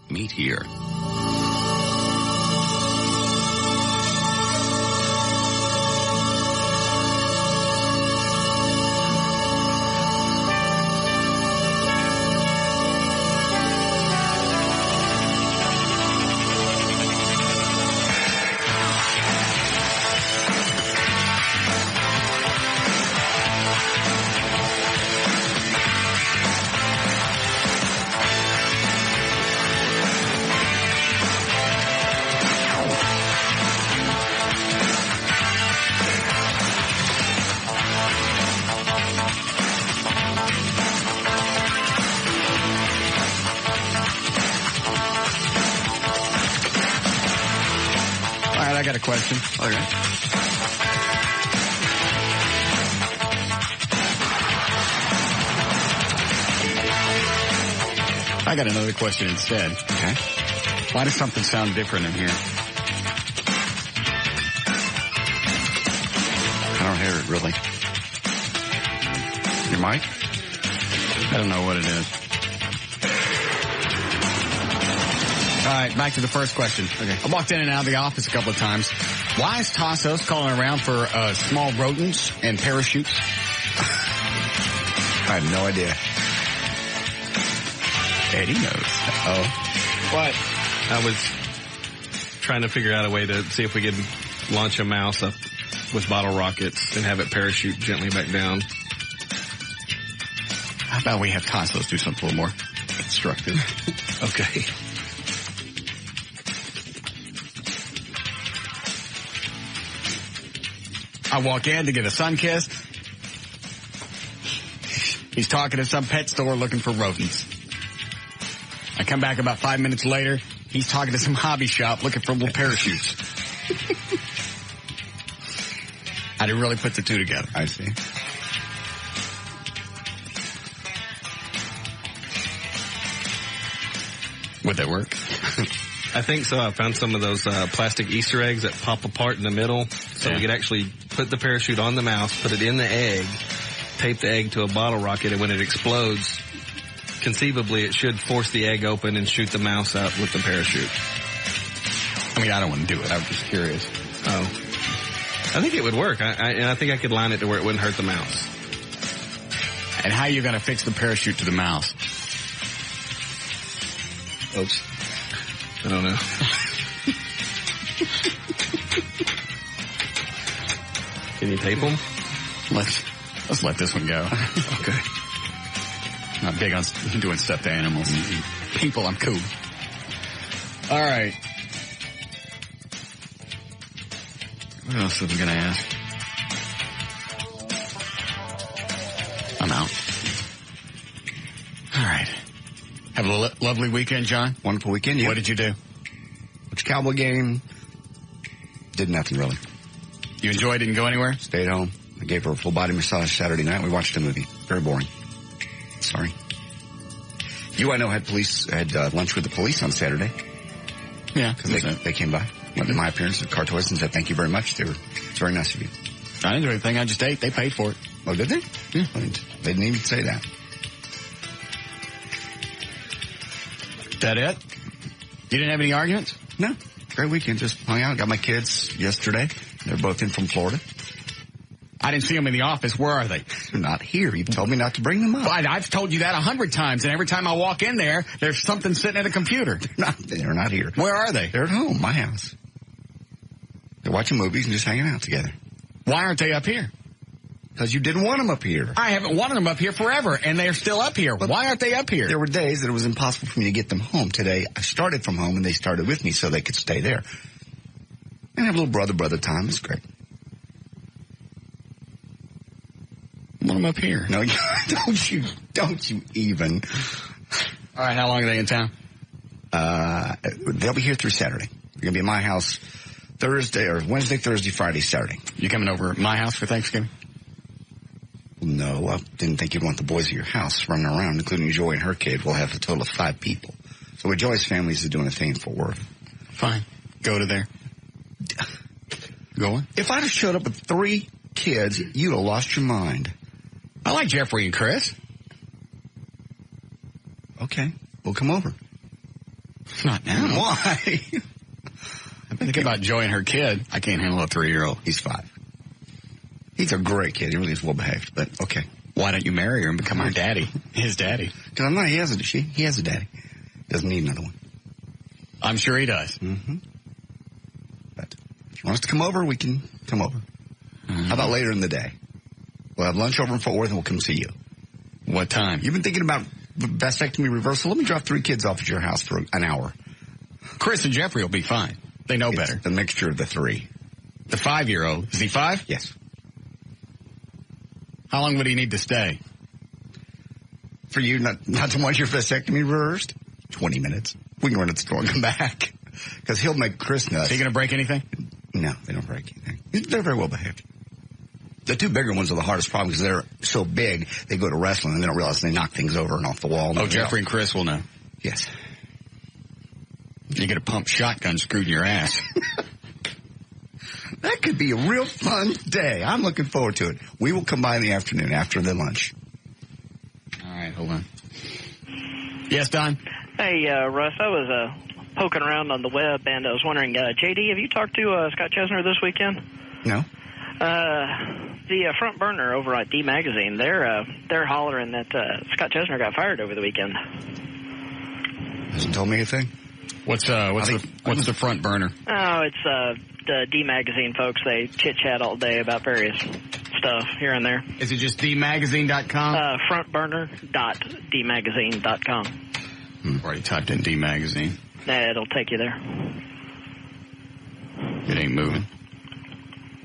meet here. I got a question. All right. I got another question instead. Okay. Why does something sound different in here? I don't hear it, really. Your mic? I don't know what it is. All right, back to the first question. Okay. I walked in and out of the office a couple of times. Why is Tassos calling around for small rodents and parachutes? I have no idea. Eddie knows. Oh. What? I was trying to figure out a way to see if we could launch a mouse up with bottle rockets and have it parachute gently back down. How about we have Tassos do something a little more constructive? Okay. I walk in to get a sun kiss. He's talking to some pet store looking for rodents. I come back about 5 minutes later. He's talking to some hobby shop looking for little parachutes. I didn't really put the two together. I see. Would that work? I think so. I found some of those plastic Easter eggs that pop apart in the middle. So we could actually put the parachute on the mouse, put it in the egg, tape the egg to a bottle rocket, and when it explodes, conceivably it should force the egg open and shoot the mouse out with the parachute. I mean, I don't want to do it. I was just curious. Oh. I think it would work. And I think I could line it to where it wouldn't hurt the mouse. And how are you going to fix the parachute to the mouse? Oops. I don't know. Can you tape them? Let's let this one go. Okay. Not big on doing stuff to animals. People, I'm cool. All right. What else was I going to ask? I'm out. All right. Have a lovely weekend, John. Wonderful weekend. Yeah. What did you do? Watched a Cowboy game. Did nothing, really. You enjoyed? Didn't go anywhere? Stayed home. I gave her a full body massage Saturday night. We watched a movie. Very boring. Sorry. You, I know, had lunch with the police on Saturday. Yeah. Because they came by. Went to my appearance at Car Toys and said, thank you very much. It's very nice of you. I didn't do anything. I just ate. They paid for it. Oh, did they? Yeah. They didn't even say that. That it? You didn't have any arguments? No. Great weekend. Just hung out. Got my kids yesterday. They're both in from Florida. I didn't see them in the office. Where are they? They're not here. You told me not to bring them up. I've told you that 100 times, and every time I walk in there, there's something sitting at a computer. They're not here. Where are they? They're at home, my house. They're watching movies and just hanging out together. Why aren't they up here? Because you didn't want them up here. I haven't wanted them up here forever, and they're still up here. Why aren't they up here? There were days that it was impossible for me to get them home. Today, I started from home, and they started with me so they could stay there. And have a little brother time. It's great. I want them up here. No, don't you even. All right, how long are they in town? They'll be here through Saturday. They're going to be at my house Wednesday, Thursday, Friday, Saturday. You coming over at my house for Thanksgiving? No, I didn't think you'd want the boys at your house running around, including Joy and her kid. We'll have a total of 5 people. So with Joy's family is doing a thing for work. Fine. Go to there. Going? If I'd have showed up with 3 kids, you'd have lost your mind. I like Jeffrey and Chris. Okay, we'll come over. Not now. Why? I'm thinking about Joy and her kid. I can't handle a 3-year-old. He's 5. He's a great kid. He really is well behaved, but okay. Why don't you marry her and become her daddy? His daddy. Because I'm not, he has a daddy. Doesn't need another one. I'm sure he does. Mm-hmm. But if you want us to come over, we can come over. Mm-hmm. How about later in the day? We'll have lunch over in Fort Worth and we'll come see you. What time? You've been thinking about vasectomy reversal? Let me drop 3 kids off at your house for an hour. Chris and Jeffrey will be fine. They know better. The mixture of the 3. The 5-year-old. Is he 5? Yes. How long would he need to stay? For you not to want your vasectomy reversed? 20 minutes. We can run to the store and come back. Because he'll make Chris nuts. Is he going to break anything? No, they don't break anything. They're very well behaved. The 2 bigger ones are the hardest problem because they're so big, they go to wrestling and they don't realize they knock things over and off the wall. Oh, Jeffrey and Chris will know. Yes. You get a pump shotgun screwed in your ass. That could be a real fun day. I'm looking forward to it. We will come by in the afternoon after the lunch. All right, hold on. Yes, Don? Hey, Russ, I was poking around on the web, and I was wondering, JD, have you talked to Scott Chesner this weekend? No. The front burner over at D Magazine, they're hollering that Scott Chesner got fired over the weekend. Hasn't told me anything. What's the front burner? Oh, it's the D Magazine folks. They chit-chat all day about various stuff here and there. Is it just dmagazine.com? Frontburner.dmagazine.com. Already typed in D Magazine. It'll take you there. It ain't moving.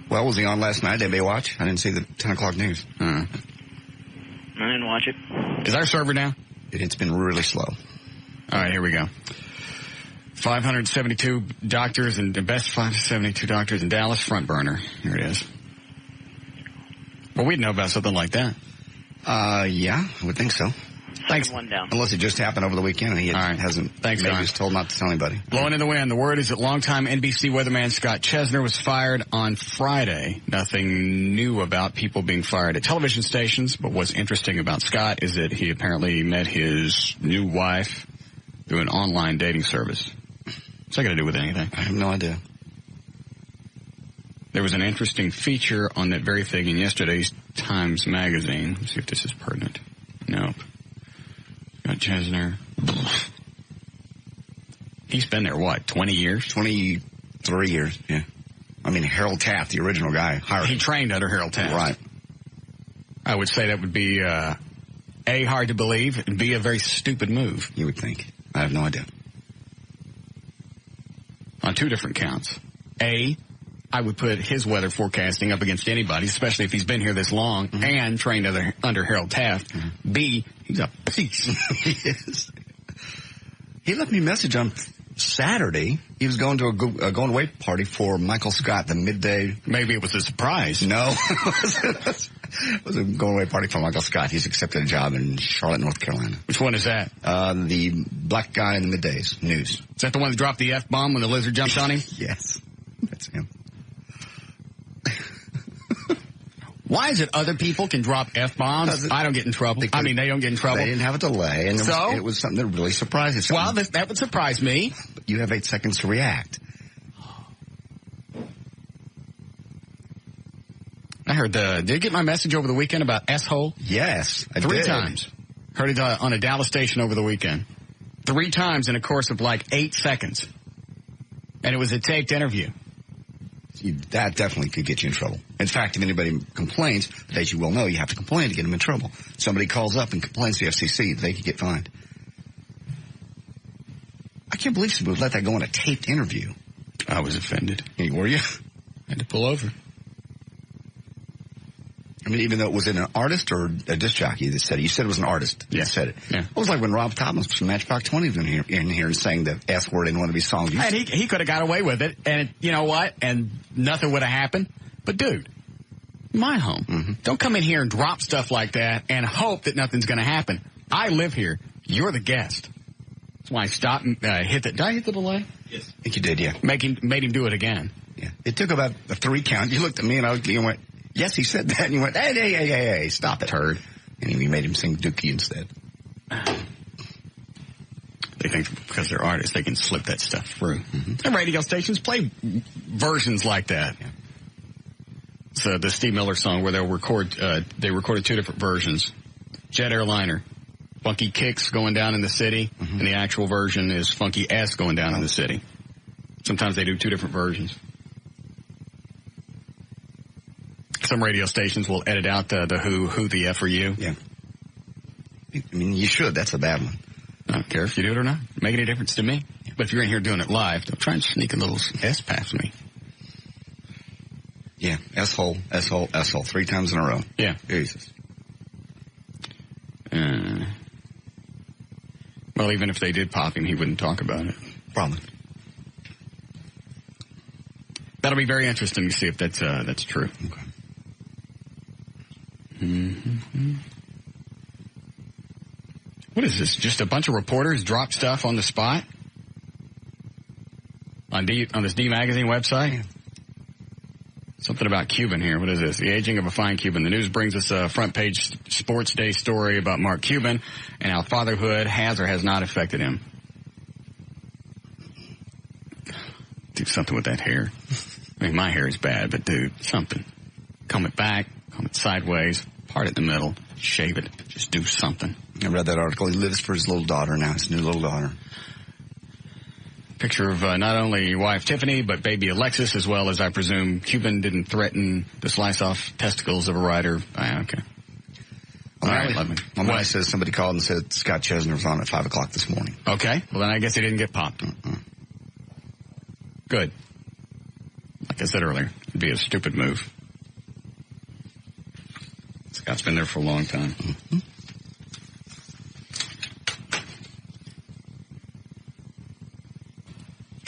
Well, was he on last night? Did anybody watch? I didn't see the 10 o'clock news. I didn't watch it. Is our server down? It's been really slow. All right, here we go. 572 doctors and the best 572 doctors in Dallas, front burner. Here it is. Well, we'd know about something like that. Yeah, I would think so. Thanks. One down. Unless it just happened over the weekend and he hasn't. Thanks, maybe Don. he was told not to tell anybody. Blowing in the wind. The word is that longtime NBC weatherman Scott Chesner was fired on Friday. Nothing new about people being fired at television stations, but what's interesting about Scott is that he apparently met his new wife through an online dating service. What's that got to do with anything? I have no idea. There was an interesting feature on that very thing in yesterday's Times Magazine. Let's see if this is pertinent. Nope. Got Chesner. He's been there, what, 20 years? 23 years, yeah. I mean, Harold Taft, the original guy, hired him. He trained under Harold Taft. Right. I would say that would be, A, hard to believe, and B, a very stupid move. You would think. I have no idea. On 2 different counts. A, I would put his weather forecasting up against anybody, especially if he's been here this long and trained under Harold Taft. Mm-hmm. B, he's a piece. He is. He left me a message on Saturday. He was going to a going away party for Michael Scott, the midday. Maybe it was a surprise. No. It was a going away party for Michael Scott. He's accepted a job in Charlotte, North Carolina. Which one is that? The black guy in the middays news. Is that the one that dropped the F-bomb when the lizard jumped on him? Yes. That's him. Why is it other people can drop F-bombs? I don't get in trouble. They don't get in trouble. They didn't have a delay, and it was something that really surprised us. Well, that would surprise me. But you have 8 seconds to react. I heard did you get my message over the weekend about S-hole? Yes, I 3 did. times. Heard it on a Dallas station over the weekend. 3 times in a course of like 8 seconds. And it was a taped interview. That definitely could get you in trouble. In fact, if anybody complains, as you well know, you have to complain to get them in trouble. Somebody calls up and complains to the FCC, they could get fined. I can't believe somebody would let that go on a taped interview. I was offended. Were you? I had to pull over. I mean, even though it was an artist or a disc jockey that said it. You said it was an artist that said it. Yeah. It was like when Rob Thomas from Matchbox 20 was in here and saying the S word in one of his songs. And he could have got away with it, and you know what? And nothing would have happened. But, dude, my home. Mm-hmm. Don't come in here and drop stuff like that and hope that nothing's going to happen. I live here. You're the guest. That's why I stopped and hit the... Did I hit the delay? Yes. I think you did, yeah. Made him do it again. Yeah. It took about a 3 count. You looked at me and you went... Yes, he said that, and you went, hey, stop it. Turd. And we made him sing Dookie instead. They think because they're artists. They can slip that stuff through. Mm-hmm. And radio stations play versions like that. Yeah. So the Steve Miller song where they'll they recorded 2 different versions. Jet Airliner, Funky Kicks going down in the city, and the actual version is Funky S going down in the city. Sometimes they do 2 different versions. Some radio stations will edit out the who the F or you. Yeah. I mean, you should. That's a bad one. I don't care if you do it or not. Make any difference to me. But if you're in here doing it live, don't try and sneak a little S past me. Yeah. S-hole, S-hole, S-hole. 3 times in a row. Yeah. Jesus. Well, even if they did pop him, he wouldn't talk about it. Probably. That'll be very interesting to see if that's true. Okay. Mm-hmm. What is this? Just a bunch of reporters drop stuff on the spot? On this D Magazine website? Something about Cuban here. What is this? The aging of a fine Cuban. The news brings us a front page Sports Day story about Mark Cuban and how fatherhood has or has not affected him. Do something with that hair. I mean, my hair is bad, but dude, something. Comb it back, comb it sideways, part it in the middle, shave it. Just do something. I read that article. He lives for his little daughter now, his new little daughter. Picture of not only wife Tiffany, but baby Alexis, as well as, I presume, Cuban didn't threaten to slice off testicles of a rider. Okay. All right, let me. My wife says somebody called and said Scott Chesner was on at 5 o'clock this morning. Okay. Well, then I guess he didn't get popped. Good. Like I said earlier, it'd be a stupid move. Scott's been there for a long time. Mm-hmm.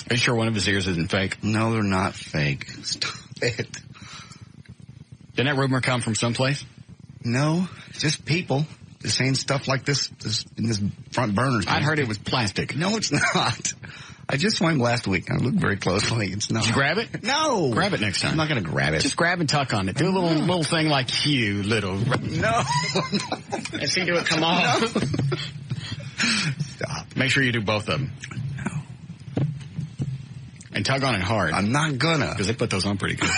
Are you sure one of his ears isn't fake? No, they're not fake. Stop it. Didn't that rumor come from someplace? No, just people just saying stuff like this in this front burner. I heard it was plastic. No, it's not. I just saw him last week. I looked very closely. It's not. Did you grab it? No. Grab it next time. I'm not going to grab it. Just grab and tuck on it. Do a little thing like you, little. No. And see, do it come off. No. Stop. Make sure you do both of them. No. And tug on it hard. I'm not gonna. Because they put those on pretty good.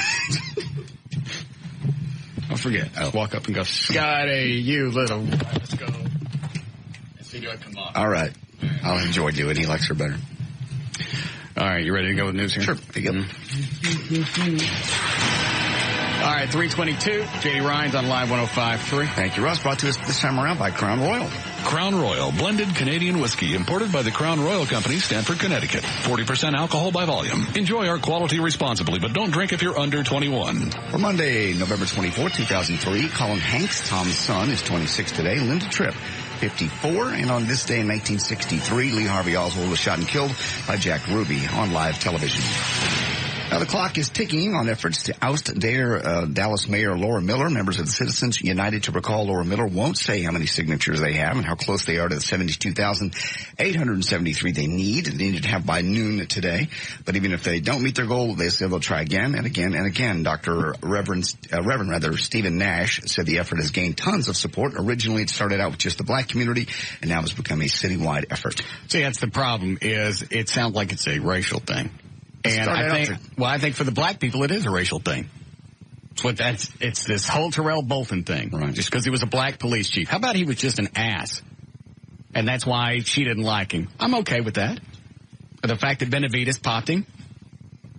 Don't forget. Just walk up and go, Scotty, you little. Let's go. And see, do it come off. All right. I'll enjoy doing it. He likes her better. All right, you ready to go with news here? Sure. Pick up. All right, 322. J.D. Ryan's on Live 105.3. Thank you, Russ. Brought to us this time around by Crown Royal. Crown Royal, blended Canadian whiskey, imported by the Crown Royal Company, Stamford, Connecticut. 40% alcohol by volume. Enjoy our quality responsibly, but don't drink if you're under 21. For Monday, November 24, 2003, Colin Hanks, Tom's son, is 26 today. Linda Tripp, 54. And on this day in 1963, Lee Harvey Oswald was shot and killed by Jack Ruby on live television. Now, the clock is ticking on efforts to oust Dallas Mayor Laura Miller. Members of the Citizens United to Recall Laura Miller won't say how many signatures they have and how close they are to the 72,873 they need. They need to have by noon today. But even if they don't meet their goal, they say they'll try again and again and again. Reverend Stephen Nash said the effort has gained tons of support. Originally, it started out with just the black community, and now it's become a citywide effort. See, that's the problem, is it sounds like it's a racial thing. And I think for the black people, it is a racial thing. It's this whole Terrell Bolton thing. Right. Just because he was a black police chief. How about he was just an ass? And that's why she didn't like him. I'm okay with that. The fact that Benavides popped him,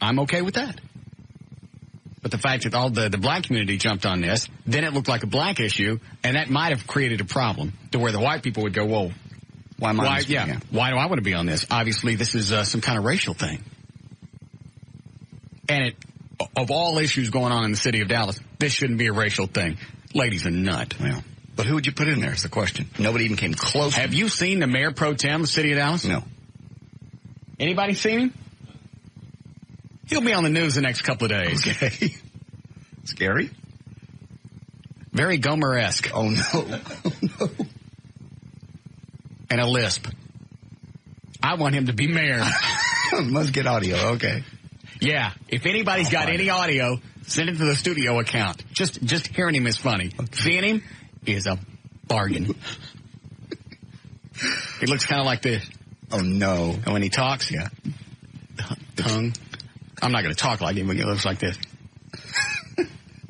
I'm okay with that. But the fact that all the black community jumped on this, then it looked like a black issue, and that might have created a problem to where the white people would go, whoa, why do I want to be on this? Obviously, this is some kind of racial thing. And of all issues going on in the city of Dallas, this shouldn't be a racial thing. Lady's a nut. Well, but who would you put in there is the question. Nobody even came close. Have you seen the mayor pro tem of the city of Dallas? No. Anybody seen him? He'll be on the news the next couple of days. Okay. Scary? Very Gomer-esque. Oh, no. Oh, no. And a lisp. I want him to be mayor. Must get audio. Okay. Yeah, if anybody's got any audio, send it to the studio account. Just hearing him is funny. Seeing him is a bargain. He looks kind of like this. Oh, no. And when he talks, the tongue. I'm not going to talk like him, but he looks like this.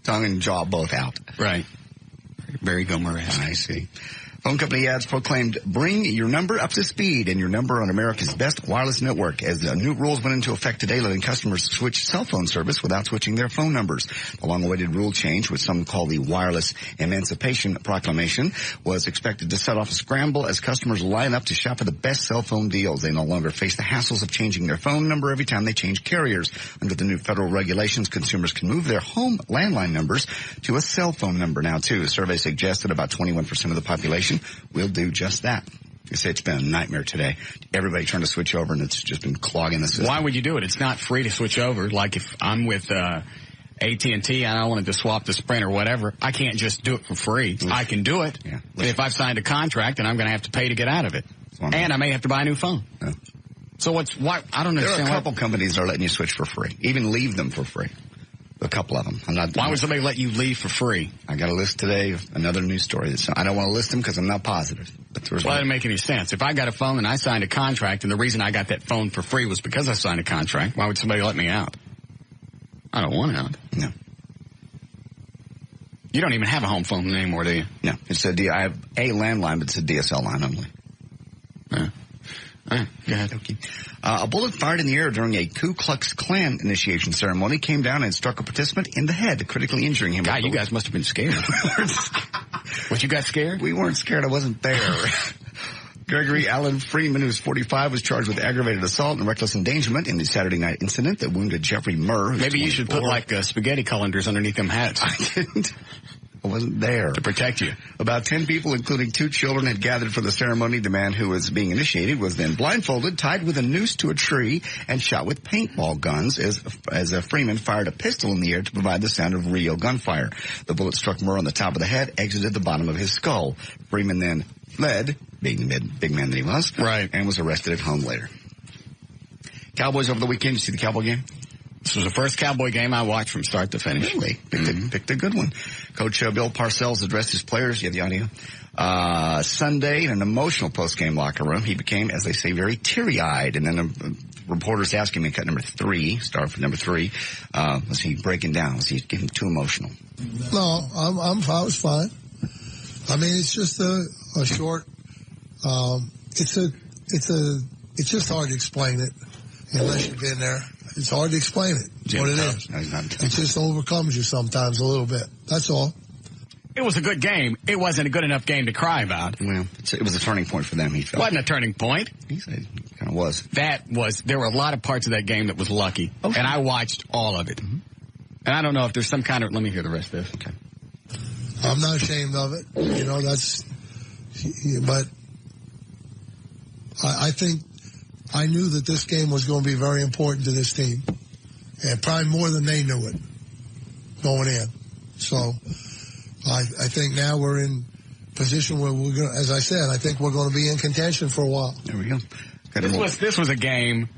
Tongue and jaw both out. Right. Very Gomer-esque. I see. Phone company ads proclaimed, bring your number up to speed and your number on America's best wireless network, as the new rules went into effect today, letting customers switch cell phone service without switching their phone numbers. The long-awaited rule change, which some call the Wireless Emancipation Proclamation, was expected to set off a scramble as customers line up to shop for the best cell phone deals. They no longer face the hassles of changing their phone number every time they change carriers. Under the new federal regulations, consumers can move their home landline numbers to a cell phone number now, too. A survey suggests that about 21% of the population will do just that. I say it's been a nightmare today. Everybody trying to switch over, and it's just been clogging the system. Why would you do it? It's not free to switch over. Like if I'm with AT&T and I wanted to swap to Sprint or whatever, I can't just do it for free. I can do it. Yeah. But if I've signed a contract, then I'm going to have to pay to get out of it. And I may have to buy a new phone. Yeah. So why? I don't understand. There are a couple companies that are letting you switch for free. Even leave them for free. A couple of them. Why would somebody let you leave for free? I got a list today of another news story. I don't want to list them because I'm not positive. But that doesn't make any sense. If I got a phone and I signed a contract, and the reason I got that phone for free was because I signed a contract, why would somebody let me out? I don't want out. No. You don't even have a home phone anymore, do you? No. I have a landline, but it's a DSL line only. Go ahead. Okay. A bullet fired in the air during a Ku Klux Klan initiation ceremony came down and struck a participant in the head, critically injuring him. God, you guys must have been scared. What, you got scared? We weren't scared. I wasn't there. Gregory Allen Freeman, who's 45, was charged with aggravated assault and reckless endangerment in the Saturday night incident that wounded Jeffrey Murr. Maybe you should put spaghetti colanders underneath them hats. I didn't. I wasn't there. To protect you. About 10 people, including 2 children, had gathered for the ceremony. The man who was being initiated was then blindfolded, tied with a noose to a tree, and shot with paintball guns as Freeman fired a pistol in the air to provide the sound of real gunfire. The bullet struck Murr on the top of the head, exited the bottom of his skull. Freeman then fled, being the big man that he was, right, and was arrested at home later. Cowboys over the weekend. Did you see the Cowboy game? This was the first Cowboy game I watched from start to finish. Really? Picked a good one. Coach Bill Parcells addressed his players. You have the audio. Sunday, in an emotional post-game locker room, he became, as they say, very teary-eyed. And then reporters asked him in cut number 3, start for number 3, was he breaking down? Was he getting too emotional? No, I was fine. I mean, it's just a short. It's just hard to explain it unless you've been there. It's hard to explain it. It's what it is. It just overcomes you sometimes a little bit. That's all. It was a good game. It wasn't a good enough game to cry about. Well, it was a turning point for them, he felt. It wasn't a turning point. He said it kind of was. There were a lot of parts of that game that was lucky. Okay. And I watched all of it. Mm-hmm. And I don't know if there's some kind of, let me hear the rest of this. Okay. I'm not ashamed of it. You know, but I think I knew that this game was going to be very important to this team, and probably more than they knew it going in. So I think now we're in position where we're going to, as I said, I think we're going to be in contention for a while. There we go. This was a game.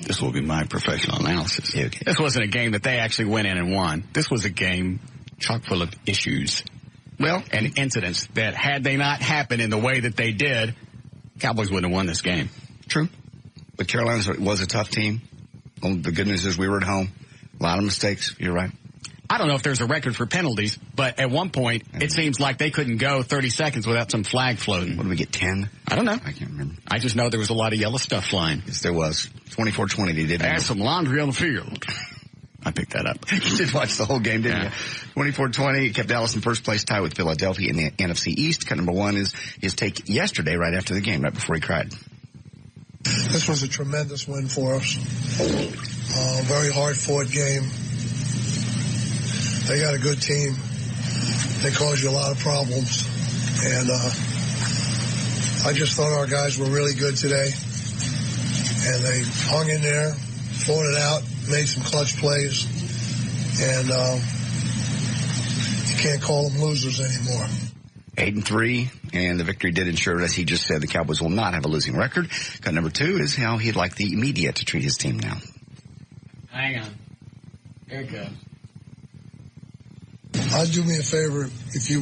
This will be my professional analysis. Yeah, okay. This wasn't a game that they actually went in and won. This was a game chock full of issues. Well, and incidents that had they not happened in the way that they did, Cowboys wouldn't have won this game. True. But Carolina was a tough team. The good news is we were at home. A lot of mistakes. You're right. I don't know if there's a record for penalties, but at one point, it seems like they couldn't go 30 seconds without some flag floating. What did we get, 10? I don't know. I can't remember. I just know there was a lot of yellow stuff flying. Yes, there was. 24-20, they did. There's some laundry on the field. I picked that up. You did watch the whole game, didn't you? 24-20, kept Dallas in first place, tied with Philadelphia in the NFC East. Cut number 1 is his take yesterday, right after the game, right before he cried. This was a tremendous win for us. Very hard-fought game. They got a good team. They caused you a lot of problems. And I just thought our guys were really good today. And they hung in there, fought it out, made some clutch plays. And you can't call them losers anymore. 8-3, and the victory did ensure, as he just said, the Cowboys will not have a losing record. Cut number 2 is how he'd like the media to treat his team now. Hang on. Here it goes. Do me a favor, if you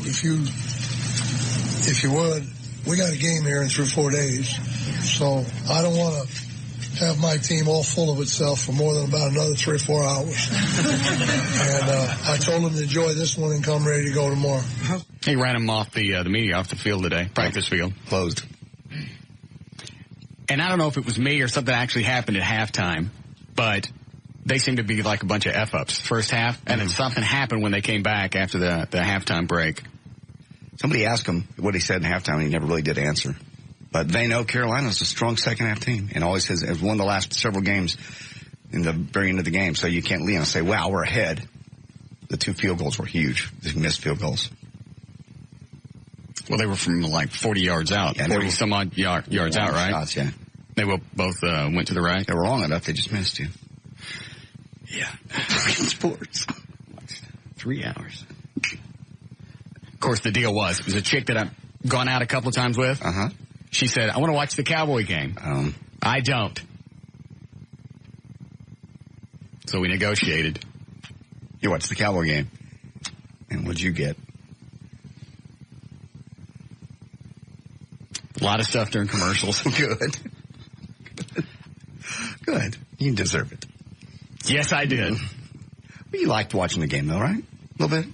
would. We got a game here in 3 or 4 days. So I don't want to have my team all full of itself for more than about another 3 or 4 hours. And I told him to enjoy this one and come ready to go tomorrow. He ran him off the media off the field today, practice field. Closed. And I don't know if it was me or something actually happened at halftime, but they seemed to be like a bunch of F-ups first half, and then something happened when they came back after the halftime break. Somebody asked him what he said in halftime, and he never really did answer. But they know Carolina's a strong second-half team, and always has won the last several games in the very end of the game. So you can't lean and say, wow, we're ahead. The 2 field goals were huge. They missed field goals. Well, they were from like 40 yards out, 40-some-odd yards out, right? Shots, yeah. They both went to the right? They were long enough. They just missed you. Yeah. Sports. 3 hours. Of course, the deal was, it was a chick that I've gone out a couple of times with. Uh-huh. She said, I want to watch the Cowboy game. I don't. So we negotiated. You watched the Cowboy game. And what'd you get? A lot of stuff during commercials. Good. Good. You deserve it. Yes, I did. Well, you liked watching the game, though, right? A little bit?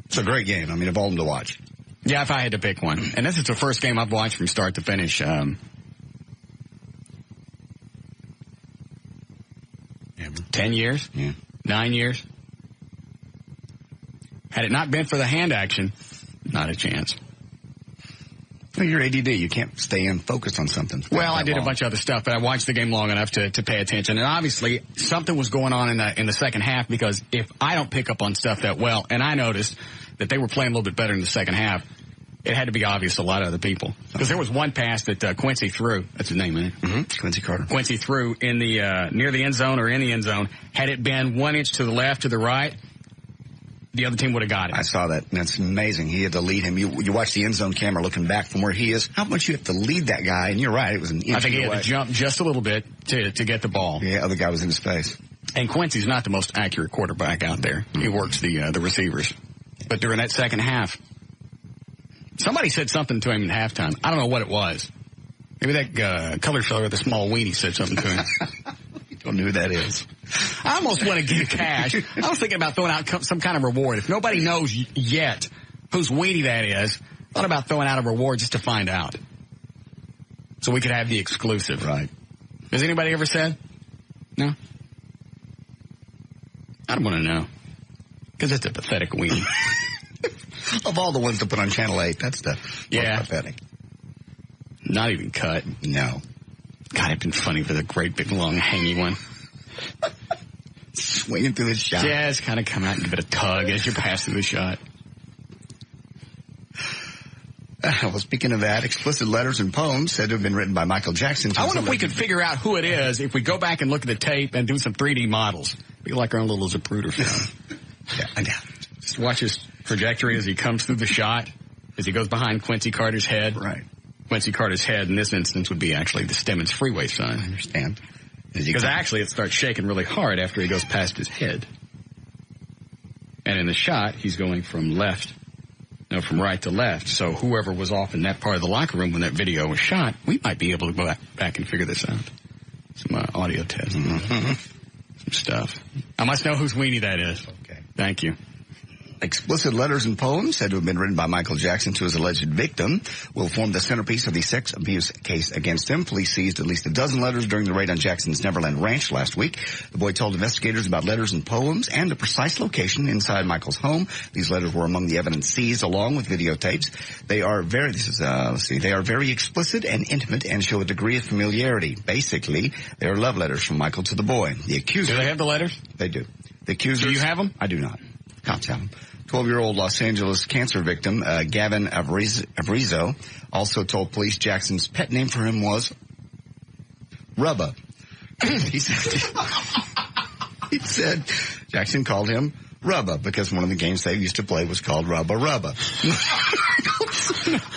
It's a great game. I mean, of all of them to watch. Yeah, if I had to pick one. And this is the first game I've watched from start to finish. 10 years? Yeah. 9 years? Had it not been for the hand action, not a chance. Well, you're ADD. You can't stay in focus on something. Well, I did a bunch of other stuff, but I watched the game long enough to pay attention. And obviously, something was going on in the second half, because if I don't pick up on stuff that well, and I noticed that they were playing a little bit better in the second half, it had to be obvious to a lot of other people. Because there was one pass that Quincy threw. That's his name, isn't it? Mm-hmm. Quincy Carter. Quincy threw in the near the end zone or in the end zone. Had it been 1 inch to the left, to the right, the other team would have got it. I saw that. That's amazing. He had to lead him. You watch the end zone camera looking back from where he is. How much you have to lead that guy? And you're right. It was an inch I think he had away. to jump just a little bit to get the ball. Yeah, other guy was in his face. And Quincy's not the most accurate quarterback out there. He works the receivers. But during that second half, somebody said something to him in halftime. I don't know what it was. Maybe that colored fella with the small weenie said something to him. You don't know who that is. I almost want to give cash. I was thinking about throwing out some kind of reward. If nobody knows yet whose weenie that is, I thought about throwing out a reward just to find out. So we could have the exclusive. Right. Has anybody ever said? No? I don't want to know. Because it's a pathetic weenie. Of all the ones to put on Channel 8, that's the most pathetic. Not even cut. No. God, it'd been funny for the great big long hangy one. Swinging through the shot. Yeah, it's kind of come out and give it a tug as you pass through the shot. Well, speaking of that, explicit letters and poems said to have been written by Michael Jackson. I wonder if we could figure out who it is if we go back and look at the tape and do some 3D models. Be like our own little Zapruder film. Yeah, I know. Just watch his trajectory as he comes through the shot, as he goes behind Quincy Carter's head. Right. Quincy Carter's head in this instance would be actually the Stemmons freeway sign. I understand. Because actually it starts shaking really hard after he goes past his head. And in the shot, he's going from right to left. So whoever was off in that part of the locker room when that video was shot, we might be able to go back and figure this out. Some audio tests. Mm-hmm. Some stuff. I must know whose weenie that is. Okay. Thank you. Explicit letters and poems said to have been written by Michael Jackson to his alleged victim will form the centerpiece of the sex abuse case against him. Police seized at least a dozen letters during the raid on Jackson's Neverland Ranch last week. The boy told investigators about letters and poems and the precise location inside Michael's home. These letters were among the evidence seized along with videotapes. They are very explicit and intimate and show a degree of familiarity. Basically, they are love letters from Michael to the boy. The accuser. Do they have the letters? They do. The accusers. Do you have them? I do not. Cops have them. 12-year-old Los Angeles cancer victim Gavin Avrizo also told police Jackson's pet name for him was Rubba. He said Jackson called him Rubba because one of the games they used to play was called Rubba Rubba.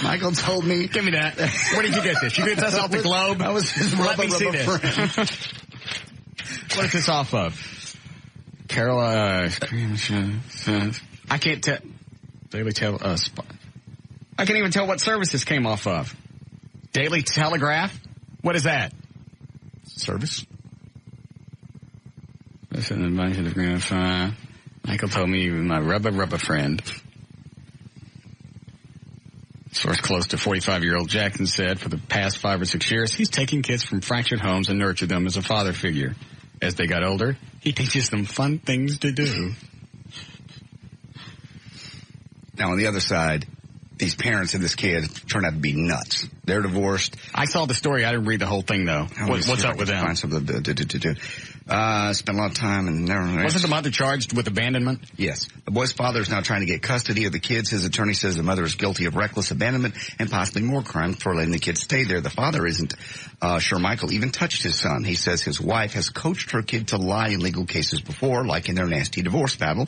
Michael told me. Give me that. Where did you get this? You get this off the Globe? That was his Let Rubba me see Rubba this. friend. What is this off of? Carol, I can't tell. Daily I can't even tell what service this came off of. Daily Telegraph? What is that? Service. Listen, a bunch of the Michael told me he was my rubber friend. Source close to 45-year-old Jackson said for the past 5 or 6 years, he's taking kids from fractured homes and nurtured them as a father figure. As they got older, he teaches them fun things to do. Now, on the other side, these parents of this kid turned out to be nuts. They're divorced. I saw the story. I didn't read the whole thing, though. What's up with them? Find something to do. Spent a lot of time and never. Wasn't the mother charged with abandonment? Yes. The boy's father is now trying to get custody of the kids. His attorney says the mother is guilty of reckless abandonment and possibly more crime for letting the kids stay there. The father isn't sure Michael even touched his son. He says his wife has coached her kid to lie in legal cases before, like in their nasty divorce battle,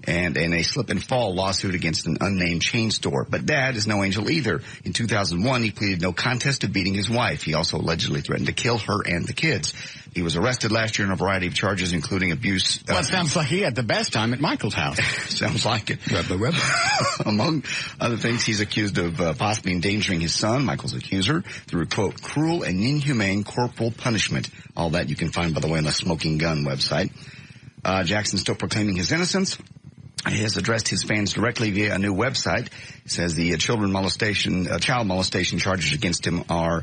and in a slip and fall lawsuit against an unnamed chain store. But dad is no angel either. In 2001, he pleaded no contest to beating his wife. He also allegedly threatened to kill her and the kids. He was arrested last year on a variety of charges, including abuse. Well, it sounds like he had the best time at Michael's house. Sounds like it. Among other things, he's accused of possibly endangering his son, Michael's accuser, through, quote, cruel and inhumane corporal punishment. All that you can find, by the way, on the Smoking Gun website. Jackson's still proclaiming his innocence. He has addressed his fans directly via a new website. He says the child molestation charges against him are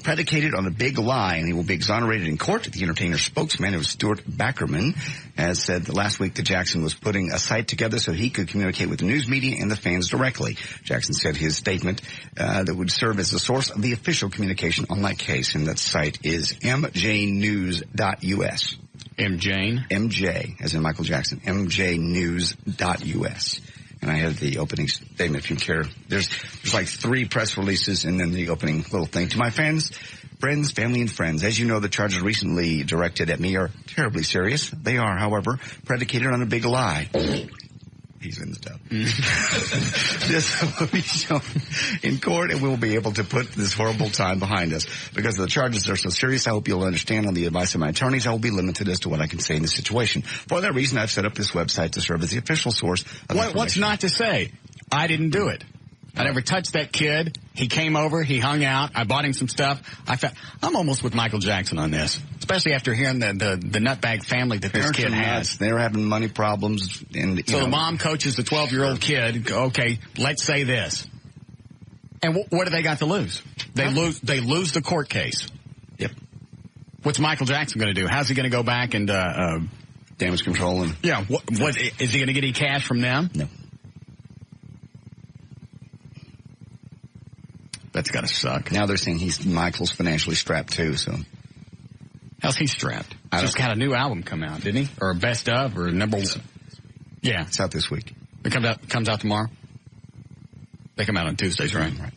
predicated on a big lie, and he will be exonerated in court. The entertainer's spokesman, it was Stuart Backerman, has said that last week that Jackson was putting a site together so he could communicate with the news media and the fans directly. Jackson said his statement that would serve as the source of the official communication on that case, and that site is mjnews.us. MJ, as in Michael Jackson, mjnews.us. And I have the opening statement if you care. There's like 3 press releases and then the opening little thing. To my fans, friends, family, and friends, as you know, the charges recently directed at me are terribly serious. They are, however, predicated on a big lie. He's in the tub. This will be shown in court, and we'll be able to put this horrible time behind us. Because the charges are so serious, I hope you'll understand on the advice of my attorneys, I will be limited as to what I can say in this situation. For that reason, I've set up this website to serve as the official source of information. What's not to say? I didn't do it. I never touched that kid. He came over. He hung out. I bought him some stuff. I'm almost with Michael Jackson on this, especially after hearing the nutbag family that this kid has. They're having money problems. And so the mom coaches the 12-year-old kid. Okay, let's say this. And what do they got to lose? They lose the court case. Yep. What's Michael Jackson going to do? How's he going to go back and damage control? And yeah. What is he going to get any cash from them? No. That's got to suck. Now they're saying Michael's financially strapped too, so. How's he strapped? Just had a new album come out, didn't he? Or a best of, or number one? Yeah. It's out this week. It comes out tomorrow? They come out on Tuesdays, right? Right.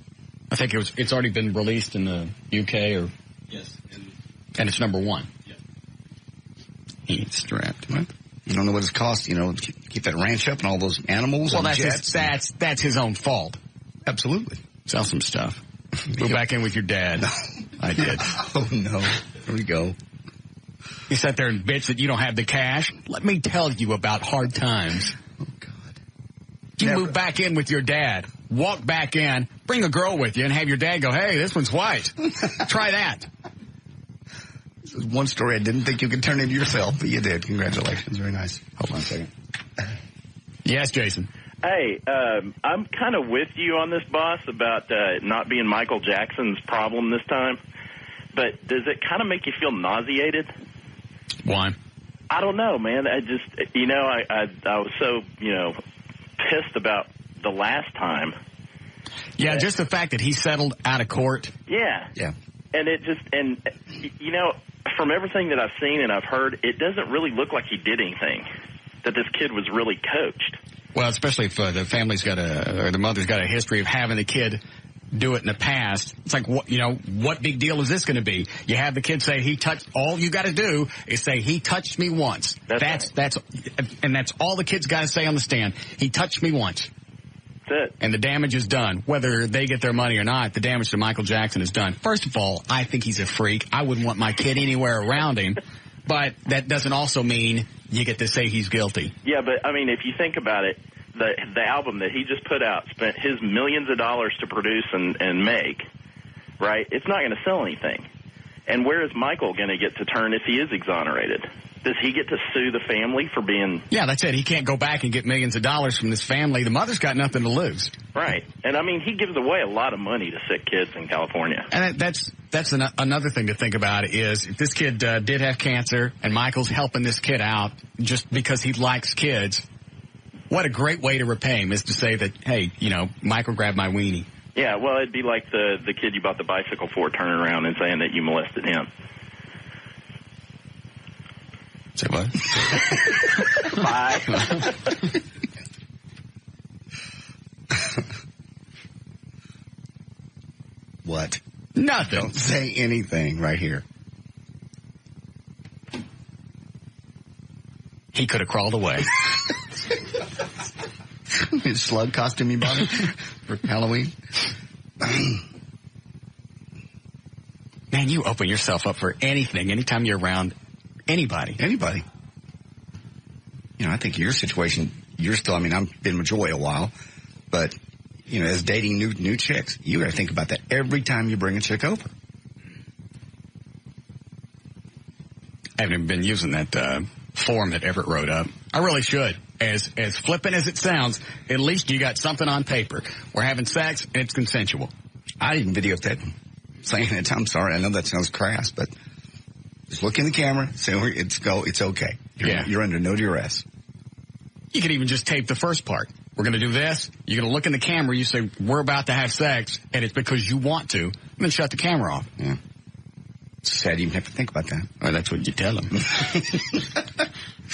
I think it's already been released in the UK or. Yes. And it's number one. Yeah. He's strapped. Right. You don't know what it's cost, to keep that ranch up and all those animals. Well, that's his own fault. Absolutely. Sell some stuff. Go back in with your dad. No. I did. Oh, no. Here we go. You sat there and bitch that you don't have the cash. Let me tell you about hard times. Oh, God. You move back in with your dad. Walk back in. Bring a girl with you and have your dad go, hey, this one's white. Try that. This is one story I didn't think you could turn into yourself, but you did. Congratulations. Very nice. Hold on a second. Yes, Jason. Hey, I'm kind of with you on this, boss, about not being Michael Jackson's problem this time. But does it kind of make you feel nauseated? Why? I don't know, man. I just, I was so, pissed about the last time. Yeah, just the fact that he settled out of court. Yeah. Yeah. And it just, from everything that I've seen and I've heard, it doesn't really look like he did anything, that this kid was really coached. Well, especially if the family's got the mother's got a history of having the kid do it in the past. It's like, what big deal is this going to be? You have the kid say he touched, all you got to do is say he touched me once. That's all the kid's got to say on the stand. He touched me once. That's it. And the damage is done. Whether they get their money or not, the damage to Michael Jackson is done. First of all, I think he's a freak. I wouldn't want my kid anywhere around him. But that doesn't also mean you get to say he's guilty. Yeah, but, if you think about it, the album that he just put out spent his millions of dollars to produce and make, right? It's not going to sell anything. And where is Michael going to get to turn if he is exonerated? Does he get to sue the family for being... Yeah, that's it. He can't go back and get millions of dollars from this family. The mother's got nothing to lose. Right. And, I mean, he gives away a lot of money to sick kids in California. And that's another thing to think about is if this kid did have cancer and Michael's helping this kid out just because he likes kids, what a great way to repay him is to say that, hey, Michael grabbed my weenie. Yeah, well, it'd be like the kid you bought the bicycle for turning around and saying that you molested him. Say what? Bye. What? Nothing. Don't say anything right here. He could have crawled away. His slug costume you bought him for Halloween? Man, you open yourself up for anything anytime you're around anybody. Anybody. I think your situation, you're still, I've been with Joy a while, but, as dating new chicks, you got to think about that every time you bring a chick over. I haven't even been using that form that Everett wrote up. I really should. As flippant as it sounds, at least you got something on paper. We're having sex, and it's consensual. I didn't videotape saying it. I'm sorry. I know that sounds crass, but just look in the camera, say it's okay. You're under no duress. You could even just tape the first part. We're going to do this. You're going to look in the camera. You say, we're about to have sex, and it's because you want to. And then shut the camera off. Yeah. It's sad you even have to think about that. Well, that's what you tell them. All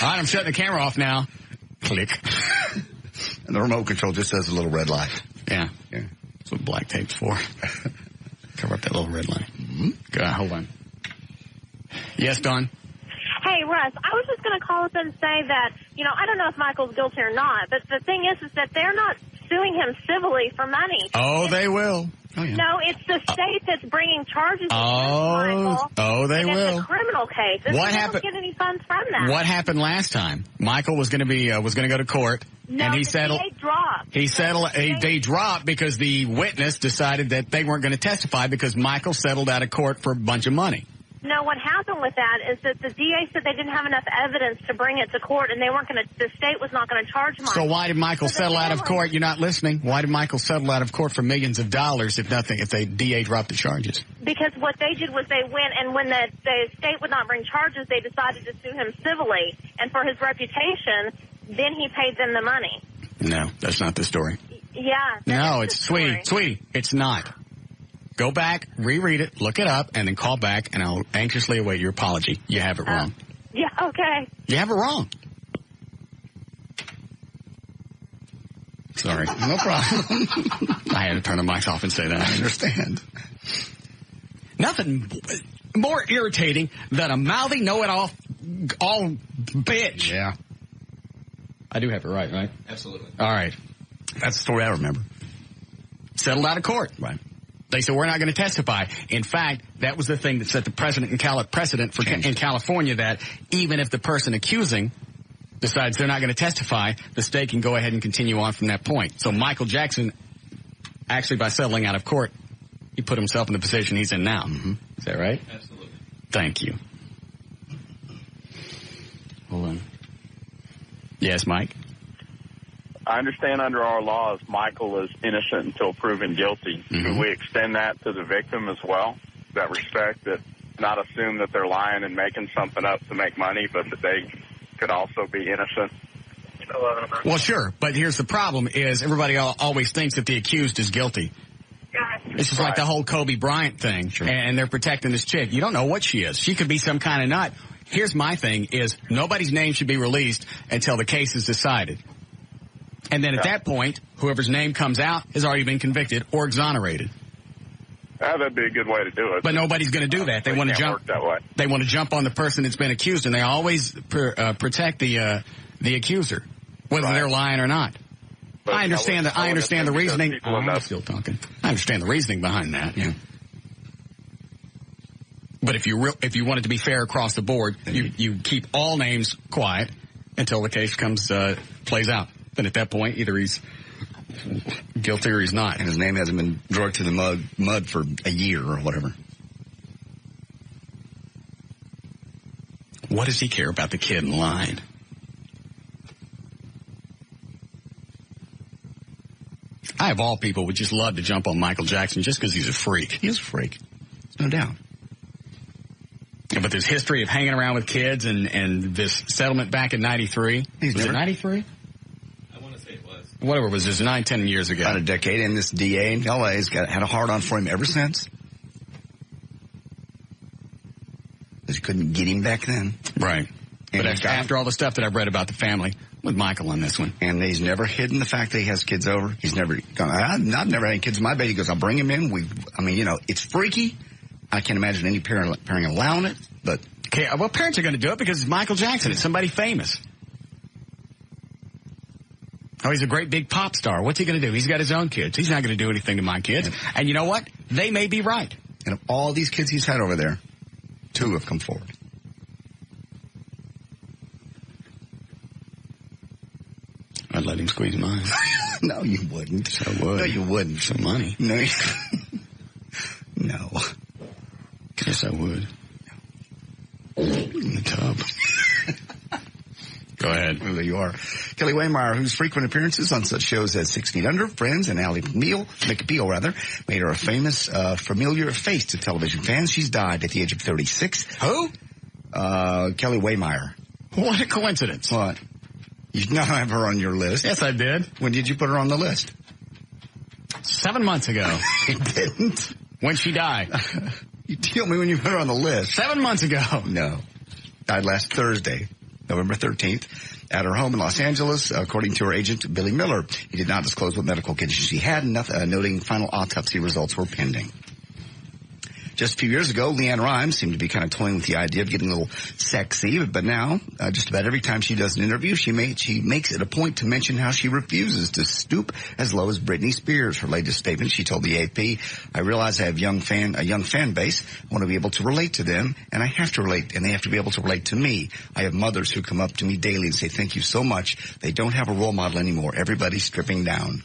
right, I'm shutting the camera off now. Click. And the remote control just says a little red light. Yeah. That's what black tape's for. Cover up that little red light. Mm-hmm. Go on, hold on. Yes, Dawn? Hey, Russ, I was just going to call up and say that, I don't know if Michael's guilty or not, but the thing is that they're not suing him civilly for money. Oh, they will. Oh, yeah. No, it's the state that's bringing charges against Michael. Oh, they will. It's a criminal case. What happened? Don't get any funds from that. What happened last time? Michael was going to go to court, and he settled. DA dropped. He settled. They dropped because the witness decided that they weren't going to testify because Michael settled out of court for a bunch of money. No, what happened with that is that the DA said they didn't have enough evidence to bring it to court, and they weren't going to. The state was not going to charge Michael. So why did Michael settle out of court? You're not listening. Why did Michael settle out of court for millions of dollars if the DA dropped the charges? Because what they did was they went, and when the state would not bring charges, they decided to sue him civilly, and for his reputation, then he paid them the money. No, that's not the story. Yeah. No, it's sweetie. It's not. Go back, reread it, look it up, and then call back, and I'll anxiously await your apology. You have it wrong. Yeah, okay. You have it wrong. Sorry. No problem. I had to turn the mics off and say that. I understand. Nothing more irritating than a mouthy, know-it-all bitch. Yeah. I do have it right? Absolutely. All right. That's the story I remember. Settled out of court. Right. They said, we're not going to testify. In fact, that was the thing that set the precedent in California that even if the person accusing decides they're not going to testify, the state can go ahead and continue on from that point. So Michael Jackson, actually by settling out of court, he put himself in the position he's in now. Mm-hmm. Is that right? Absolutely. Thank you. Hold on. Yes, Mike? I understand under our laws, Michael is innocent until proven guilty. Mm-hmm. Can we extend that to the victim as well? That respect, that not assume that they're lying and making something up to make money, but that they could also be innocent? Well, sure, but here's the problem is everybody always thinks that the accused is guilty. It's just like the whole Kobe Bryant thing, sure. And they're protecting this chick. You don't know what she is. She could be some kind of nut. Here's my thing is nobody's name should be released until the case is decided. And then at that point, whoever's name comes out has already been convicted or exonerated. That'd be a good way to do it. But nobody's going to do that. They want to jump that way. They want to jump on the person that's been accused, and they always protect the accuser, whether they're lying or not. But I understand that. I understand the reasoning. I'm still talking. I understand the reasoning behind that. Yeah. But if you want it to be fair across the board, you keep all names quiet until the case plays out. Then at that point, either he's guilty or he's not. And his name hasn't been dragged to the mud for a year or whatever. What does he care about the kid in line? I, of all people, would just love to jump on Michael Jackson just because he's a freak. He is a freak. No doubt. Yeah, but this history of hanging around with kids and this settlement back in 93. Was it 93? I want to say it was. Whatever it was, it was 9-10 years ago. About a decade, and this DA in L.A. has had a hard-on for him ever since. Because you couldn't get him back then. Right. And But after all the stuff that I've read about the family, with Michael on this one. And he's never hidden the fact that he has kids over. He's never gone, I've never had any kids in my bed. He goes, I'll bring him in. It's freaky. I can't imagine any parent allowing it, but. Okay, well, parents are going to do it because it's Michael Jackson. It's somebody famous. Oh, he's a great big pop star. What's he going to do? He's got his own kids. He's not going to do anything to my kids. And you know what? They may be right. And of all these kids he's had over there, 2 have come forward. I'd let him squeeze mine. No, you wouldn't. I would. No, you wouldn't. Some money. No. No. Yes, I would. In the tub. Go ahead. Well, there you are. Kelly Waymire, whose frequent appearances on such shows as 6 Feet Under, Friends, and Ally McBeal, made her a famous, familiar face to television fans. She's died at the age of 36. Who? Kelly Waymire. What a coincidence. What? You now have her on your list. Yes, I did. When did you put her on the list? 7 months ago. You didn't. When she died. You tell me when you put her on the list. 7 months ago. No. Died last Thursday, November 13th, at her home in Los Angeles, according to her agent, Billy Miller. He did not disclose what medical condition she had, noting final autopsy results were pending. Just a few years ago, Leanne Rimes seemed to be kind of toying with the idea of getting a little sexy, but now, just about every time she does an interview, she makes it a point to mention how she refuses to stoop as low as Britney Spears. Her latest statement, she told the AP, I realize I have a young fan base. I want to be able to relate to them, and I have to relate, and they have to be able to relate to me. I have mothers who come up to me daily and say, thank you so much. They don't have a role model anymore. Everybody's stripping down.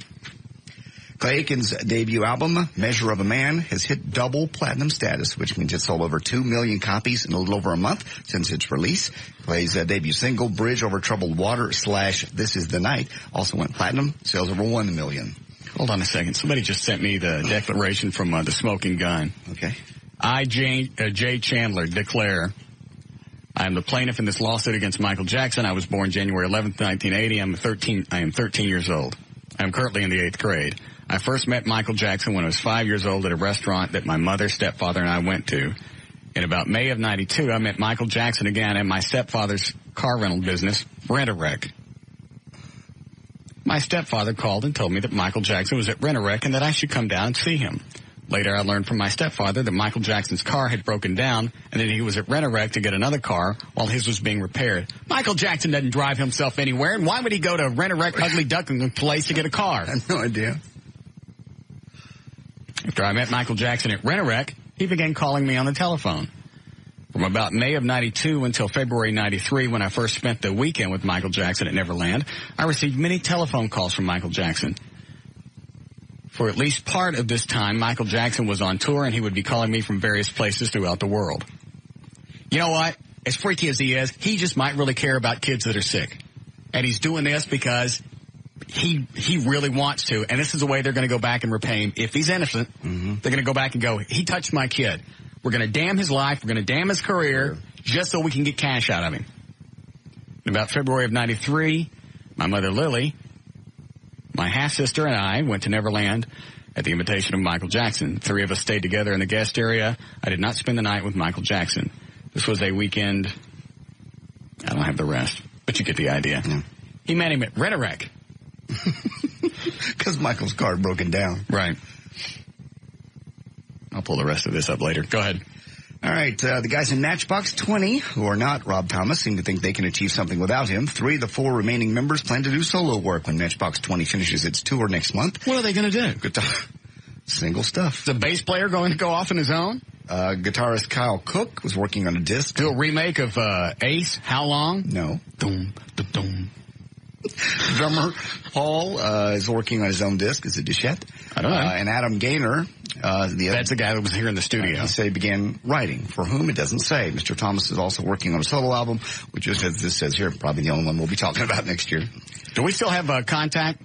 Clay Aiken's debut album, Measure of a Man, has hit double platinum status, which means it's sold over 2 million copies in a little over a month since its release. Clay's debut single, Bridge Over Troubled Water / This Is the Night, also went platinum, sales over 1 million. Hold on a second. Somebody just sent me the declaration from the Smoking Gun. Okay. I, Jay Chandler, declare I am the plaintiff in this lawsuit against Michael Jackson. I was born January 11th, 1980. I am 13 years old. I am currently in the 8th grade. I first met Michael Jackson when I was 5 years old at a restaurant that my mother, stepfather, and I went to. In about May of 92, I met Michael Jackson again at my stepfather's car rental business, Rent-A-Wreck. My stepfather called and told me that Michael Jackson was at Rent-A-Wreck and that I should come down and see him. Later, I learned from my stepfather that Michael Jackson's car had broken down and that he was at Rent-A-Wreck to get another car while his was being repaired. Michael Jackson doesn't drive himself anywhere, and why would he go to Rent-A-Wreck Ugly Duckling place to get a car? I have no idea. After I met Michael Jackson at Rent-A-Wreck, he began calling me on the telephone. From about May of 92 until February 93, when I first spent the weekend with Michael Jackson at Neverland, I received many telephone calls from Michael Jackson. For at least part of this time, Michael Jackson was on tour, and he would be calling me from various places throughout the world. You know what? As freaky as he is, he just might really care about kids that are sick. And he's doing this because he really wants to, and this is the way they're going to go back and repay him. If he's innocent, They're going to go back and go, he touched my kid. We're going to damn his life. We're going to damn his career just so we can get cash out of him. In about February of 93, my mother Lily, my half-sister, and I went to Neverland at the invitation of Michael Jackson. 3 of us stayed together in the guest area. I did not spend the night with Michael Jackson. This was a weekend. I don't have the rest, but you get the idea. Yeah. He met him at Rent-A-Wreck. Because Michael's car broken down. Right. I'll pull the rest of this up later. Go ahead. All right, the guys in Matchbox 20, who are not Rob Thomas, seem to think they can achieve something without him. 3 of the 4 remaining members plan to do solo work when Matchbox 20 finishes its tour next month. What are they going to do? Guitar, single stuff. Is the bass player going to go off on his own? Guitarist Kyle Cook was working on a disc. Do a remake of Ace, How Long? No. Dum, dum, dum. Drummer Paul is working on his own disc. Is it Duchette? I don't know. And Adam Gaynor. That's the guy that was here in the studio. He said he began writing. For whom, it doesn't say. Mr. Thomas is also working on a solo album, which is, as this says here, probably the only one we'll be talking about next year. Do we still have contact?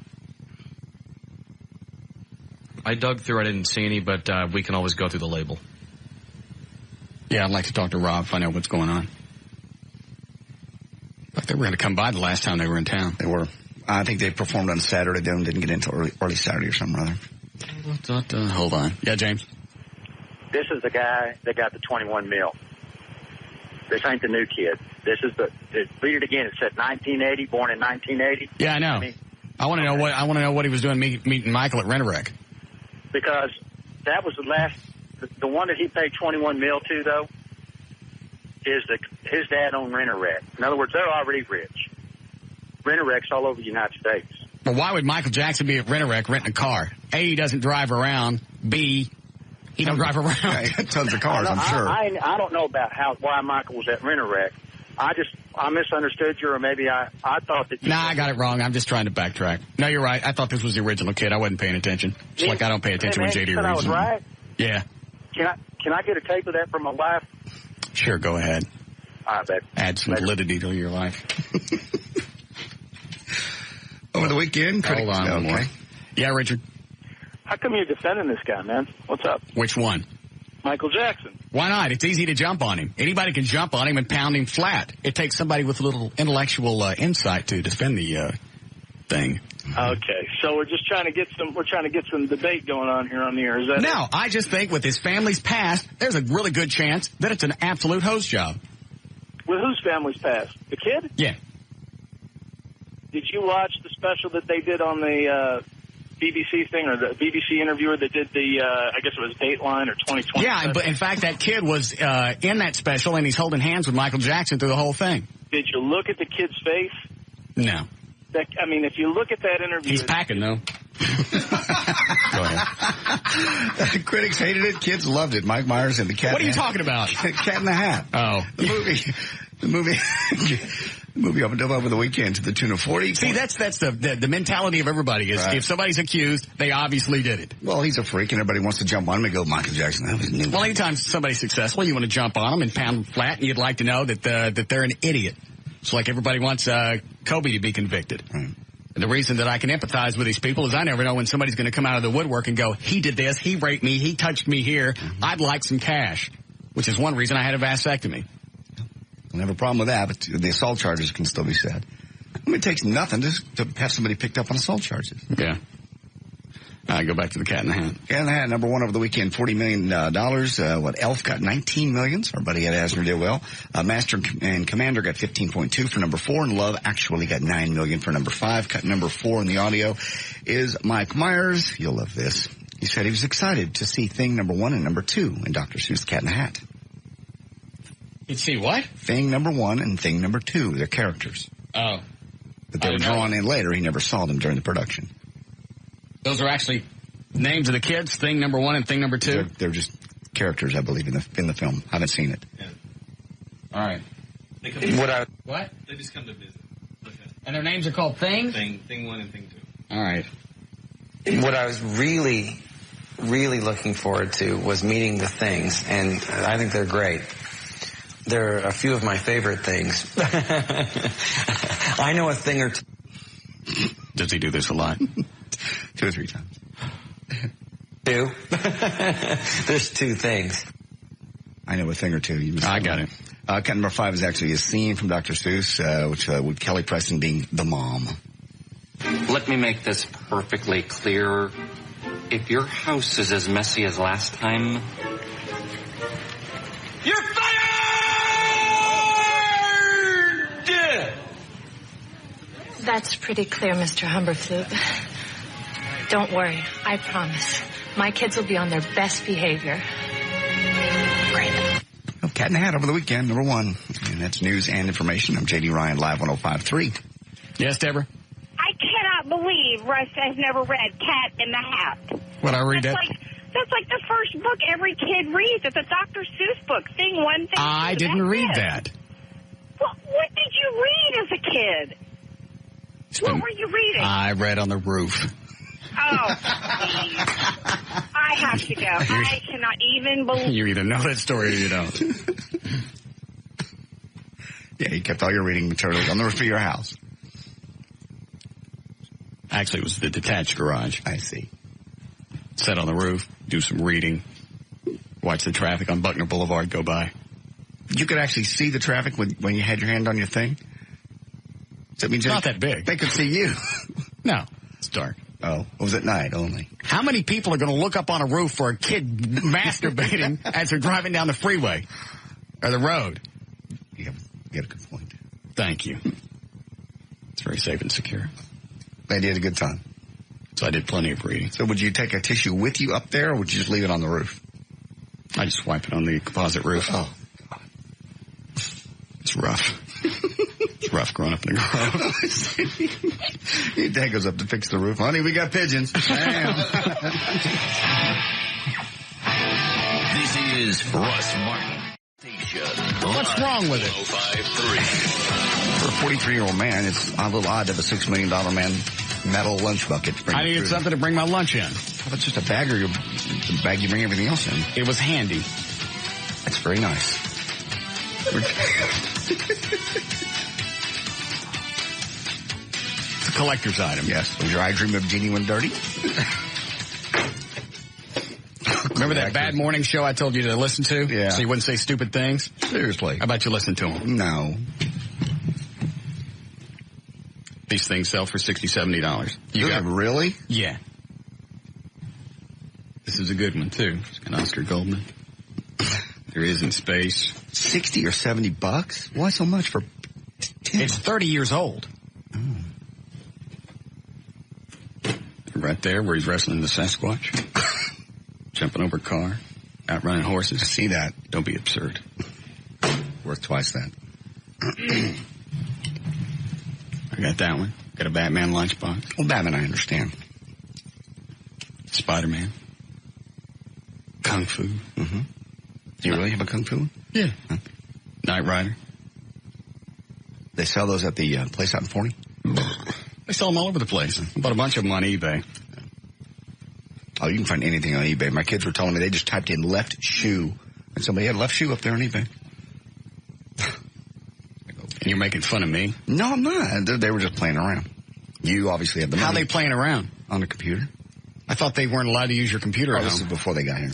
I dug through. I didn't see any, but we can always go through the label. Yeah, I'd like to talk to Rob, find out what's going on. Like they were going to come by the last time they were in town. They were. I think they performed on Saturday, then didn't get into early Saturday or something or other. Hold on. Yeah, James? This is the guy that got the 21 mil. This ain't the new kid. This is read it again. It said 1980, born in 1980. Yeah, I know. I want to know what he was doing meeting Michael at Rent-A-Wreck. Because that was the one that he paid 21 mil to, though, is his dad owned Rent-A-Wreck. In other words, they're already rich. Rent-A-Wrecks all over the United States. Well, why would Michael Jackson be at Rent-A-Wreck renting a car? A, he doesn't drive around. B, he don't drive around. Yeah, tons of cars, I'm sure. I don't know about why Michael was at Rent-A-Wreck. I misunderstood you, or maybe I thought that you... Nah, I got it wrong. I'm just trying to backtrack. No, you're right. I thought this was the original kid. I wasn't paying attention. Just like I don't pay attention when JD reads. I was right? Yeah. Can I get a tape of that from my wife? Sure, go ahead. All right, babe. Add some validity to your life. Over the weekend? Hold on. Okay. Yeah, Richard? How come you're defending this guy, man? What's up? Which one? Michael Jackson. Why not? It's easy to jump on him. Anybody can jump on him and pound him flat. It takes somebody with a little intellectual insight to defend the thing. Okay, so we're just trying to get some debate going on here on the air. Is that No, I just think with his family's past, there's a really good chance that it's an absolute host job. With whose family's past? The kid? Yeah. Did you watch the special that they did on the BBC thing, or the BBC interviewer that did the, I guess it was Dateline or 2020? Yeah, but in fact, that kid was in that special, and he's holding hands with Michael Jackson through the whole thing. Did you look at the kid's face? No. If you look at that interview... He's packing, though. Go ahew. Critics hated it. Kids loved it. Mike Myers and the Cat. What are you talking about? Cat in the Hat. Oh. The movie opened up over the weekend to the tune of 40. See, that's the mentality of everybody is if somebody's accused, they obviously did it. Well, he's a freak, and everybody wants to jump on him and go, Michael Jackson, that was new. Well, anytime somebody's successful, you want to jump on them and pound them flat, and you'd like to know that they're an idiot. It's like everybody wants Kobe to be convicted. Right. And the reason that I can empathize with these people is I never know when somebody's going to come out of the woodwork and go, he did this, he raped me, he touched me here, I'd like some cash, which is one reason I had a vasectomy. Don't have a problem with that, but the assault charges can still be said. I mean, it takes nothing to have somebody picked up on assault charges. Yeah. Go back to the Cat in the Hat. Cat in the Hat, number one over the weekend, $40 million. Elf got $19 million. Our buddy Ed Asner did well. Master and Commander got 15.2 for number 4, and Love Actually got $9 million for number 5. Cut number 4 in the audio is Mike Myers. You'll love this. He said he was excited to see Thing number 1 and number 2 in Dr. Seuss' Cat in the Hat. You'd see what? Thing number 1 and Thing number 2, their characters. Oh. But they were drawn in later. He never saw them during the production. Those are actually names of the kids, Thing number 1 and Thing number 2? They're just characters, I believe, in the film. I haven't seen it. Yeah. All right. What? They just come to visit. Okay. And their names are called Thing? Thing 1 and Thing 2. All right. What I was really, really looking forward to was meeting the Things, and I think they're great. They're a few of my favorite things. I know a thing or two. Does he do this a lot? 2 or 3 times. 2? There's 2 things. I know a thing or 2. I got it. Cut number 5 is actually a scene from Dr. Seuss, which with Kelly Preston being the mom. Let me make this perfectly clear. If your house is as messy as last time, you're fired! That's pretty clear, Mr. Humberflute. Don't worry, I promise. My kids will be on their best behavior. Great. Well, Cat in the Hat over the weekend, number 1. And that's news and information. I'm J.D. Ryan, live 105.3. Yes, Deborah? I cannot believe Russ has never read Cat in the Hat. What, I read that? That's like the first book every kid reads. It's a Dr. Seuss book. Thing 1, Thing 2. I didn't read that. Well, what did you read as a kid? What were you reading? I read on the roof. Oh, please. I have to go. I cannot even believe. You either know that story or you don't. Yeah, you kept all your reading materials on the roof of your house. Actually, it was the detached garage. I see. Sit on the roof, do some reading, watch the traffic on Buckner Boulevard go by. You could actually see the traffic when you had your hand on your thing? So it means it's not that big. They could see you. No, it's dark. Oh, it was at night only. How many people are going to look up on a roof for a kid masturbating as they're driving down the freeway or the road? You got a good point. Thank you. It's very safe and secure. They did a good time. So I did plenty of reading. So would you take a tissue with you up there, or would you just leave it on the roof? I just wipe it on the composite roof. Oh. It's rough. It's rough growing up in the grove. Your dad goes up to fix the roof. Honey, we got pigeons. Damn. This is Russ Martin. What's wrong with it? 1053. For a 43-year-old man, it's a little odd to have a $6 million man metal lunch bucket. I needed something to bring my lunch in. How about just a bag or the bag you bring everything else in? It was handy. That's very nice. It's a collector's item. Yes. Was your eye dream of genuine dirty? Remember that bad morning show I told you to listen to? Yeah. So you wouldn't say stupid things? Seriously. How about you listen to them? No. These things sell for $60, $70. You got really? Yeah. This is a good one, too. It's got Oscar Goldman. There is in space. $60 or $70? Why so much for 10? It's 30 years old. Oh. Right there where he's wrestling the Sasquatch. Jumping over a car. Outrunning horses. I see that. Don't be absurd. Worth twice that. I got that one. Got a Batman lunchbox. Well, Batman, I understand. Spider-Man. Kung Fu. Mm-hmm. Do you really have a Kung Fu one? Yeah. Huh? Knight Rider. They sell those at the place out in Forney? They sell them all over the place. I bought a bunch of them on eBay. Oh, you can find anything on eBay. My kids were telling me they just typed in left shoe, and somebody had left shoe up there on eBay. And you're making fun of me? No, I'm not. They were just playing around. You obviously have the money. How are they playing around? On the computer. I thought they weren't allowed to use your computer at home. This is before they got here.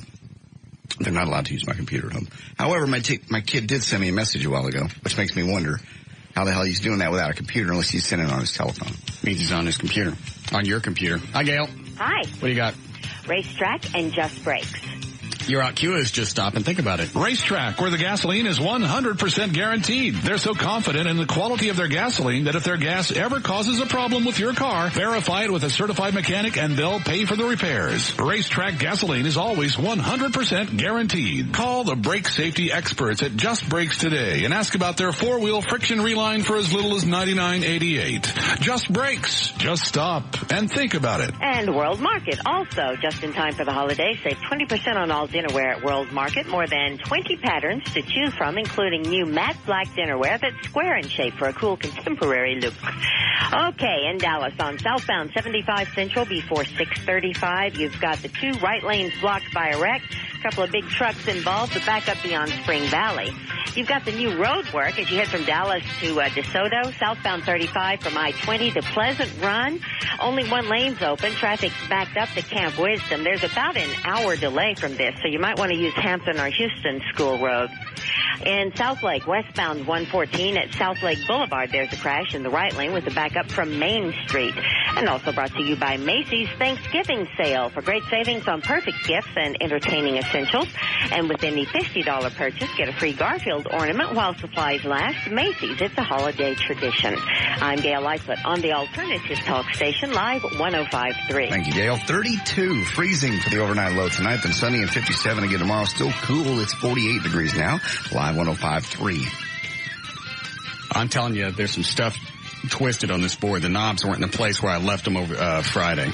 They're not allowed to use my computer at home. However, my kid did send me a message a while ago, which makes me wonder how the hell he's doing that without a computer unless he's sending it on his telephone. Means he's on his computer. On your computer. Hi, Gail. Hi. What do you got? Racetrack and Just Brakes. You're out queuers, just stop and think about it. Racetrack, where the gasoline is 100% guaranteed. They're so confident in the quality of their gasoline that if their gas ever causes a problem with your car, verify it with a certified mechanic and they'll pay for the repairs. Racetrack gasoline is always 100% guaranteed. Call the brake safety experts at Just Brakes today and ask about their 4-wheel friction reline for as little as $99.88. Just Brakes. Just stop and think about it. And World Market, also just in time for the holidays. Save 20% on all dinnerware at World Market. More than 20 patterns to choose from, including new matte black dinnerware that's square in shape for a cool contemporary look. Okay, in Dallas on southbound 75 Central before 6:35, you've got the 2 right lanes blocked by a wreck. A couple of big trucks involved, the backup beyond Spring Valley. You've got the new road work as you head from Dallas to DeSoto, southbound 35 from I-20 to Pleasant Run. Only 1 lane's open. Traffic's backed up to Camp Wisdom. There's about an hour delay from this, so you might want to use Hampton or Houston School Road. In South Lake, westbound 114 at South Lake Boulevard, there's a crash in the right lane with a backup from Main Street. And also brought to you by Macy's Thanksgiving Sale for great savings on perfect gifts and entertaining essentials. And with any $50 purchase, get a free Garfield ornament while supplies last. Macy's, it's a holiday tradition. I'm Gail Lightfoot on the Alternative Talk Station, Live 105.3. Thank you, Gail. 32, freezing for the overnight low tonight, then sunny and 57 again tomorrow. Still cool. It's 48 degrees now. Live 105.3. I'm telling you, there's some stuff twisted on this board. The knobs weren't in the place where I left them over Friday.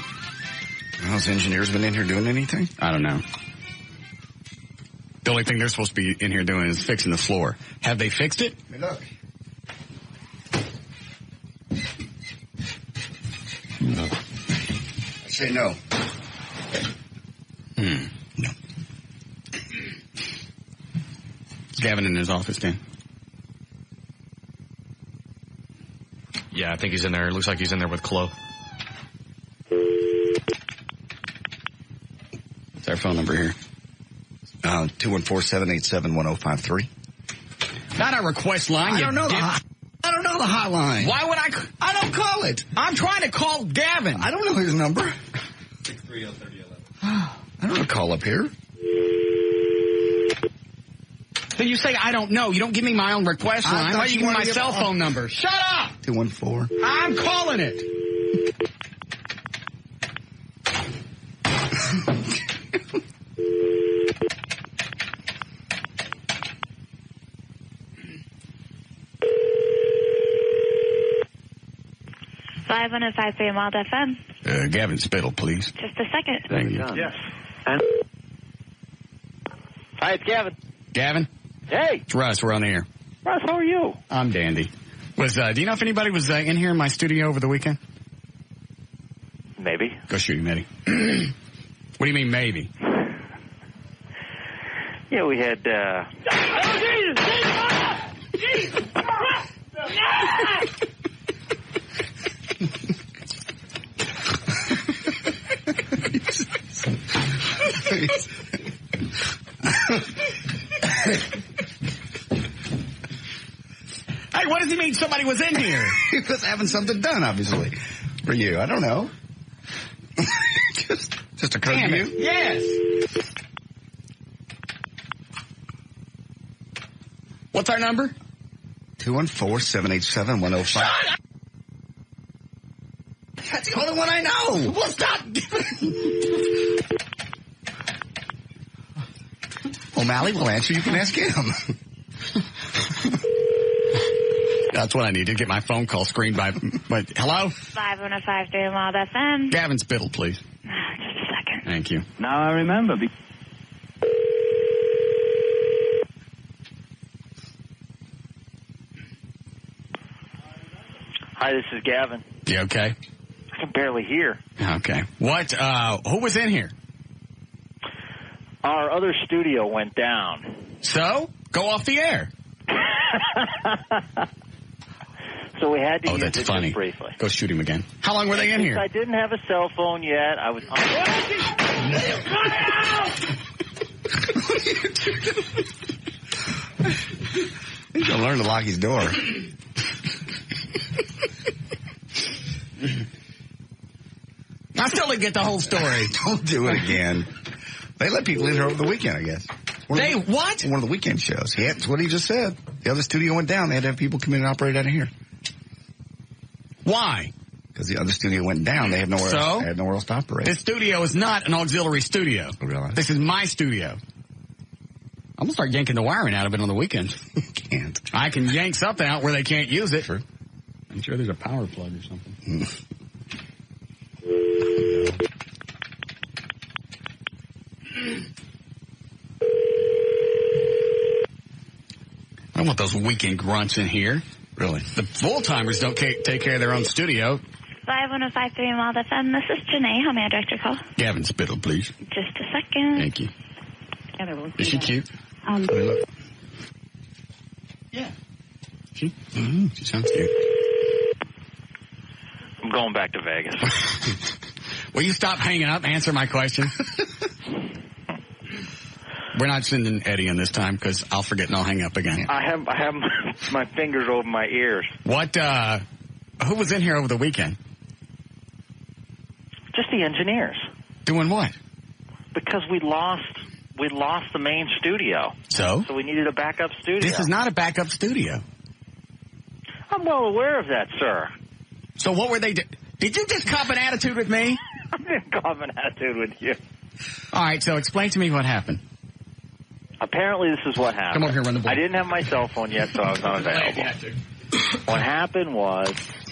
Has engineers been in here doing anything? I don't know. The only thing they're supposed to be in here doing is fixing the floor. Have they fixed it? Hey, look. say no. No. Is Gavin in his office, Dan? Yeah, I think he's in there. It looks like he's in there with Chloe. What's our phone number here? 214-787-1053. Not a request line. I don't know the hotline. Why would I don't call it. I'm trying to call Gavin. I don't know his number. 630-3011. I don't know call up here. So you say I don't know. You don't give me my own request line. Why do you give me my cell phone number? Shut up! 214. I'm calling it. 505 Wild FM. Gavin Spittle, please. Just a second. Thank you. Yes. Hi, it's Gavin. Gavin? Hey. It's Russ. We're on the air. Russ, how are you? I'm dandy. Do you know if anybody was in here in my studio over the weekend? Maybe. Go shoot him, Eddie. What do you mean, maybe? Yeah, we had, Oh, Jesus! Jesus! Hey, what does he mean somebody was in here? He was having something done, obviously, for you. I don't know. just occurred to you? Yes. What's our number? 214-787-1053. Shut up! That's the only one I know. Well, stop. O'Malley will answer. You can ask him. That's what I need to get my phone call screened by. But hello? 505 Wild FM. Gavin Spittle, please. Just a second. Thank you. Now I remember. hi, this is Gavin. You okay? I can barely hear. Okay. What? Who was in here? Our other studio went down. So? Go off the air. So we had to use that's it funny. just briefly. Go shoot him again. How long were they in here? I didn't have a cell phone yet. I was. He's going to learn to lock his door. I still didn't get the whole story. Don't do it again. They let people in here over the weekend, I guess. What? One of the weekend shows. Yeah, that's what he just said. The other studio went down. They had to have people come in and operate out of here. Why? Because the other studio went down. They had nowhere else. They had nowhere else to operate. This studio is not an auxiliary studio. I realize. This is my studio. I'm going to start yanking the wiring out of it on the weekend. You can't. I can yank something out where they can't use it. Sure. I'm sure there's a power plug or something. I don't want those weekend grunts in here. Really. The full-timers don't take care of their own studio. 505 Wild FM. This is Janae. How may I direct your call? Gavin Spittle, please. Just a second. Thank you. Is she cute? Look. Yeah. She? Mm-hmm. She sounds cute. I'm going back to Vegas. Will you stop hanging up? Answer my question. We're not sending Eddie in this time because I'll forget and I'll hang up again. I have my fingers over my ears. What? Who was in here over the weekend? Just the engineers. Doing what? Because we lost the main studio. So we needed a backup studio. This is not a backup studio. I'm well aware of that, sir. So what were they doing? Did you just cop an attitude with me? I didn't cop an attitude with you. All right, so explain to me what happened. Apparently, this is what happened. Come over here, run the board. I didn't have my cell phone yet, so I was unavailable. What happened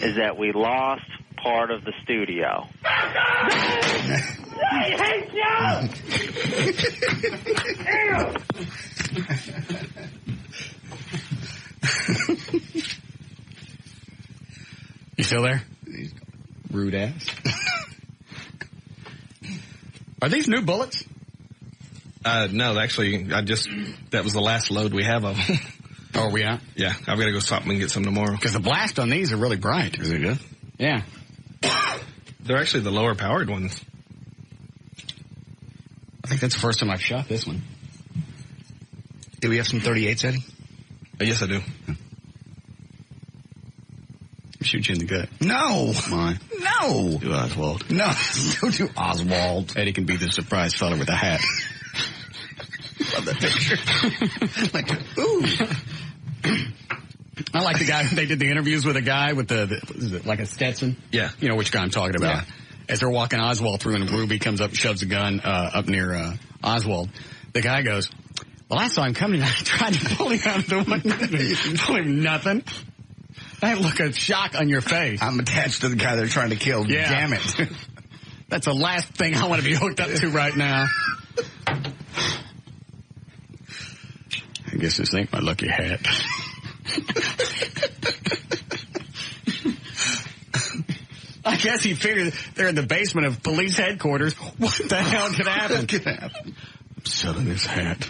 is that we lost part of the studio. I hate you! You still there? Rude ass. Are these new bullets? No, actually, that was the last load we have of them. Oh, are we out? Yeah, I've got to go stop and get some tomorrow. Because the blast on these are really bright. Is it good? Yeah. They're actually the lower powered ones. I think that's the first time I've shot this one. Do we have some 38s, Eddie? Yes, I do. Shoot you in the gut. No. Mine. No. Do Oswald. No. Don't do Oswald. Eddie can be the surprise fella with a hat. Love that picture. Like, ooh. I like the guy, they did the interviews with a guy with like a Stetson. Yeah. You know which guy I'm talking about. Yeah. As they're walking Oswald through and Ruby comes up and shoves a gun up near Oswald. The guy goes, well, I saw him coming and I tried to pull him out of the window. Pull him nothing. That look of shock on your face. I'm attached to the guy they're trying to kill. Yeah. Damn it. That's the last thing I want to be hooked up to right now. I guess this ain't my lucky hat. I guess he figured they're in the basement of police headquarters. What the hell could happen? What could happen? I'm selling this hat.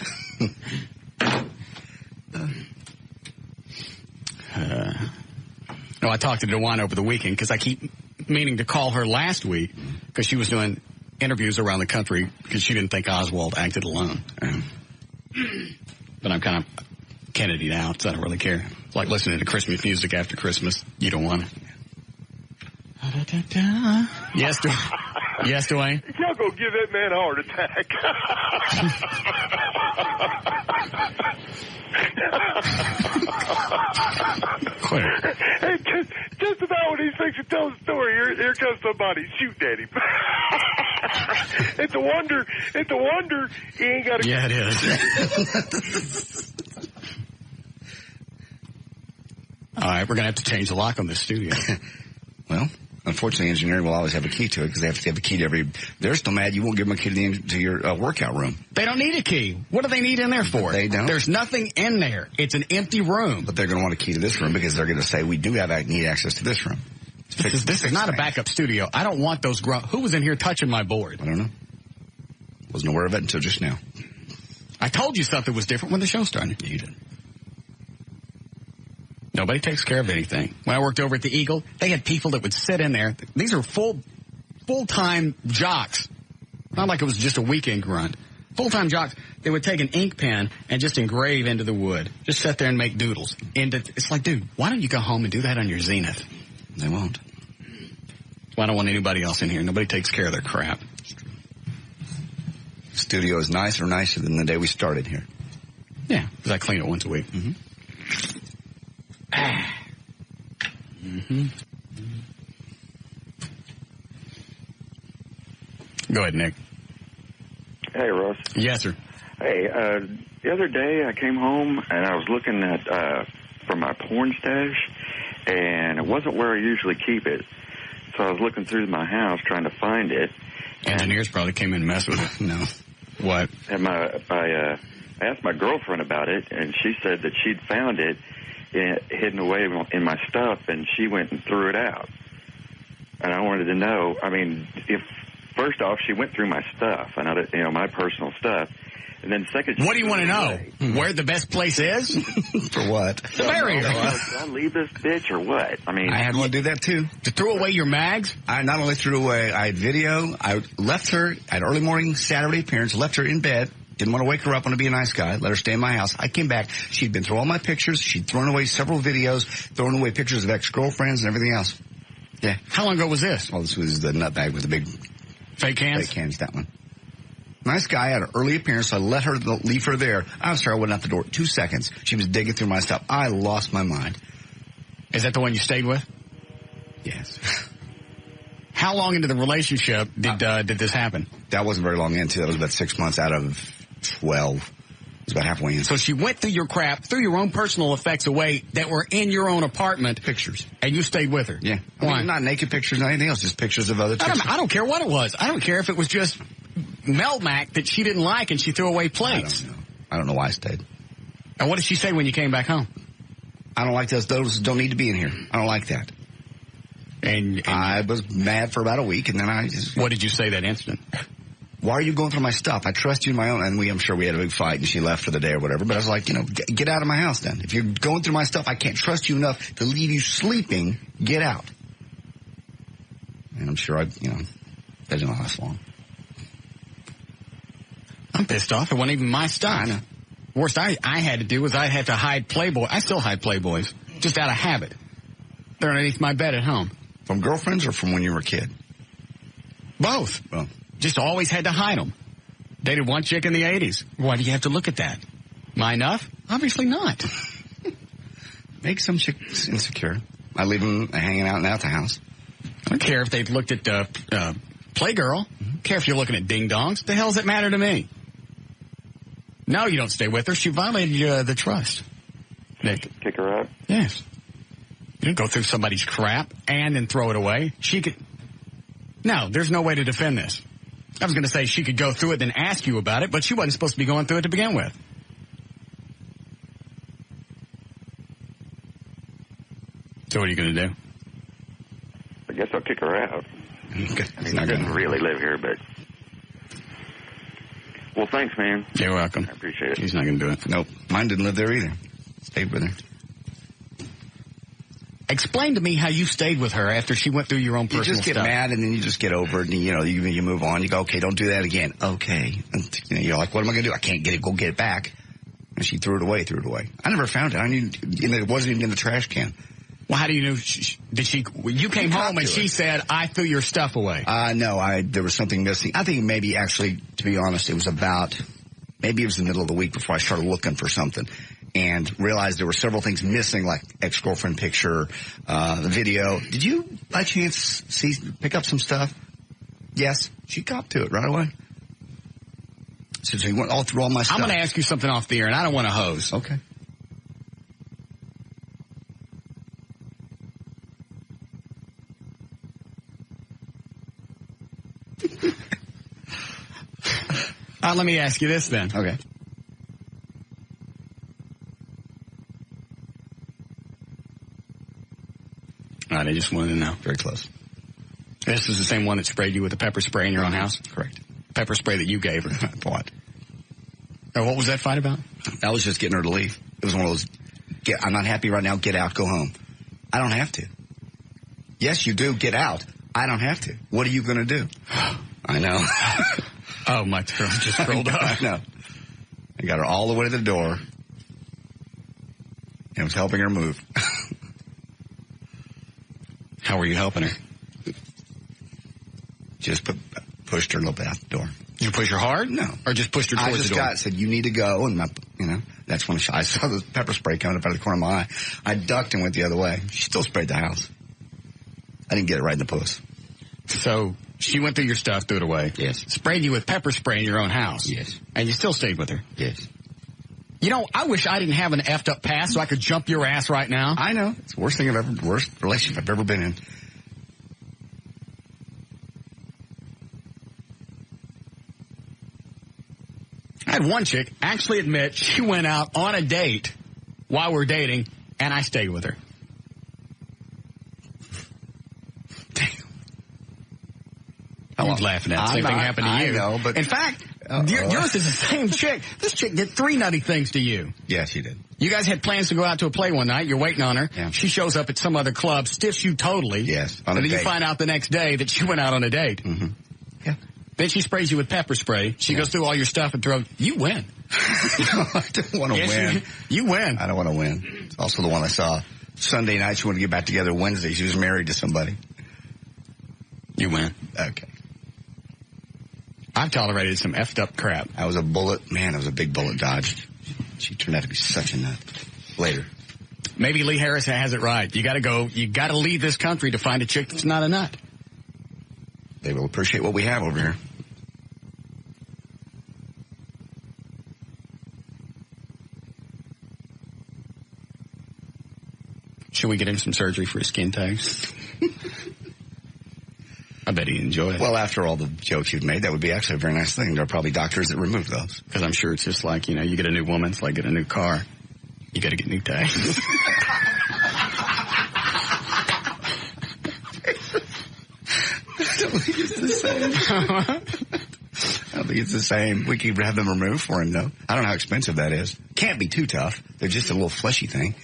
No, I talked to DeWan over the weekend because I keep meaning to call her last week because she was doing interviews around the country because she didn't think Oswald acted alone. But I'm kind of Kennedy'd out, so I don't really care. It's like listening to Christmas music after Christmas. You don't want it. Yes, yes, Dwayne? Y'all gonna give that man a heart attack. Quit. Hey, just about when he's fixing to tell the story, here comes somebody shooting at him. It's a wonder he ain't got a... Yeah, it is. All right, we're going to have to change the lock on this studio. Well, unfortunately, engineering will always have a key to it because they have to have a key to every... They're still mad you won't give them a key to your workout room. They don't need a key. What do they need in there for? They don't. There's nothing in there. It's an empty room. But they're going to want a key to this room because they're going to say, we do need access to this room. This is not a backup studio. I don't want those... Who was in here touching my board? I don't know. Wasn't aware of it until just now. I told you something was different when the show started. You did. Nobody takes care of anything. When I worked over at the Eagle, they had people that would sit in there. These are full-time jocks. Not like it was just a weekend grunt. Full-time jocks. They would take an ink pen and just engrave into the wood. Just sit there and make doodles. And it's like, dude, why don't you go home and do that on your Zenith? They won't. Well, I don't want anybody else in here. Nobody takes care of their crap. Studio is nicer than the day we started here. Yeah, because I clean it once a week. Mm-hmm. Mm-hmm. Go ahead, Nick. Hey, Russ. Yes, sir. Hey, the other day I came home and I was looking at for my porn stash, and it wasn't where I usually keep it. So I was looking through my house trying to find it. Engineers probably came in and messed with it. No. What? And I asked my girlfriend about it, and she said that she'd found it hidden away in my stuff, and she went and threw it out. And I wanted to know, I mean, if first off, she went through my stuff, and my personal stuff, and then second, what do you want to know? Where the best place is? For what? The barrier. Did I leave this bitch or what? I mean, I had one do that too. To throw away your mags? I not only threw away, I had video. I left her at early morning Saturday appearance, left her in bed. Didn't want to wake her up, want to be a nice guy, let her stay in my house. I came back. She'd been through all my pictures. She'd thrown away several videos, thrown away pictures of ex-girlfriends and everything else. Yeah. How long ago was this? Oh, this was the nut bag with the big... Fake cans? Fake cans, that one. Nice guy, had an early appearance, so I let her leave her there. I'm sorry, I went out the door. 2 seconds. She was digging through my stuff. I lost my mind. Is that the one you stayed with? Yes. How long into the relationship did this happen? That wasn't very long into. That was about 6 months out of 12. It was about halfway in. So she went through your crap, threw your own personal effects away that were in your own apartment. Pictures. And you stayed with her. Yeah. Why? I mean, not naked pictures, not anything else, just pictures of other chicks. I don't care what it was. I don't care if it was just Melmac that she didn't like and she threw away plates. I don't know why I stayed. And what did she say when you came back home? I don't like those. Those don't need to be in here. I don't like that. And I was mad for about a week, and then I just... What did you say that instant? Why are you going through my stuff? I trust you in my own. And I'm sure we had a big fight and she left for the day or whatever. But I was like, get out of my house then. If you're going through my stuff, I can't trust you enough to leave you sleeping. Get out. And I'm sure that didn't last long. I'm pissed off. It wasn't even my stuff. I know. Worst I had to do was I had to hide Playboy. I still hide Playboys, just out of habit. They're underneath my bed at home. From girlfriends or from when you were a kid? Both. Well, just always had to hide them. Dated one chick in the 80s. Why do you have to look at that? Am I enough? Obviously not. Make some chicks insecure. I leave them hanging out now at the house. I don't care if they've looked at Playgirl. I don't care if you're looking at Ding Dongs. The hell does it matter to me? No, you don't stay with her. She violated the trust. Nick. Kick her out? Yes. You don't go through somebody's crap and then throw it away. She could... No, there's no way to defend this. I was going to say she could go through it and ask you about it, but she wasn't supposed to be going through it to begin with. So what are you going to do? I guess I'll kick her out. Okay. I mean, I didn't really live here, but... Well, thanks, man. You're welcome. I appreciate it. He's not going to do it. Nope. Mine didn't live there either. Stayed with her. Explain to me how you stayed with her after she went through your own personal stuff. You just get mad and then you just get over it and, you move on. You go, okay, don't do that again. Okay. And, you're like, what am I going to do? I can't go get it back. And she threw it away. I never found it. I knew it wasn't even in the trash can. Well, how do you know? You came home and she said, I threw your stuff away. No, there was something missing. I think maybe actually, to be honest, it was maybe it was the middle of the week before I started looking for something and realized there were several things missing, like ex-girlfriend picture, the video. Did you, by chance, pick up some stuff? Yes. She copped to it right away. So he went all through all my stuff. I'm going to ask you something off the air, and I don't want to hose. Okay. Let me ask you this then. Okay. All right, I just wanted to know. Very close. This was the same one that sprayed you with the pepper spray in your own house? Correct. Pepper spray that you gave her. I bought. Oh, what was that fight about? That was just getting her to leave. It was one of those, I'm not happy right now, get out, go home. I don't have to. Yes, you do, get out. I don't have to. What are you going to do? I know. Oh, my throat just rolled up. I know. I got her all the way to the door. And was helping her move. How were you helping her? Just pushed her a little bit out the door. Did you push her hard? No. Or just pushed her towards the door? Said, you need to go. And, that's when I saw the pepper spray coming up out of the corner of my eye. I ducked and went the other way. She still sprayed the house. I didn't get it right in the puss. So she went through your stuff, threw it away. Yes. Sprayed you with pepper spray in your own house. Yes. And you still stayed with her. Yes. I wish I didn't have an effed up past so I could jump your ass right now. I know. It's the worst relationship I've ever been in. I had one chick actually admit she went out on a date while we were dating, and I stayed with her. I was laughing at. Same thing happened to you. I know, but... In fact, yours is the same chick. This chick did 3 nutty things to you. Yeah, she did. You guys had plans to go out to a play one night. You're waiting on her. Yeah. She shows up at some other club, stiffs you totally. Yes, on a date. And then you find out the next day that she went out on a date. Mm-hmm. Yeah. Then she sprays you with pepper spray. She goes through all your stuff and throws. You win. I don't want to win. You win. I don't want to win. It's also the one I saw Sunday night. She wanted to get back together Wednesday. She was married to somebody. You win. Okay. I've tolerated some effed up crap. I was a bullet. Man, I was a big bullet dodged. She turned out to be such a nut. Later. Maybe Lee Harris has it right. You got to go. You got to leave this country to find a chick that's not a nut. They will appreciate what we have over here. Should we get him some surgery for his skin tags? I bet he'd enjoy it. Well, after all the jokes you've made, that would be actually a very nice thing. There are probably doctors that remove those. Because I'm sure it's just like, you get a new woman, it's like get a new car. You got to get new tags. I don't think it's the same. I think it's the same. We could have them removed for him, though. I don't know how expensive that is. Can't be too tough. They're just a little fleshy thing.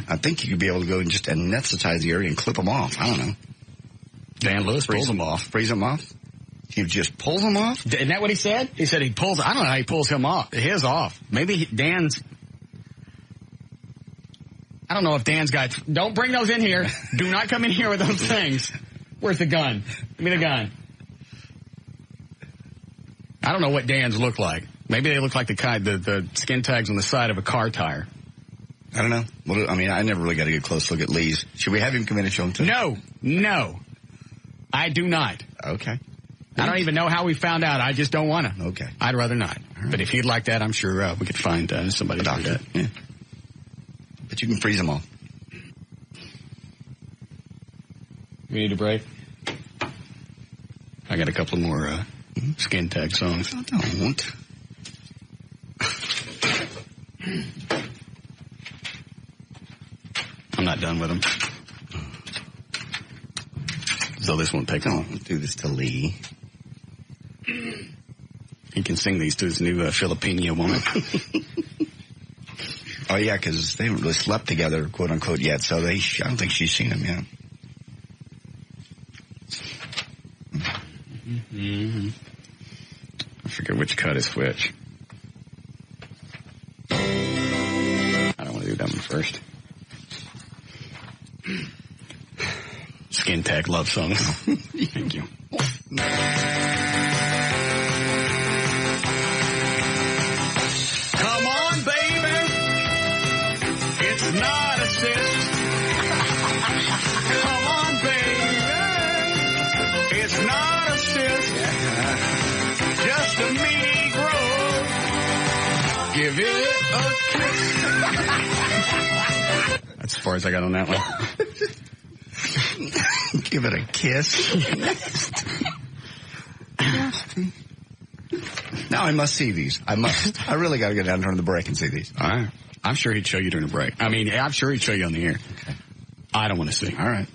I think you could be able to go and just anesthetize the area and clip them off. I don't know. Dan Lewis pulls them off. Freeze them off? He just pulls them off? Isn't that what he said? He said he pulls. I don't know how he pulls him off. His off. Maybe Dan's. I don't know if Dan's got. Don't bring those in here. Do not come in here with those things. Where's the gun? Give me the gun. I don't know what Dan's look like. Maybe they look like the skin tags on the side of a car tire. I don't know. Well, I mean, I never really got a good close look at Lee's. Should we have him come in and show him to? No. I do not. Okay. I don't even know how we found out. I just don't want to. Okay. I'd rather not. Right. But if he'd like that, I'm sure we could find somebody to do that. Yeah. But you can freeze them all. We need a break? I got a couple more skin tag songs. I don't. I'm not done with them. So this won't take long. Let's do this to Lee. He can sing these to his new Filipino woman. Oh, yeah, because they haven't really slept together, quote unquote, yet. So I don't think she's seen him yet. Mm-hmm. I forget which cut is which. I don't want to do that one first. Skin tag love songs. Thank you. Come on, baby. It's not a cyst. Come on, baby. It's not a cyst. Just a mini growth. Give it a kiss. That's as far as I got on that one. Give it a kiss. Now I must see these. I must. I really got to go down during the break and see these. All right. I'm sure he'd show you during the break. I mean, I'm sure he'd show you on the air. Okay. I don't want to see. All right.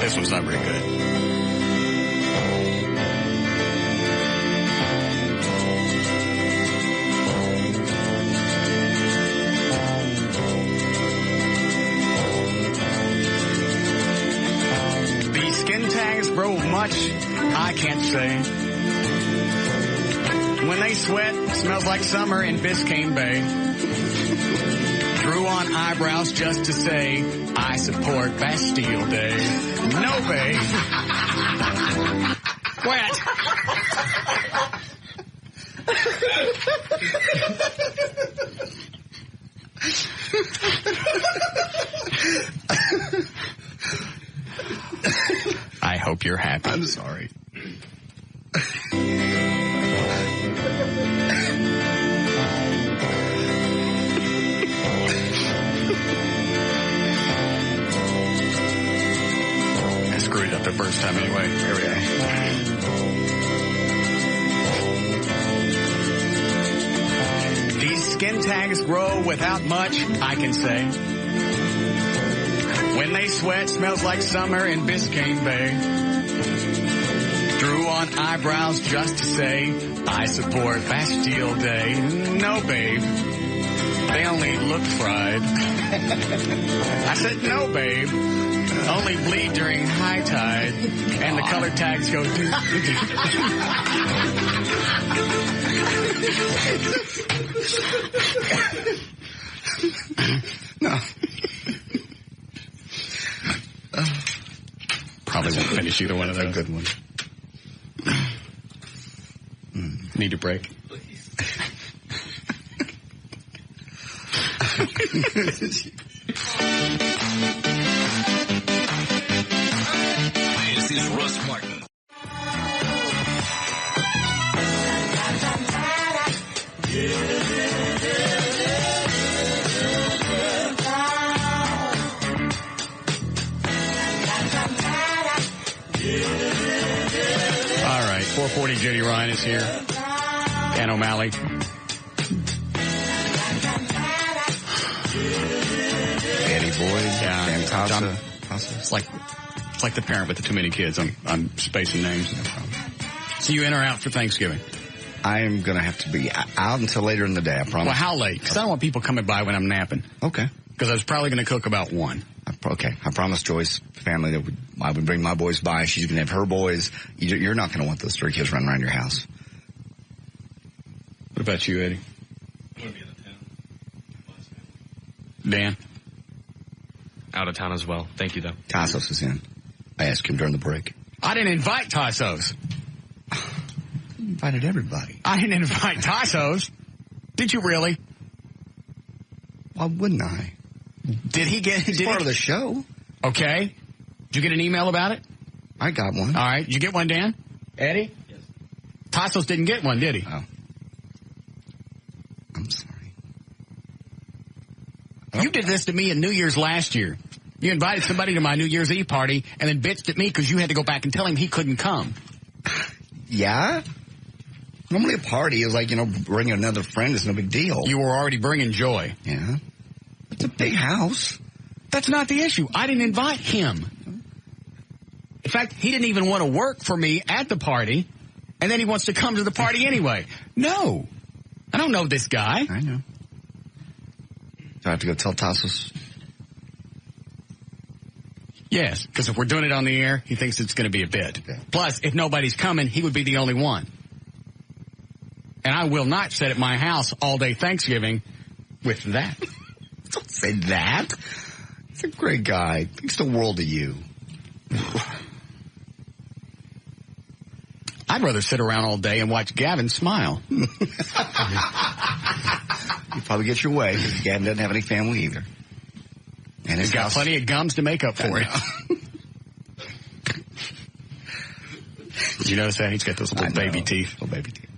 This one's not very good. These skin tags grow much, I can't say. When they sweat, smells like summer in Biscayne Bay. Drew on eyebrows just to say, I support Bastille Day. No, babe. Wet. I hope you're happy. I'm sorry. I screwed up the first time anyway. Here we go. These skin tags grow without much, I can say. When they sweat, smells like summer in Biscayne Bay. Drew on eyebrows just to say, I support Bastille Day. No, babe. They only look fried. I said, no, babe. Only bleed during high tide. And the color tags go do. No. Probably won't finish either one of those. Good one. Need a break. This is Russ Martin. All right, 440 J.D. Ryan is here. Dan O'Malley. Eddie Boyd. Yeah. Fantastic. It's like like the parent with the too many kids. I'm spacing names. No problem. So you in or out for Thanksgiving? I am going to have to be out until later in the day, I promise. Well, how late? Because I don't want people coming by when I'm napping. Okay. Because I was probably going to cook about 1. Okay. I promised Joy's family that I would bring my boys by. She's going to have her boys. You're not going to want those 3 kids running around your house. What about you, Eddie? I'm going to be out of town. Dan? Out of town as well. Thank you, though. Tassos is in. I asked him during the break. I didn't invite Tassos. Invited everybody. I didn't invite Tassos. Did you really? Why wouldn't I? Did he get... He's part of the show. Okay. Did you get an email about it? I got one. All right. Did you get one, Dan? Eddie? Yes. Tassos didn't get one, did he? Oh. I'm sorry. You did this to me in New Year's last year. You invited somebody to my New Year's Eve party and then bitched at me because you had to go back and tell him he couldn't come. Yeah? Normally a party is like, bringing another friend is no big deal. You were already bringing joy. Yeah. It's a big house. That's not the issue. I didn't invite him. In fact, he didn't even want to work for me at the party, and then he wants to come to the party anyway. No. I don't know this guy. I know. Do I have to go tell Tassos? Yes, because if we're doing it on the air, he thinks it's going to be a bit. Okay. Plus, if nobody's coming, he would be the only one. And I will not sit at my house all day Thanksgiving with that. Don't say that. He's a great guy. Thinks the world of you. I'd rather sit around all day and watch Gavin smile. You probably get your way because Gavin doesn't have any family either. And He's got plenty of gums to make up for it. Did you notice that? He's got those little baby teeth. Little baby teeth.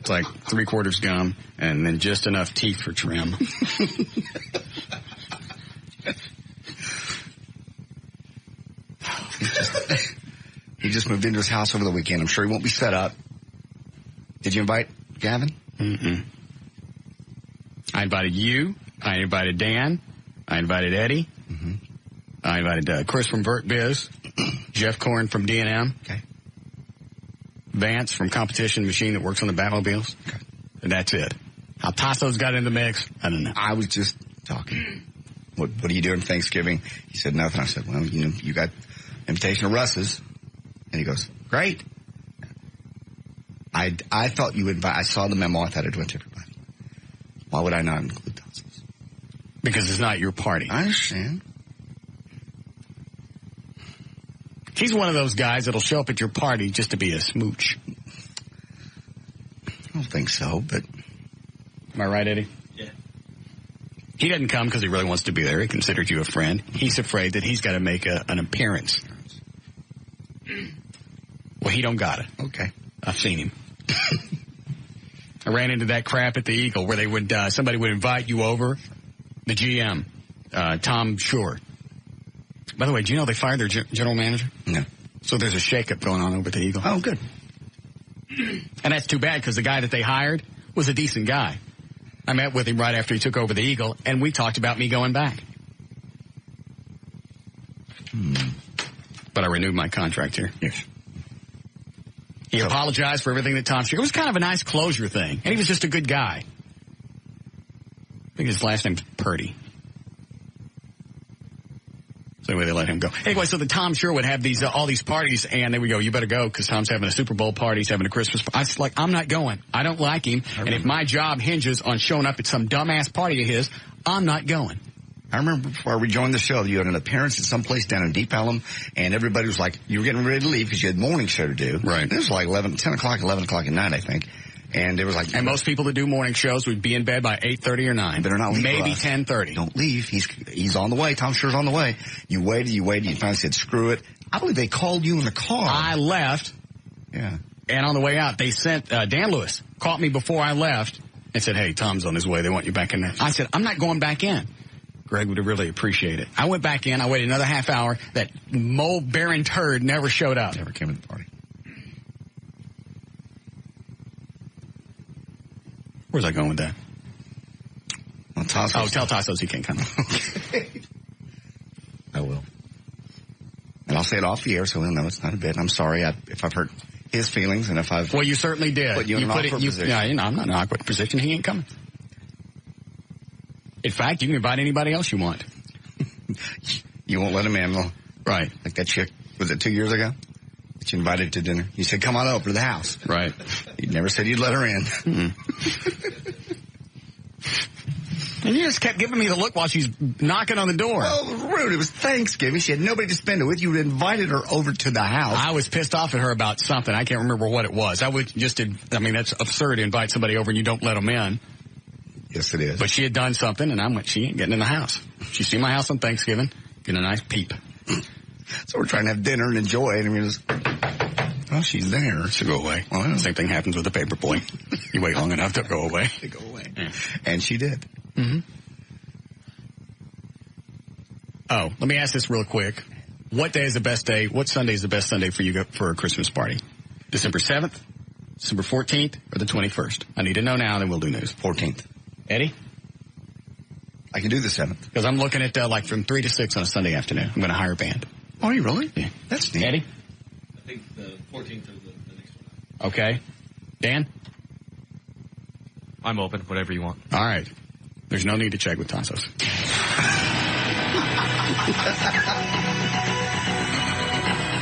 It's like 3/4 gum and then just enough teeth for trim. He just moved into his house over the weekend. I'm sure he won't be set up. Did you invite Gavin? Mm-mm. I invited you. I invited Dan. I invited Eddie. Mm-hmm. I invited Chris from Vert Biz. Jeff Korn from D&M. Okay. Vance from Competition Machine that works on the Batmobiles. Okay. And that's it. How Tassos got in the mix, I don't know. I was just talking. What are you doing Thanksgiving? He said nothing. I said, well, you got invitation to Russ's. And he goes, great. I thought you would invite. I saw the memo. I thought I'd went to everybody. Why would I not include Tassos? Because it's not your party. I understand. He's one of those guys that'll show up at your party just to be a smooch. I don't think so, but... Am I right, Eddie? Yeah. He doesn't come because he really wants to be there. He considers you a friend. He's afraid that he's got to make an appearance. Well, he don't got it. Okay. I've seen him. I ran into that crap at the Eagle where they would somebody would invite you over. The GM, Tom Shore. By the way, do you know they fired their general manager? No. So there's a shakeup going on over at the Eagle. Oh, good. And that's too bad because the guy that they hired was a decent guy. I met with him right after he took over the Eagle, and we talked about me going back. But I renewed my contract here. Yes. He apologized for everything that Tom shared. It was kind of a nice closure thing, and he was just a good guy. I think his last name's Purdy. So anyway, they let him go. Anyway, so the Tom Sure would have these all these parties, and they would go, you better go, because Tom's having a Super Bowl party, he's having a Christmas party. I was like, I'm not going. I don't like him, and if my job hinges on showing up at some dumbass party of his, I'm not going. I remember before we joined the show, you had an appearance at some place down in Deep Ellum, and everybody was like, you were getting ready to leave because you had morning show to do. Right. And it was like 11 o'clock at night, I think. And it was like... And most people that do morning shows would be in bed by 8:30 or 9. Better not leave. Maybe 10:30. Don't leave. He's on the way. Tom Sure's on the way. You waited. You finally said, screw it. I believe they called you in the car. I left. Yeah. And on the way out, they sent Dan Lewis, caught me before I left, and said, hey, Tom's on his way. They want you back in there. I said, I'm not going back in. Greg would have really appreciated it. I went back in. I waited another half hour. That mold barren turd never showed up. Never came to the party. Where's I going with that? Well, Tassos. Oh, tell Tassos he can't come. Okay. I will. And I'll say it off the air so he'll know it's not a bit. I'm sorry if I've hurt his feelings and if I've... Well, you certainly did. Put you in an awkward position. Yeah, I'm not in an awkward position. He ain't coming. In fact, you can invite anybody else you want. You won't let him in, though. Right. Like that chick, was it 2 years ago? That you invited to dinner. You said, come on over to the house. Right. You never said you'd let her in. And you just kept giving me the look while she's knocking on the door. Well, it was rude. It was Thanksgiving. She had nobody to spend it with. You invited her over to the house. I was pissed off at her about something. I can't remember what it was. That's absurd to invite somebody over and you don't let them in. Yes, it is. But she had done something, and I went, she ain't getting in the house. She's seen my house on Thanksgiving, getting a nice peep. So we're trying to have dinner and enjoy it, and we're just, oh, she's there. She'll go away. Well, same thing happens with the paper boy. You wait long enough, they'll go away. They go away. Yeah. And she did. Mm-hmm. Oh, let me ask this real quick. What Sunday is the best Sunday for you for a Christmas party? December 7th, December 14th, or the 21st? I need to know now, then we'll do news. 14th. Eddie? I can do the 7th. Because I'm looking at from 3 to 6 on a Sunday afternoon. I'm going to hire a band. Oh, are you really? Yeah. That's neat. Eddie? I think the 14th is the next one. Okay. Dan? I'm open, whatever you want. All right. There's no need to check with Tassos.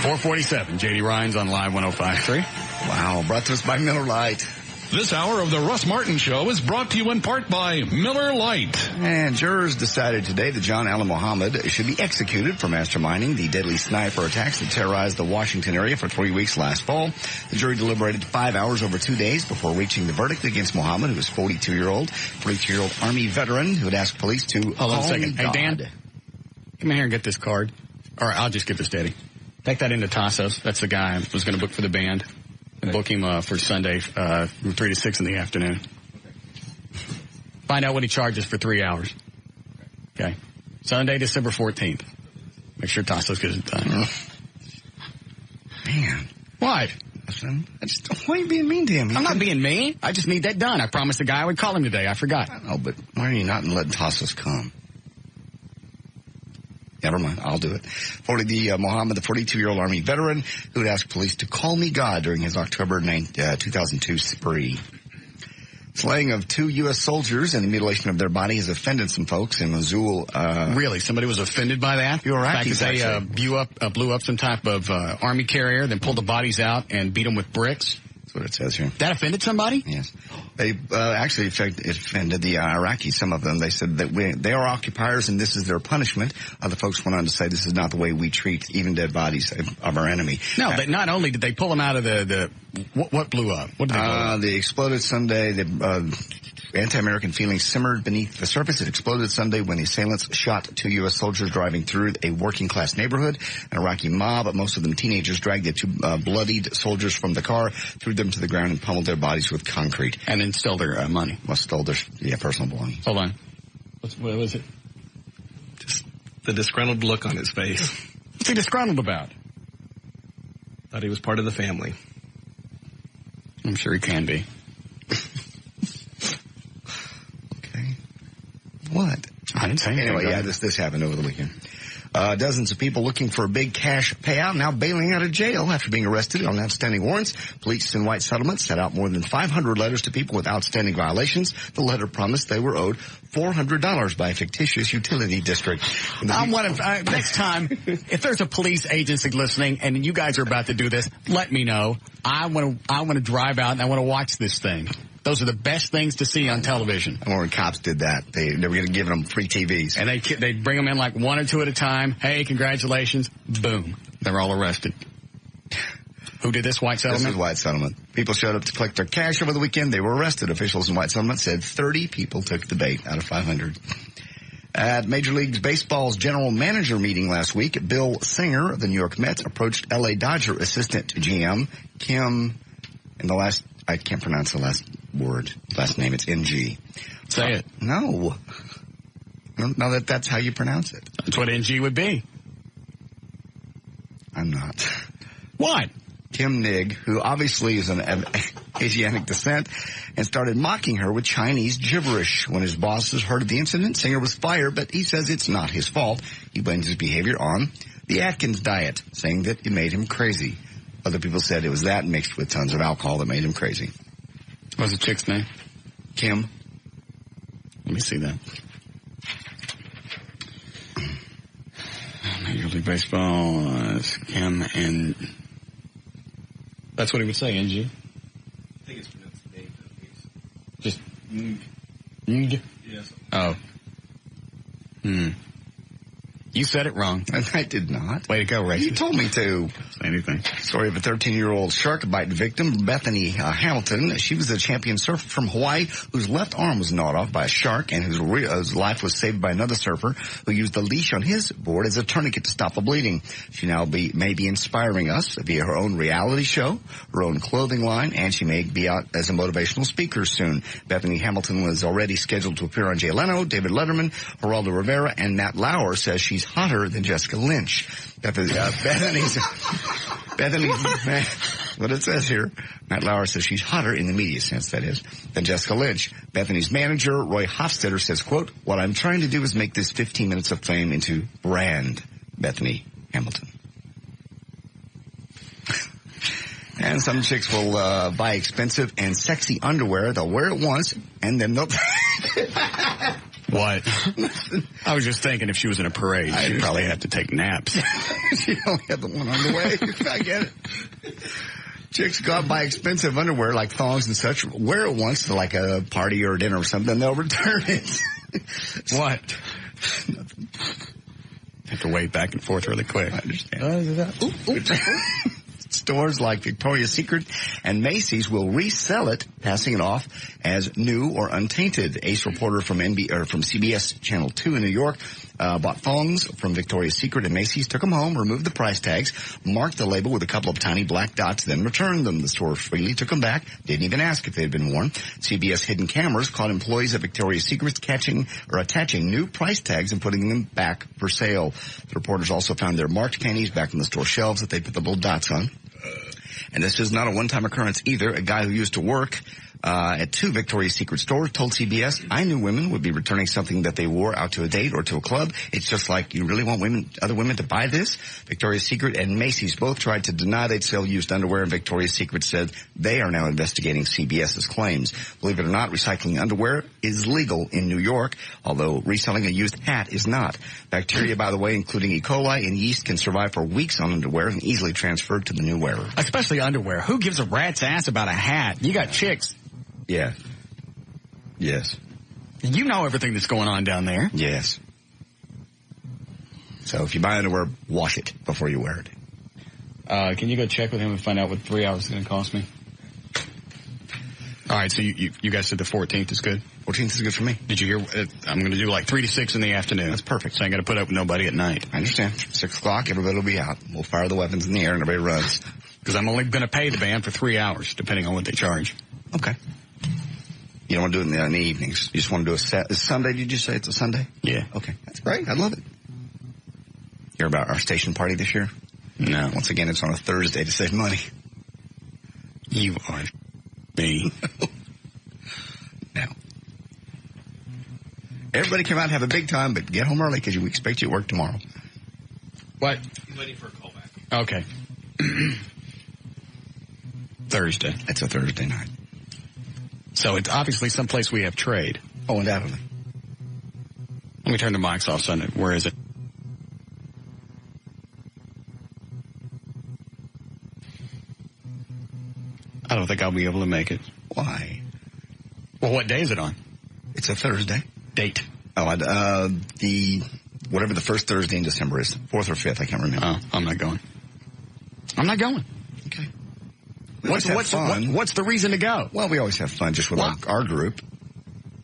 447, J.D. Ryan's on Live 105.3. Wow, brought to us by Miller Lite. This hour of the Russ Martin Show is brought to you in part by Miller Lite. And jurors decided today that John Allen Muhammad should be executed for masterminding the deadly sniper attacks that terrorized the Washington area for 3 weeks last fall. The jury deliberated 5 hours over 2 days before reaching the verdict against Muhammad, who was 42-year-old Army veteran who had asked police to Hold on a second. Hey, God. Dan, come in here and get this card. Or I'll just give this to Eddie. Take that into Tassos. That's the guy I was going to book for the band. And book him for Sunday from 3 to 6 in the afternoon. Find out what he charges for 3 hours. Okay. Sunday, December 14th. Make sure Tassos gets it done. Man. What? Why are you being mean to him? I'm not being mean. I just need that done. I promised the guy I would call him today. I forgot. I know, but why are you not letting Tassos come? Never mind. I'll do it. Muhammad, the 42-year-old Army veteran who had asked police to call me God during his October 2002 spree. Slaying of 2 U.S. soldiers and the mutilation of their body has offended some folks in Mosul. Really? Somebody was offended by that? You're right. The fact that they blew up some type of Army carrier, then pulled the bodies out and beat them with bricks? That's what it says here. That offended somebody? Yes. They actually it offended the Iraqis, some of them. They said that they are occupiers and this is their punishment. Other folks went on to say this is not the way we treat even dead bodies of our enemy. No, but not only did they pull them out of what blew up? What did they blow up? They exploded Sunday. The anti-American feelings simmered beneath the surface. It exploded Sunday when the assailants shot 2 U.S. soldiers driving through a working-class neighborhood. An Iraqi mob, most of them teenagers, dragged the 2 bloodied soldiers from the car, threw them to the ground, and pummeled their bodies with concrete. And then stole their money. Well, stole their personal belongings. Hold on. What was it? Just the disgruntled look on his face. What's he disgruntled about? Thought he was part of the family. I'm sure he can be. Okay. What? I didn't say anything. Anyway, yeah, this happened over the weekend. Dozens of people looking for a big cash payout now bailing out of jail after being arrested on outstanding warrants. Police in White Settlement sent out more than 500 letters to people with outstanding violations. The letter promised they were owed $400 by a fictitious utility district. Next time, if there's a police agency listening and you guys are about to do this, let me know. I want to drive out and I want to watch this thing. Those are the best things to see on television. And when cops did that, they were going to give them free TVs. And they bring them in like 1 or 2 at a time. Hey, congratulations. Boom. They're all arrested. Who did this, White Settlement? This is White Settlement. People showed up to collect their cash over the weekend. They were arrested. Officials in White Settlement said 30 people took the bait out of 500. At Major League Baseball's general manager meeting last week, Bill Singer of the New York Mets approached L.A. Dodger assistant to GM Kim, I can't pronounce the last name. It's NG. Say it. No. I don't know that's how you pronounce it. That's what NG would be. I'm not. What? Kim Nig, who obviously is an Asiatic descent, and started mocking her with Chinese gibberish. When his bosses heard of the incident, Singer was fired, but he says it's not his fault. He blames his behavior on the Atkins diet, saying that it made him crazy. Other people said it was that mixed with tons of alcohol that made him crazy. What's the chick's name? Kim. Let me see that. Major League Baseball is Kim and... That's what he would say, NG. I think it's pronounced Dave. Just... Yes. Oh. You said it wrong. I did not. Way to go, Ray. You told me to. Say anything. Story of a 13-year-old shark bite victim, Bethany Hamilton. She was a champion surfer from Hawaii whose left arm was gnawed off by a shark and whose life was saved by another surfer who used the leash on his board as a tourniquet to stop the bleeding. She now may be inspiring us via her own reality show, her own clothing line, and she may be out as a motivational speaker soon. Bethany Hamilton was already scheduled to appear on Jay Leno, David Letterman, Geraldo Rivera, and Matt Lauer says she's hotter than Jessica Lynch. Bethany's what it says here. Matt Lauer says she's hotter in the media sense, that is, than Jessica Lynch. Bethany's manager, Roy Hofstetter, says, quote, "What I'm trying to do is make this 15 minutes of fame into brand Bethany Hamilton." And some chicks will buy expensive and sexy underwear. They'll wear it once, and then they'll... What? I was just thinking if she was in a parade, she'd probably have to take naps. She only had the one on the way. I get it. Chicks go out and buy expensive underwear like thongs and such, wear it once to like a party or a dinner or something, they'll return it. What? Nothing. Have to wait back and forth really quick. I understand. Stores like Victoria's Secret and Macy's will resell it, passing it off as new or untainted. Ace reporter from CBS Channel 2 in New York bought thongs from Victoria's Secret and Macy's, took them home, removed the price tags, marked the label with a couple of tiny black dots, then returned them. The store freely took them back, didn't even ask if they had been worn. CBS hidden cameras caught employees at Victoria's Secret attaching new price tags and putting them back for sale. The reporters also found their marked panties back on the store shelves that they put the little dots on. And this is not a one-time occurrence either. A guy who used to work at 2 Victoria's Secret stores told CBS, "I knew women would be returning something that they wore out to a date or to a club. It's just like, you really want other women to buy this?" Victoria's Secret and Macy's both tried to deny they'd sell used underwear, and Victoria's Secret said they are now investigating CBS's claims. Believe it or not, recycling underwear is legal in New York, although reselling a used hat is not. Bacteria, by the way, including E. coli and yeast, can survive for weeks on underwear and easily transferred to the new wearer. Especially underwear. Who gives a rat's ass about a hat? You got chicks. Yeah. Yes. You know everything that's going on down there. Yes. So if you buy underwear, wash it before you wear it. Can you go check with him and find out what 3 hours is going to cost me? All right, so you guys said the 14th is good? 14th is good for me. Did you hear? I'm going to do like 3 to 6 in the afternoon. That's perfect. So I ain't going to put up with nobody at night. I understand. 6 o'clock, everybody will be out. We'll fire the weapons in the air and everybody runs. Because I'm only going to pay the band for 3 hours, depending on what they charge. Okay. You don't want to do it in the evenings. You just want to do a set. Is Sunday, did you say it's a Sunday? Yeah. Okay. That's great. I love it. Hear about our station party this year? No. Once again, it's on a Thursday to save money. You are me. No. Everybody come out and have a big time, but get home early because we expect you to work tomorrow. What? He's waiting for a callback. Okay. Thursday. It's a Thursday night. So it's obviously someplace we have trade. Oh, undoubtedly. Let me turn the mics off, Sunday. Where is it? I don't think I'll be able to make it. Why? Well, what day is it on? It's a Thursday. Date? Oh, whatever the first Thursday in December is. 4th or 5th, I can't remember. Oh, I'm not going. I'm not going. Okay. What's the reason to go? Well, we always have fun just with our group.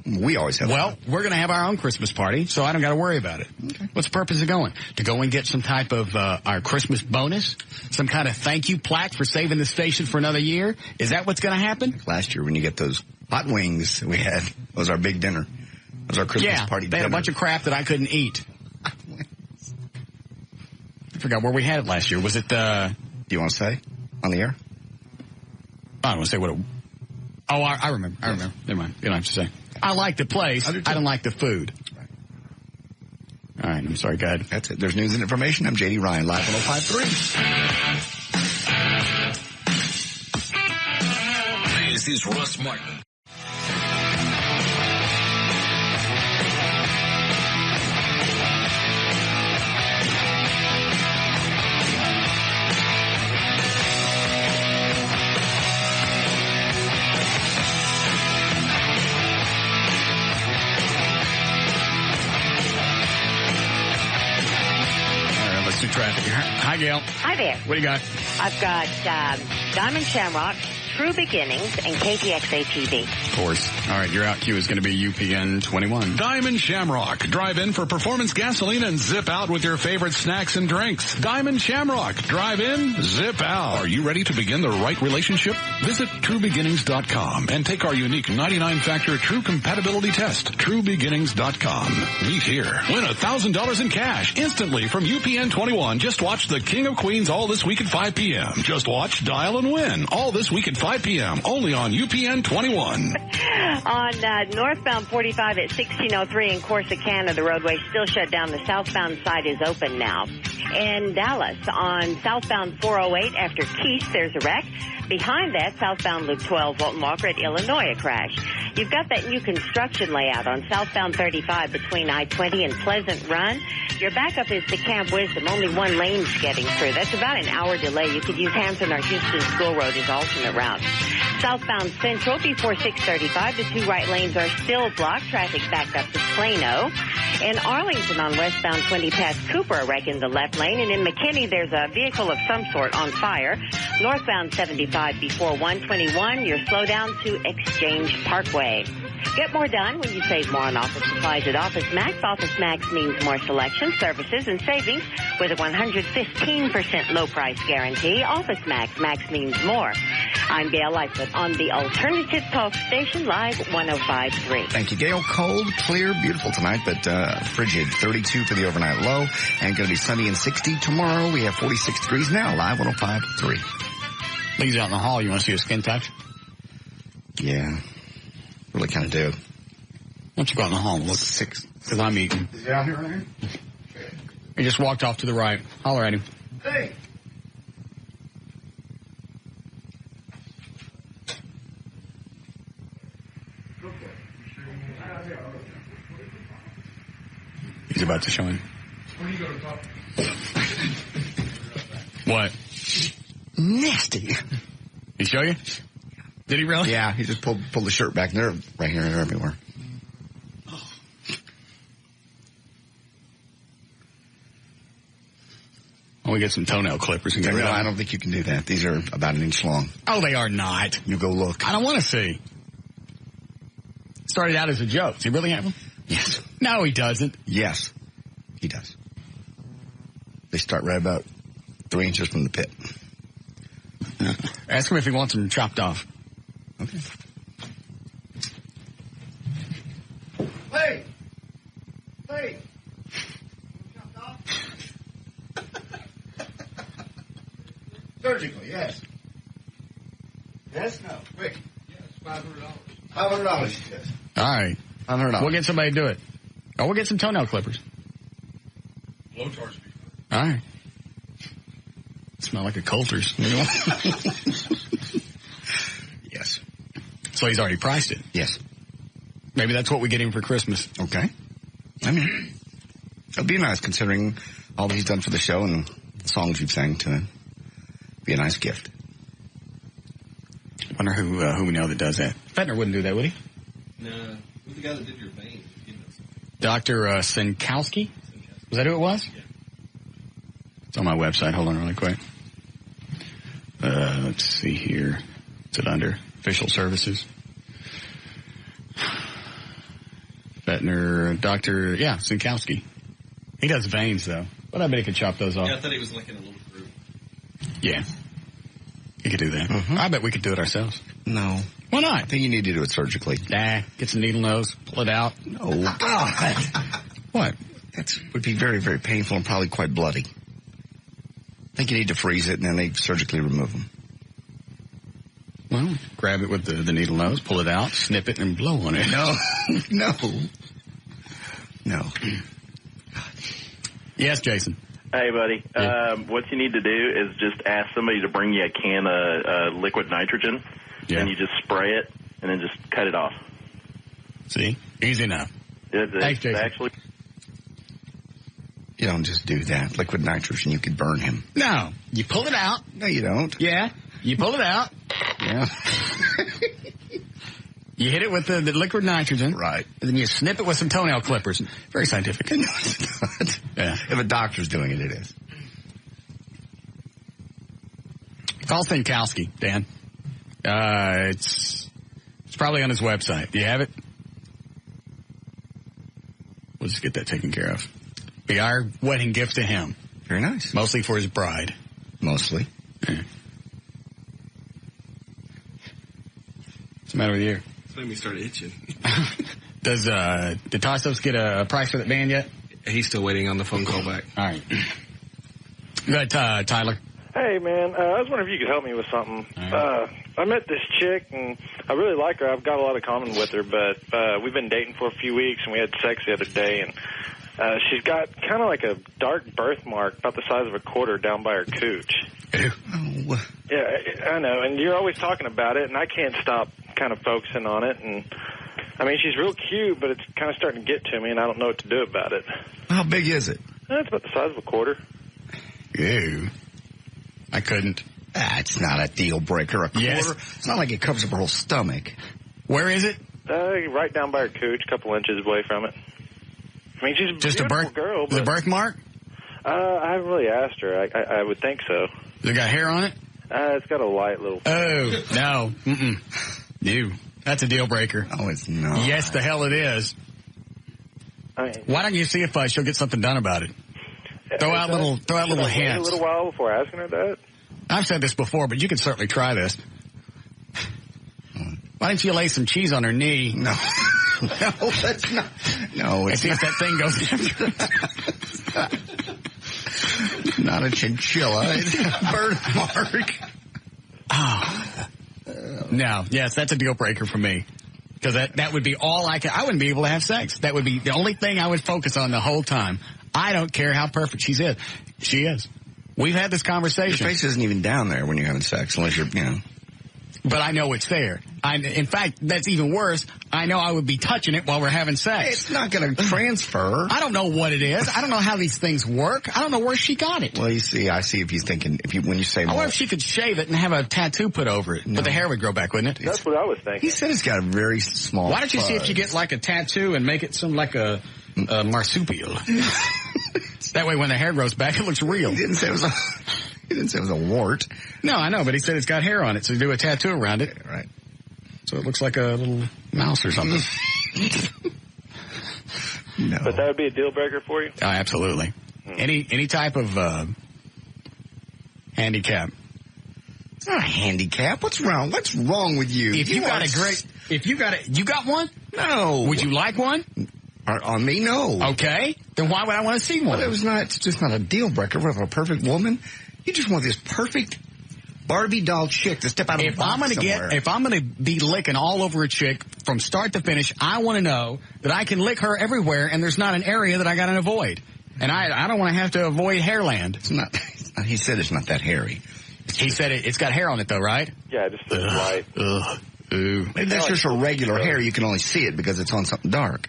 We always have fun. Well, we're going to have our own Christmas party, so I don't got to worry about it. Okay. What's the purpose of going? To go and get some type of our Christmas bonus? Some kind of thank you plaque for saving the station for another year? Is that what's going to happen? Like last year when you get those hot wings we had, was our big dinner. It was our Christmas party dinner. They had a bunch of crap that I couldn't eat. I forgot where we had it last year. Was it do you want to say on the air? I don't want to say what it... Oh, I remember. I remember. Never mind. You don't have to say. I like the place. I don't like the food. All right, I'm sorry, go ahead. That's it. There's news and information. I'm J.D. Ryan, live 105.3. This is Russ Martin. Let's do traffic. Hi, Gail. Hi there. What do you got? I've got Diamond Shamrock, True Beginnings, and KTXA TV. Of course. All right, your out cue is going to be UPN 21. Diamond Shamrock. Drive in for performance gasoline and zip out with your favorite snacks and drinks. Diamond Shamrock. Drive in, zip out. Are you ready to begin the right relationship? Visit TrueBeginnings.com and take our unique 99-factor True Compatibility Test. TrueBeginnings.com. Meet here. Win $1,000 in cash instantly from UPN 21. Just watch The King of Queens all this week at 5 p.m. Just watch, dial, and win all this week at 5 p.m. only on UPN 21. On northbound 45 at 1603 in Corsicana, the roadway still shut down. The southbound side is open now. In Dallas, on southbound 408 after Keith, there's a wreck. Behind that, southbound Loop 12, Walton Walker at Illinois, a crash. You've got that new construction layout on southbound 35 between I-20 and Pleasant Run. Your backup is to Camp Wisdom. Only one lane's getting through. That's about an hour delay. You could use Hampton or Houston School Road as alternate route. Southbound Central before 635, the two right lanes are still blocked. Traffic backed up to Plano. In Arlington on westbound 20 past Cooper, a wreck in the left lane. And in McKinney, there's a vehicle of some sort on fire. Northbound 75 before 121, your slowdown to Exchange Parkway. Get more done when you save more on office supplies at Office Max. Office Max means more selection, services, and savings with a 115% low price guarantee. Office Max. Max means more. I'm Gail Lightfoot on the Alternative Talk Station, Live 105.3. Thank you, Gail. Cold, clear, beautiful tonight, but frigid. 32 for the overnight low, and going to be sunny and 60 tomorrow. We have 46 degrees now, Live 105.3. Lee's out in the hall. You want to see a skin touch? Yeah. Really kind of do. Why don't you go out in the hall and look? 6. Because I'm eating. Is he out here right here? He just walked off to the right. Holler at him. Hey. He's about to show him. What? Nasty. He show you? Did he really? Yeah, he just pulled the shirt back. They're right here and everywhere. Oh, we get some toenail clippers and get rid of them. I don't think you can do that. These are about an inch long. Oh, they are not. You go look. I don't want to see. Started out as a joke. Does he really have them? Yes. No, he doesn't. Yes, he does. They start right about 3 inches from the pit. Ask him if he wants them chopped off. Okay. Hey! Hey! Chopped off? Surgically, yes. Yes? No. Quick. Yes, $500. $500, yes. All right. $500. We'll get somebody to do it. Or we'll get some toenail clippers. Low charge. All right. Smell like a Coulter's. Yes. So he's already priced it. Yes. Maybe that's what we get him for Christmas. Okay. I mean, it'll be nice considering all that he's done for the show and the songs you've sang to be a nice gift. I wonder who we know that does that. Fettner wouldn't do that, would he? No. Who's the guy that did your veins? Dr. Sinkowski? Was that who it was? Yeah. It's on my website. Hold on really quick. Let's see here. Is it under official services? Fettner, Dr. Sinkowski. He does veins, though. But I bet he could chop those off. Yeah, I thought he was like in a little group. Yeah. He could do that. Mm-hmm. I bet we could do it ourselves. No. Why not? I think you need to do it surgically. Nah. Get some needle nose, pull it out. Oh, God. What? That would be very, very painful and probably quite bloody. I think you need to freeze it and then they surgically remove them. Well, grab it with the needle nose, pull it out, snip it, and blow on it. No. No. No. Yes, Jason. Hey, buddy. Yeah. What you need to do is just ask somebody to bring you a can of liquid nitrogen, and you just spray it, and then just cut it off. See? Easy enough. Thanks, Jason. Actually, you don't just do that. Liquid nitrogen, you could burn him. No. You pull it out. No, you don't. Yeah. You pull it out. Yeah. You hit it with the liquid nitrogen. Right. And then you snip it with some toenail clippers. Very scientific. No, it's not. Yeah. If a doctor's doing it, it is. Call Sinkowski, Dan. It's probably on his website. Do you have it? We'll just get that taken care of. Be our wedding gift to him. Very nice. Mostly for his bride. Mostly. Yeah. What's the matter with you? It's made me start itching. Did Tostos get a price for that band yet? He's still waiting on the phone call back. All right. Go ahead, Tyler. Hey, man, I was wondering if you could help me with something. I met this chick, and I really like her. I've got a lot of common with her, but we've been dating for a few weeks, and we had sex the other day, and she's got kind of like a dark birthmark about the size of a quarter down by her cooch. Oh. Yeah, I know, and you're always talking about it, and I can't stop kind of focusing on it, and I mean, she's real cute, but it's kind of starting to get to me, and I don't know what to do about it. How big is it? It's about the size of a quarter. Ew. I couldn't. It's not a deal breaker. A quarter? Yes. It's not like it covers up her whole stomach. Where is it? Right down by her cooch, a couple inches away from it. I mean, she's just a beautiful girl. The birthmark? I haven't really asked her. I would think so. Does it got hair on it? It's got a light little... Oh, no. Mm-mm. No. That's a deal breaker. Oh, it's not. Yes, the hell it is. Why don't you see if she'll get something done about it? Throw out little hints. Wait a little while before asking her that? I've said this before, but you can certainly try this. Why don't you lay some cheese on her knee? No. No, that's not. No, it's not. See if that thing goes. Not a chinchilla. It's a birthmark. Oh. No. Yes, that's a deal breaker for me. Because that would be all I wouldn't be able to have sex. That would be the only thing I would focus on the whole time. I don't care how perfect she is. She is. We've had this conversation. Your face isn't even down there when you're having sex, unless you're, But I know it's there. In fact, that's even worse. I know I would be touching it while we're having sex. It's not going to transfer. I don't know what it is. I don't know how these things work. I don't know where she got it. Well, you see, I see if he's thinking, when you say more. I wonder if she could shave it and have a tattoo put over it. No. But the hair would grow back, wouldn't it? That's what I was thinking. He said it's got a very small Why don't you fuzz. see if you get like a tattoo and make it some like a marsupial? That way when the hair grows back, it looks real. He didn't say it was a wart. No, I know, but he said it's got hair on it, so do a tattoo around it. Yeah, right. So it looks like a little mouse or something. No. But that would be a deal breaker for you? Oh, absolutely. Any type of handicap. It's not a handicap. What's wrong? What's wrong with you? You got one? No. Would you like one? On me, no. Okay. Then why would I want to see one? Well, it's just not a deal breaker for a perfect woman. You just want this perfect Barbie doll chick to step out of a box somewhere. If I'm going to be licking all over a chick from start to finish, I want to know that I can lick her everywhere and there's not an area that I got to avoid. And I don't want to have to avoid hairland. It's not. He said it's not that hairy. He said it's got hair on it though, right? Yeah, just the light. Ooh. Maybe that's just a regular hair. You can only see it because it's on something dark.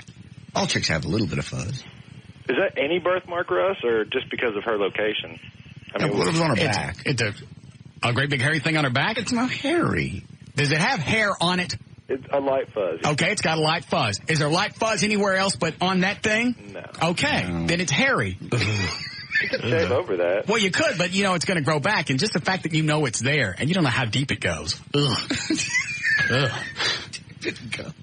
All chicks have a little bit of fuzz. Is that any birthmark, Russ, or just because of her location? I mean, what if it's on her back? It's a great big hairy thing on her back? It's not hairy. Does it have hair on it? It's a light fuzz. Okay, it's got a light fuzz. Is there light fuzz anywhere else but on that thing? No. Okay, then it's hairy. You could shave over that. Well, you could, but it's going to grow back, and just the fact that you know it's there, and you don't know how deep it goes. Ugh. Ugh.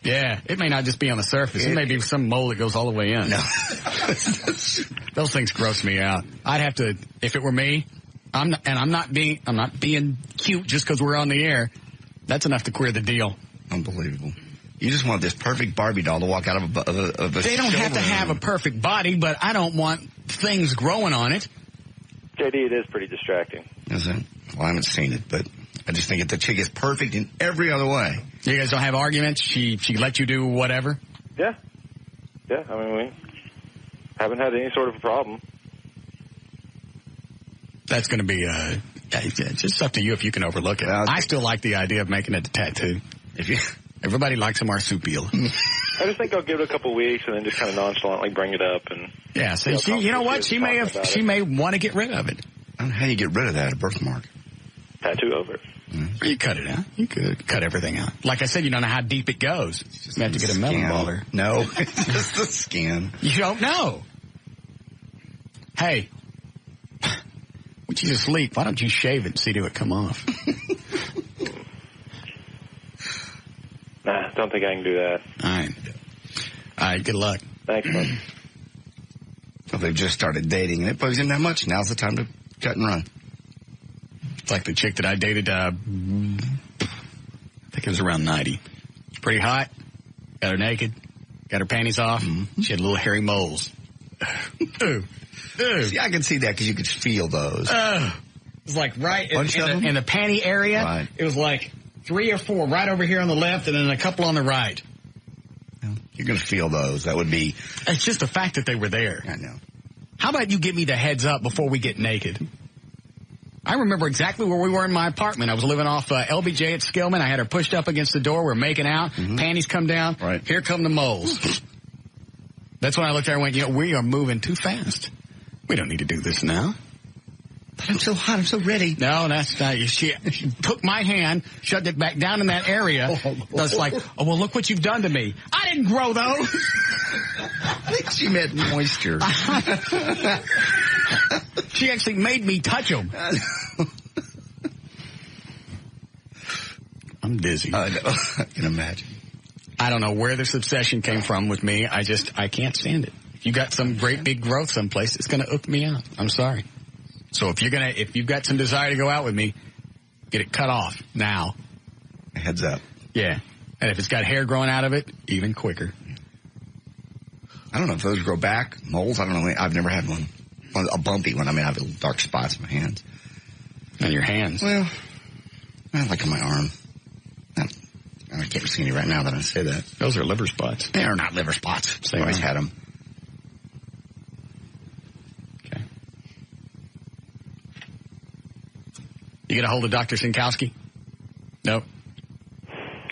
Yeah, it may not just be on the surface. It may be some mole that goes all the way in. No. Those things gross me out. I'd have to, if it were me, I'm not being cute just because we're on the air. That's enough to queer the deal. Unbelievable. You just want this perfect Barbie doll to walk out of a They don't have to have a perfect body, but I don't want things growing on it. JD, it is pretty distracting. Is it? Well, I haven't seen it, but I just think that the chick is perfect in every other way. You guys don't have arguments? She let you do whatever? Yeah. Yeah, I mean, we haven't had any sort of a problem. That's going to be it's just up to you if you can overlook it. I still like the idea of making it a tattoo. Everybody likes a marsupial. I just think I'll give it a couple weeks and then just kind of nonchalantly bring it up. And yeah, so you know what? She may want to get rid of it. I don't know how you get rid of that, a birthmark. Tattoo over it. Or you cut it out. You could cut everything out. Like I said, you don't know how deep it goes. You have to get a metal baller. No, it's just the skin. You don't know. Hey, would you just leak? Why don't you shave it and see to it come off? Nah, don't think I can do that. All right, good luck. Thanks, bud. Well, they've just started dating, and it bugs him that much. Now's the time to cut and run. It's like the chick that I dated, I think it was around 90. It's pretty hot. Got her naked. Got her panties off. Mm-hmm. She had little hairy moles. See, I can see that because you could feel those. It was like right in the panty area. Right. It was like 3 or 4 right over here on the left and then a couple on the right. You're going to feel those. That would be... It's just the fact that they were there. I know. How about you give me the heads up before we get naked? I remember exactly where we were in my apartment. I was living off LBJ at Skillman. I had her pushed up against the door. We're making out. Mm-hmm. Panties come down. Right. Here come the moles. That's when I looked at her and went, we are moving too fast. We don't need to do this now. But I'm so hot. I'm so ready. No, that's not. She took my hand, shoved it back down in that area. That's like, oh, well, look what you've done to me. I didn't grow those. I think she meant moisture. She actually made me touch them. I'm dizzy. I know. I can imagine. I don't know where this obsession came from with me. I can't stand it. If you got some great big growth someplace, it's going to hook me out. I'm sorry. So if you've got some desire to go out with me, get it cut off now. Heads up. Yeah. And if it's got hair growing out of it, even quicker. I don't know if those grow back. Moles, I don't know. I've never had one. A bumpy one. I mean, I have little dark spots in my hands. On your hands? Well, like on my arm. I can't see any right now that I say that. Those are liver spots. They are not liver spots. Same. I always had them. Okay. You get a hold of Dr. Sinkowski? No.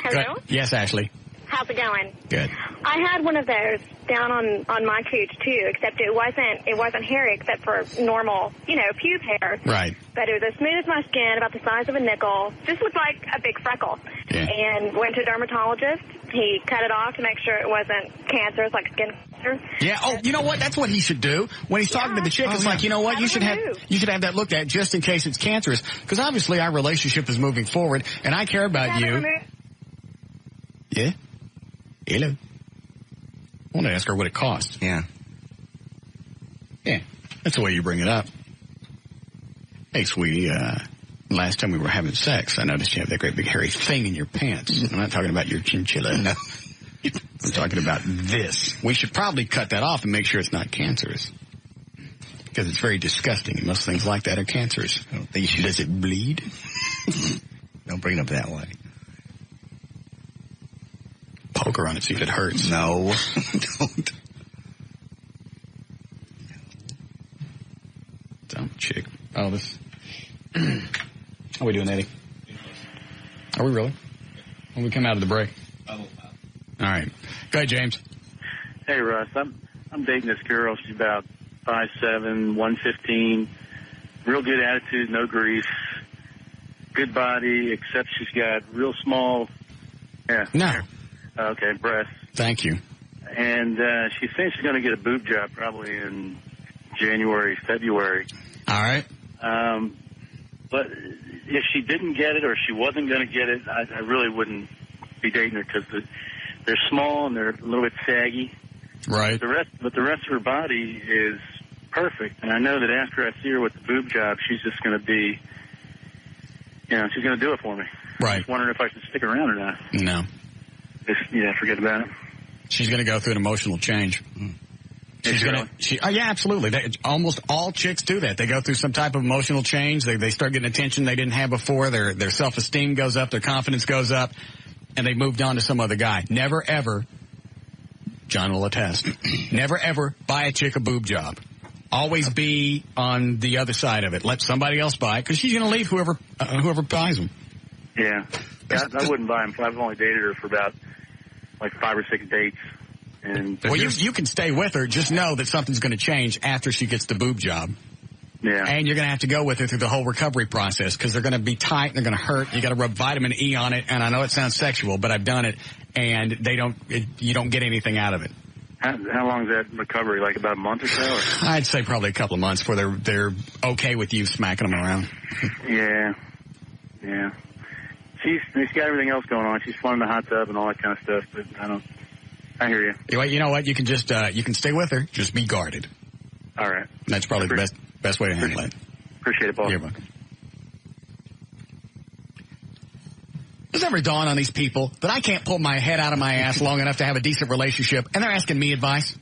Hello? Yes, Ashley. How's it going? Good. I had one of those down on my cooch too, except it wasn't hairy except for normal, pube hair. Right. But it was as smooth as my skin, about the size of a nickel. Just looked like a big freckle. Yeah. And went to a dermatologist. He cut it off to make sure it wasn't cancerous, like skin cancer. Yeah. Oh, you know what? That's what he should do when he's talking to the chick. It's like, you know what? You should have that looked at just in case it's cancerous, because obviously our relationship is moving forward, and I care about you. Yeah. Hello. I want to ask her what it costs. Yeah. Yeah. That's the way you bring it up. Hey, sweetie, last time we were having sex, I noticed you have that great big hairy thing in your pants. I'm not talking about your chinchilla. No. I'm talking about this. We should probably cut that off and make sure it's not cancerous. Because it's very disgusting, and most things like that are cancerous. I don't think you should. Does it bleed? Don't bring it up that way. Poke her on it, see if it hurts. No. Don't. Dumb chick. Oh, this. How we doing, Eddie? Are we really? When we come out of the break? All right. Go ahead, James. Hey, Russ. I'm dating this girl. She's about 5'7", 115. Real good attitude, no grief. Good body, except she's got real small. Yeah. No. Okay, breasts. Thank you. And she's saying she's going to get a boob job probably in January, February. All right. But if she didn't get it or she wasn't going to get it, I really wouldn't be dating her because they're small and they're a little bit saggy. Right. But the rest of her body is perfect. And I know that after I see her with the boob job, she's just going to be, she's going to do it for me. Right. Just wondering if I should stick around or not. No. Forget about it. She's going to go through an emotional change. Yeah, absolutely. Almost all chicks do that. They go through some type of emotional change. They start getting attention they didn't have before. Their self-esteem goes up. Their confidence goes up. And they moved on to some other guy. Never, ever, John will attest, never, ever buy a chick a boob job. Always be on the other side of it. Let somebody else buy it, because she's going to leave whoever buys them. Yeah. I wouldn't buy them. I've only dated her for about like 5 or 6 dates. And well, you can stay with her. Just know that something's going to change after she gets the boob job. Yeah. And you're going to have to go with her through the whole recovery process, because they're going to be tight and they're going to hurt. You got to rub vitamin E on it. And I know it sounds sexual, but I've done it, and you don't get anything out of it. How long is that recovery? Like about a month or so? Or? I'd say probably a couple of months before they're okay with you smacking them around. Yeah. She's got everything else going on. She's fun in the hot tub and all that kind of stuff. But I hear you. You know what? You can just you can stay with her. Just be guarded. All right. That's probably the best way to handle it. Appreciate it, Paul. You're welcome. Does it ever dawn on these people that I can't pull my head out of my ass long enough to have a decent relationship, and they're asking me advice?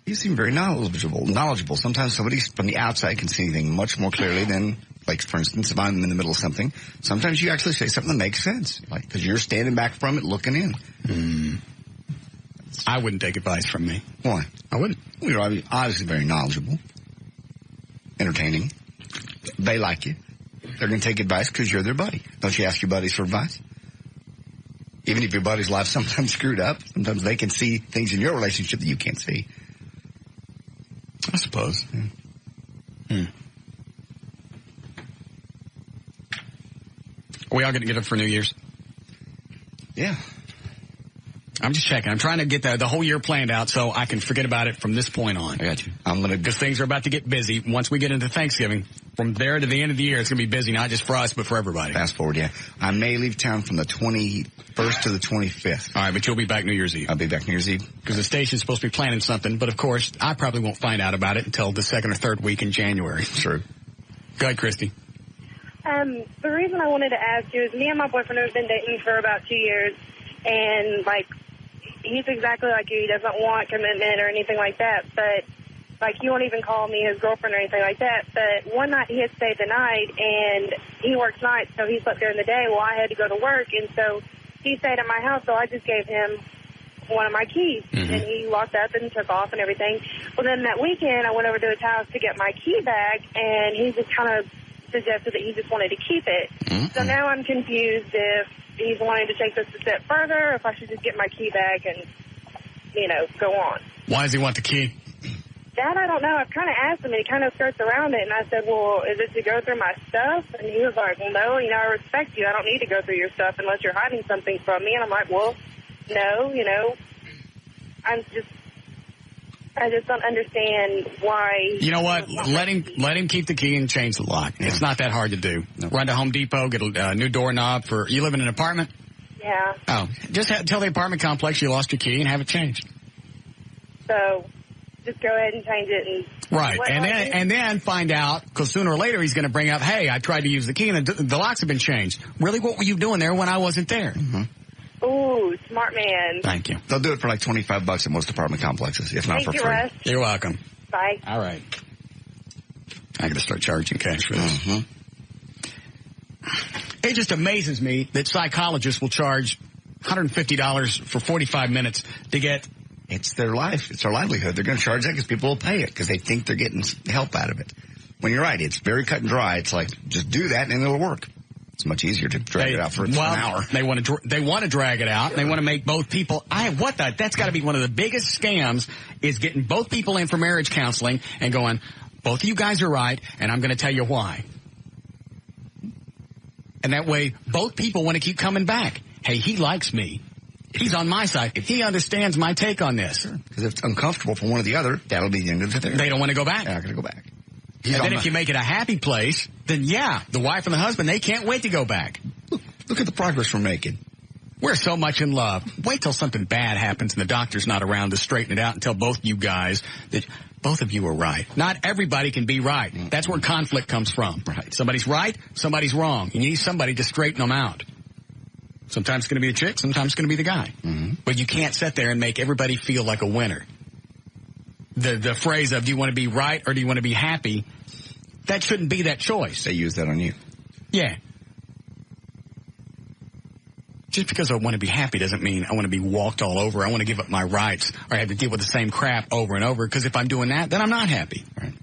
You seem very knowledgeable. Sometimes somebody from the outside can see anything much more clearly than, like, for instance, if I'm in the middle of something, sometimes you actually say something that makes sense, like, because you're standing back from it looking in. I wouldn't take advice from me. Why? I wouldn't. You're obviously very knowledgeable, entertaining. They like you. They're going to take advice because you're their buddy. Don't you ask your buddies for advice? Even if your buddy's life sometimes screwed up, sometimes they can see things in your relationship that you can't see. I suppose. Are we all going to get it for New Year's? Yeah. I'm just checking. I'm trying to get the whole year planned out so I can forget about it from this point on. I got you. Because things are about to get busy. Once we get into Thanksgiving, from there to the end of the year, it's going to be busy, not just for us, but for everybody. Fast forward, yeah. I may leave town from the 21st to the 25th. All right, but you'll be back New Year's Eve. I'll be back New Year's Eve. Because the station's supposed to be planning something, but of course, I probably won't find out about it until the second or third week in January. True. Go ahead, Christy. The reason I wanted to ask you is me and my boyfriend have been dating for about 2 years, and, like, he's exactly like you. He doesn't want commitment or anything like that, but, like, he won't even call me his girlfriend or anything like that. But one night he had stayed the night, and he works nights, so he slept during the day. Well, I had to go to work, and so he stayed at my house, so I just gave him one of my keys, and he locked up and took off and everything. Well, then that weekend, I went over to his house to get my key back, and he just kind of suggested that he just wanted to keep it. So now I'm confused if he's wanting to take this a step further, or if I should just get my key back and, go on. Why does he want the key? That I don't know. I've kind of asked him, and he kind of skirts around it, and I said, well, is it to go through my stuff? And he was like, well, no, I respect you. I don't need to go through your stuff unless you're hiding something from me. And I'm like, well, no, I just don't understand why. You know what? Let him keep the key and change the lock. It's not that hard to do. Run to Home Depot, get a new doorknob you live in an apartment? Yeah. Oh, just tell the apartment complex you lost your key and have it changed. So just go ahead and change it. Right. And then find out, because sooner or later he's going to bring up, hey, I tried to use the key and the locks have been changed. Really, what were you doing there when I wasn't there? Ooh, smart man. Thank you. They'll do it for like $25 at most apartment complexes, if not for free. Russ. You're welcome. Bye. All right. I got to start charging cash for this. It just amazes me that psychologists will charge $150 for 45 minutes to get... It's their life. It's their livelihood. They're going to charge that because people will pay it because they think they're getting help out of it. When you're right, it's very cut and dry. It's like, just do that and it'll work. It's much easier to drag it out for an hour. They want to drag it out. And they want to make both people. That's got to be one of the biggest scams is getting both people in for marriage counseling and going, both of you guys are right, and I'm going to tell you why. And that way, both people want to keep coming back. Hey, he likes me. He's on my side. He understands my take on this. Because if it's uncomfortable for one or the other, that'll be the end of it. They don't want to go back. They're not going to go back. And then if you make it a happy place, then the wife and the husband, they can't wait to go back. Look at the progress we're making. We're so much in love. Wait till something bad happens and the doctor's not around to straighten it out and tell both you guys that both of you are right. Not everybody can be right. That's where conflict comes from. Right. Somebody's right, somebody's wrong. You need somebody to straighten them out. Sometimes it's going to be the chick, sometimes it's going to be the guy. But you can't sit there and make everybody feel like a winner. The phrase of, do you want to be right or do you want to be happy? That shouldn't be that choice. They use that on you. Yeah. Just because I want to be happy doesn't mean I want to be walked all over. I want to give up my rights or I have to deal with the same crap over and over. Because if I'm doing that, then I'm not happy. Right.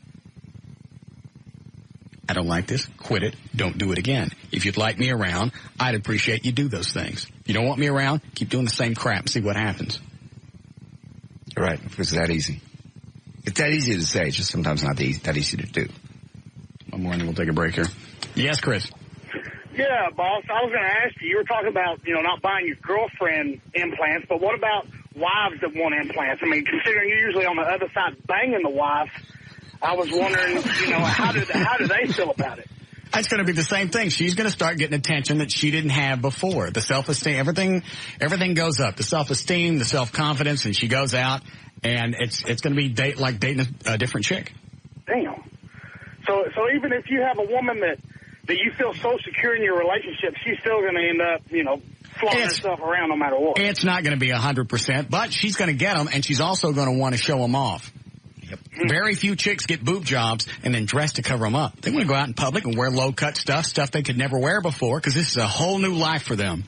I don't like this. Quit it. Don't do it again. If you'd like me around, I'd appreciate you do those things. You don't want me around, keep doing the same crap and see what happens. You're right. It's that easy. It's that easy to say. It's just sometimes not that easy to do. One more and then we'll take a break here. Yes, Chris. Yeah, boss. I was going to ask you. You were talking about, not buying your girlfriend implants, but what about wives that want implants? I mean, considering you're usually on the other side banging the wife, I was wondering, how do they feel about it? It's going to be the same thing. She's going to start getting attention that she didn't have before. The self-esteem, everything goes up. The self-esteem, the self-confidence, and she goes out, and it's going to be dating a different chick. Damn. So even if you have a woman that you feel so secure in your relationship, she's still going to end up, flaunting herself around no matter what. It's not going to be 100%, but she's going to get them, and she's also going to want to show them off. Yep. Very few chicks get boob jobs and then dress to cover them up. They want to go out in public and wear low-cut stuff they could never wear before, because this is a whole new life for them.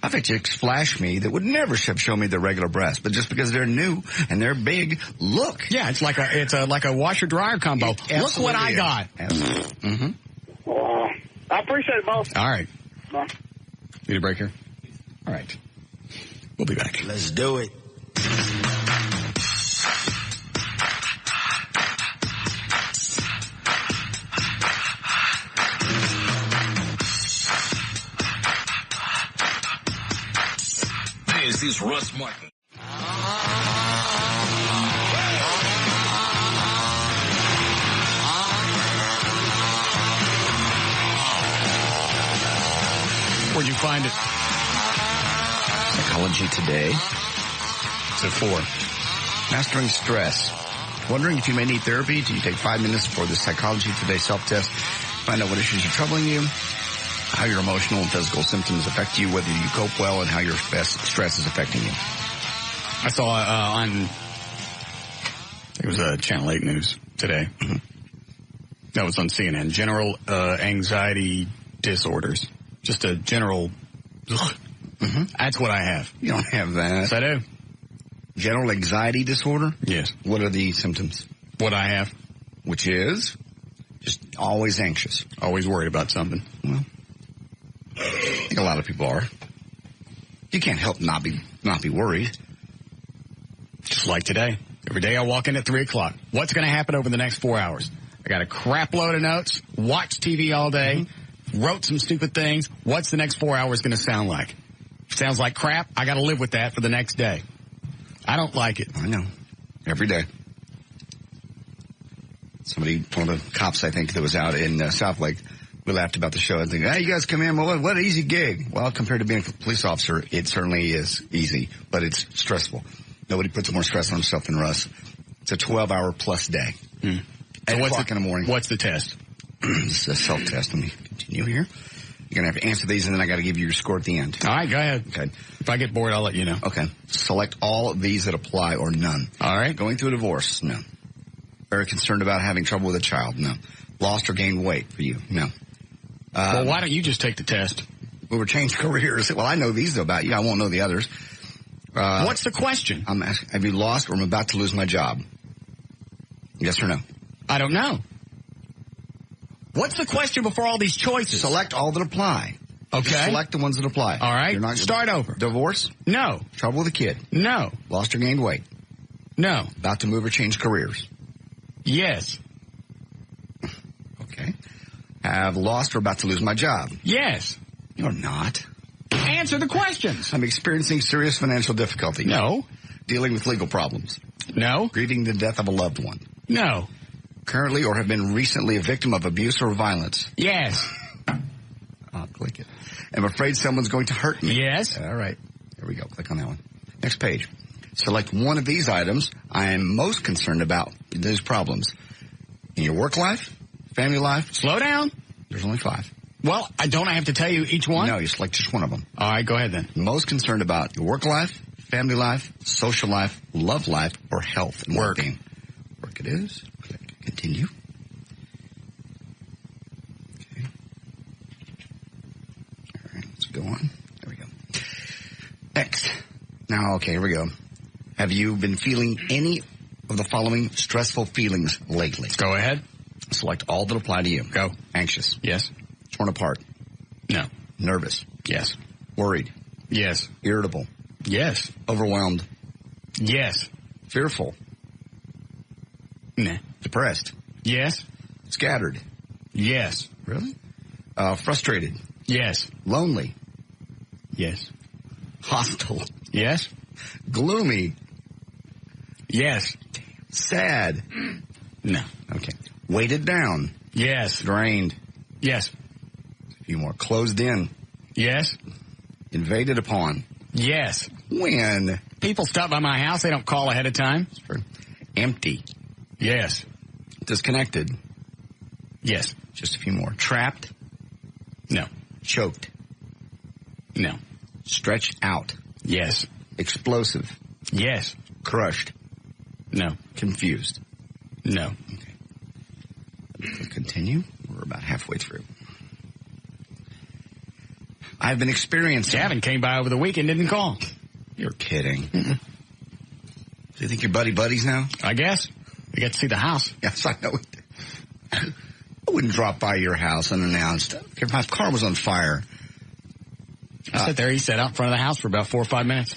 I've had chicks flash me that would never show me their regular breasts, but just because they're new and they're big, look. Yeah, it's like a washer-dryer combo. Look what I got. Mm-hmm. Well, I appreciate it, boss. All right. Bye. Need a break here? All right. We'll be back. Let's do it. This is Russ Martin. Where'd you find it? Psychology Today. It's at 4. Mastering stress. Wondering if you may need therapy? Do you take 5 minutes for the Psychology Today self-test? Find out what issues are troubling you, how your emotional and physical symptoms affect you, whether you cope well, and how your stress is affecting you. I saw on, it was Channel 8 News today. Mm-hmm. That was on CNN. General anxiety disorders. Just a general, mm-hmm. That's what I have. You don't have that. Yes, I do. General anxiety disorder? Yes. What are the symptoms? What I have. Which is? Just always anxious. Always worried about something. Well, I think a lot of people are. You can't help not be worried. Just like today. Every day I walk in at 3 o'clock. What's going to happen over the next 4 hours? I got a crap load of notes, watched TV all day, wrote some stupid things. What's the next 4 hours going to sound like? If it sounds like crap, I got to live with that for the next day. I don't like it. I know. Every day. One of the cops, I think, that was out in South Lake, we laughed about the show and thinking, hey, you guys come in, well, what an easy gig. Well, compared to being a police officer, it certainly is easy, but it's stressful. Nobody puts more stress on himself than Russ. It's a 12-hour plus day. Mm. 8 o'clock in the morning. What's the test? It's a self-test. Let me continue here. You're going to have to answer these, and then I got to give you your score at the end. All right, go ahead. Okay. If I get bored, I'll let you know. Okay. Select all of these that apply or none. All right. Going through a divorce? No. Very concerned about having trouble with a child? No. Lost or gained weight for you? No. Well, why don't you just take the test? We were changed careers. Well, I know these though about you. I won't know the others. What's the question? I'm asking, have you lost or am about to lose my job? Yes or no? I don't know. What's the question before all these choices? Select all that apply. Okay. Just select the ones that apply. All right. You're not Start over. Divorce? No. Trouble with a kid? No. Lost or gained weight? No. About to move or change careers? Yes. Okay. Have lost or about to lose my job? Yes. You're not. Answer the questions. I'm experiencing serious financial difficulty. No. Dealing with legal problems? No. Grieving the death of a loved one? No. Currently or have been recently a victim of abuse or violence? Yes. I'll click it. I'm afraid someone's going to hurt me? Yes. All right. There we go. Click on that one. Next page. Select one of these items I am most concerned about these problems. In your work life, family life. Slow down. There's only 5. Well, don't I have to tell you each one? No, you select just one of them. All right, go ahead then. Most concerned about your work life, family life, social life, love life, or health and work. Well-being. Work it is. Click continue. Okay. All right, let's go on. There we go. Next. Now, okay, here we go. Have you been feeling any of the following stressful feelings lately? Go ahead. Select all that apply to you. Go. Anxious. Yes. Torn apart. No. Nervous. Yes. Worried. Yes. Irritable. Yes. Overwhelmed. Yes. Fearful. Nah. Depressed. Yes. Scattered. Yes. Really? Frustrated. Yes. Lonely. Yes. Hostile. Yes. Gloomy. Yes. Sad. No. Okay. Weighted down. Yes. Drained. Yes. A few more. Closed in. Yes. Invaded upon. Yes. When? People stop by my house, they don't call ahead of time. True. Empty. Yes. Disconnected. Yes. Just a few more. Trapped. No. Choked. No. Stretched out. Yes. Explosive. Yes. Crushed. No. Confused. No. Okay. We'll continue. We're about halfway through. I've been experiencing... Gavin came by over the weekend, didn't call. You're kidding. Do you think you're buddies now? I guess. We got to see the house. Yes, I know. I wouldn't drop by your house unannounced. If my car was on fire. I sat there. He sat out in front of the house for about 4 or 5 minutes.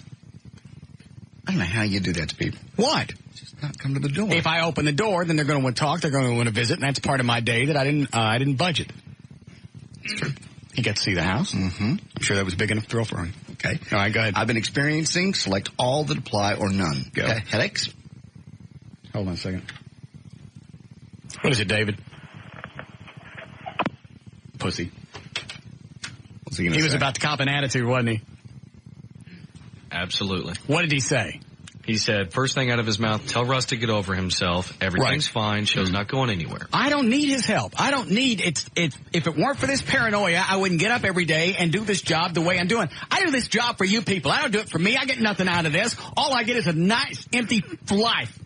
I don't know how you do that to people. What? Just not come to the door. If I open the door, then they're going to want to talk. They're going to want to visit, and that's part of my day that I didn't budget. That's true. He got to see the house. Mm-hmm. I'm sure that was a big enough thrill for him. Okay. All right, go ahead. I've been experiencing. Select all that apply or none. Go. Okay. Headaches. Hold on a second. What is it, David? Pussy. What's he was about to cop an attitude, wasn't he? Absolutely. What did he say? He said, first thing out of his mouth, tell Russ to get over himself. Everything's fine. Show's not going anywhere. I don't need his help. I don't need if it weren't for this paranoia, I wouldn't get up every day and do this job the way I'm doing. I do this job for you people. I don't do it for me. I get nothing out of this. All I get is a nice, empty life.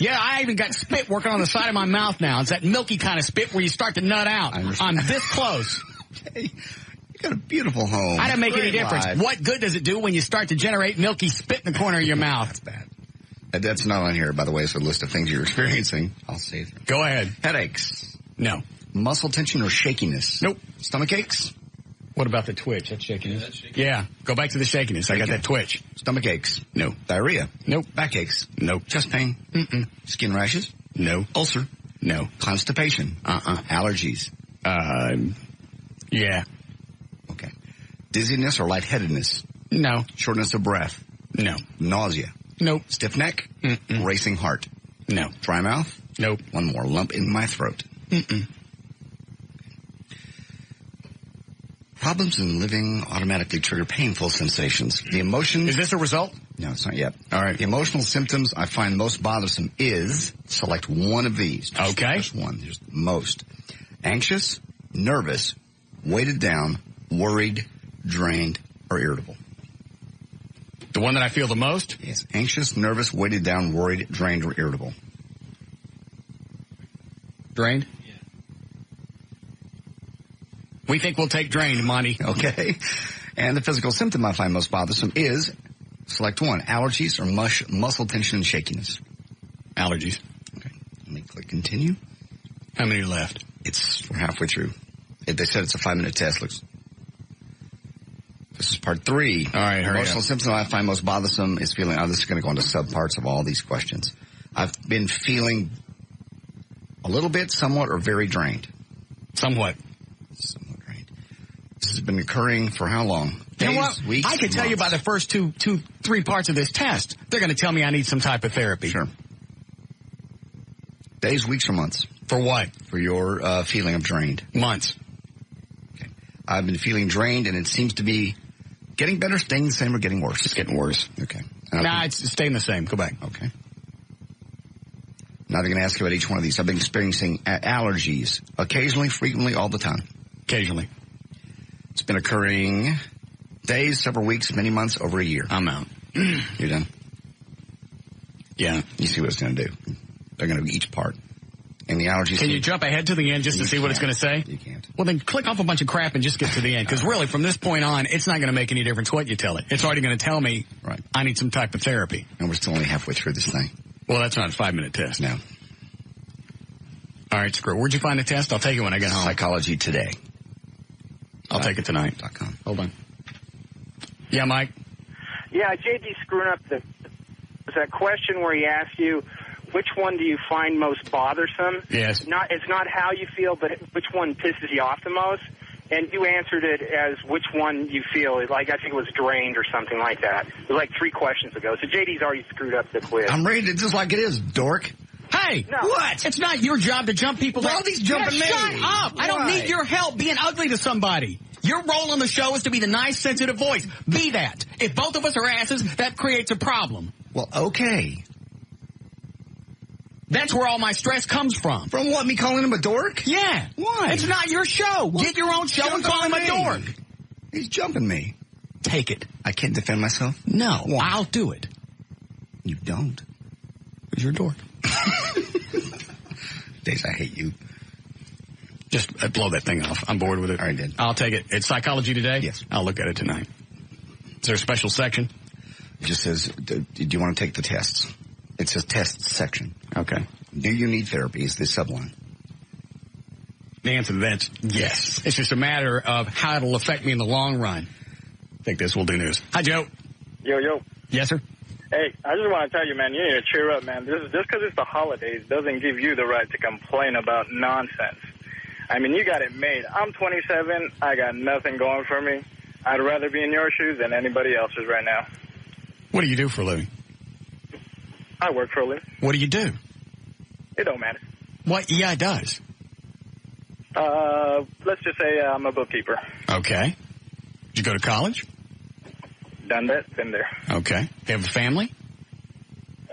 Yeah, I even got spit working on the side of my mouth now. It's that milky kind of spit where you start to nut out. I'm this close. Okay. You got a beautiful home. I don't make any difference. Life. What good does it do when you start to generate milky spit in the corner of your mouth? That's bad. That's not on here, by the way. It's a list of things you're experiencing. I'll say it. Go ahead. Headaches. No. Muscle tension or shakiness. Nope. Stomach aches. What about the twitch? That's shakiness. Yeah. Go back to the shakiness. I got that twitch. Stomach aches. No. Diarrhea. Nope. Backaches. Nope. Chest pain. Mm-mm. Skin rashes. No. Ulcer. No. Constipation. Allergies. Yeah. Okay. Dizziness or lightheadedness. No. Shortness of breath. No. Nausea. Nope. Stiff neck. Mm-mm. Racing heart. No. Dry mouth. Nope. One more. Lump in my throat. Mm-mm. Problems in living automatically trigger painful sensations. The emotions... Is this a result? No, it's not yet. All right. The emotional symptoms I find most bothersome is... Select one of these. Okay. Just one. There's most. Anxious, nervous, weighted down, worried, drained, or irritable. The one that I feel the most? Yes. Anxious, nervous, weighted down, worried, drained, or irritable. Drained? Yeah. We think we'll take drained, Monty. Okay. And the physical symptom I find most bothersome is, select one, allergies or muscle tension and shakiness. Allergies. Okay. Let me click continue. How many left? We're halfway through. They said it's a 5-minute test. This is part 3. All right, hurry Emotional up. symptom I find most bothersome is feeling, this is going to go into subparts of all these questions. I've been feeling a little bit, somewhat, or very drained. Somewhat drained. This has been occurring for how long? You know Days, what? weeks, I can tell you by the first 3 parts of this test, they're going to tell me I need some type of therapy. Sure. Days, weeks, or months? For what? For your feeling of drained. Months. Okay. I've been feeling drained, and it seems to be getting better, staying the same, or getting worse? It's getting worse. Okay. It's staying the same. Go back. Okay. Now they're going to ask you about each one of these. I've been experiencing allergies occasionally, frequently, all the time. Occasionally. It's been occurring days, several weeks, many months, over a year. I'm out. You're done? Yeah. You see what it's going to do. They're going to do each part. And the allergies... Can you jump ahead to the end just to see what it's going to say? You can't. Well, then click off a bunch of crap and just get to the end. Because really, from this point on, it's not going to make any difference what you tell it. It's already going to tell me I need some type of therapy. And we're still only halfway through this thing. Well, that's not a 5-minute test. No. All All right, screw. Where'd you find the test? I'll take it when I get home. Psychology Today. I'll take it tonight. Hold on. Yeah, Mike? Yeah, JD's screwing up that question where he asked you, which one do you find most bothersome? Yes. It's not how you feel, but which one pisses you off the most. And you answered it as which one you feel, like I think it was drained or something like that. It was like 3 questions ago. So JD's already screwed up the quiz. I'm rating it just like it is, dork. Hey, what? It's not your job to jump people down. Well, he's jumping me. Shut up. I don't need your help being ugly to somebody. Your role on the show is to be the nice, sensitive voice. Be that. If both of us are asses, that creates a problem. Well, okay. That's where all my stress comes from. From what, me calling him a dork? Yeah. Why? It's not your show. Well, get your own show and call him a dork. He's jumping me. Take it. I can't defend myself? No. Why? I'll do it. You don't. Because you're a dork. Days, I hate you. Just blow that thing off. I'm bored with it. I did. I'll take it. It's Psychology Today? Yes. I'll look at it tonight. Is there a special section? It just says, do you want to take the tests? It says tests section. Okay. Do you need therapy is the subline. The answer to that's yes. It's just a matter of how it'll affect me in the long run. I think this will do news. Hi, Joe. Yo. Yes, sir? Hey, I just want to tell you, man, you need to cheer up, man. Just because it's the holidays doesn't give you the right to complain about nonsense. I mean, you got it made. I'm 27. I got nothing going for me. I'd rather be in your shoes than anybody else's right now. What do you do for a living? I work for a living. What do you do? It don't matter. What? Yeah, it does. Let's just say I'm a bookkeeper. Okay. Did you go to college? Done that, been there. Okay. Do you have a family?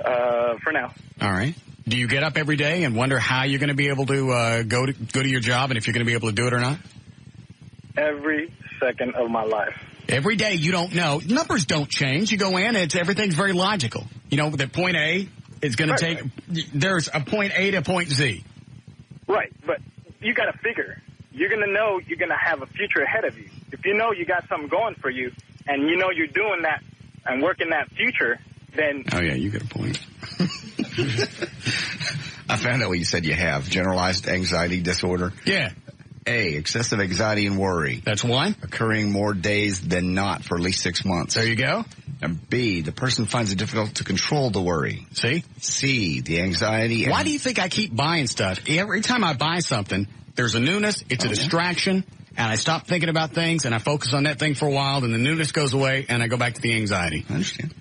For now. All right. Do you get up every day and wonder how you're going to be able to go to your job and if you're going to be able to do it or not? Every second of my life. Every day you don't know. Numbers don't change. You go in, everything's very logical. You know, the point A is going to take, there's a point A to point Z. Right, but you got to figure. You're going to know you're going to have a future ahead of you. If you know you got something going for you and you know you're doing that and working that future, then... Oh, yeah, you got a point. I found out what you said you have. Generalized anxiety disorder. Yeah. A, excessive anxiety and worry. That's one. Occurring more days than not for at least 6 months. There you go. And B, the person finds it difficult to control the worry. See? C, the anxiety. Why do you think I keep buying stuff? Every time I buy something, there's a newness, it's a distraction, and I stop thinking about things, and I focus on that thing for a while, then the newness goes away, and I go back to the anxiety. I understand.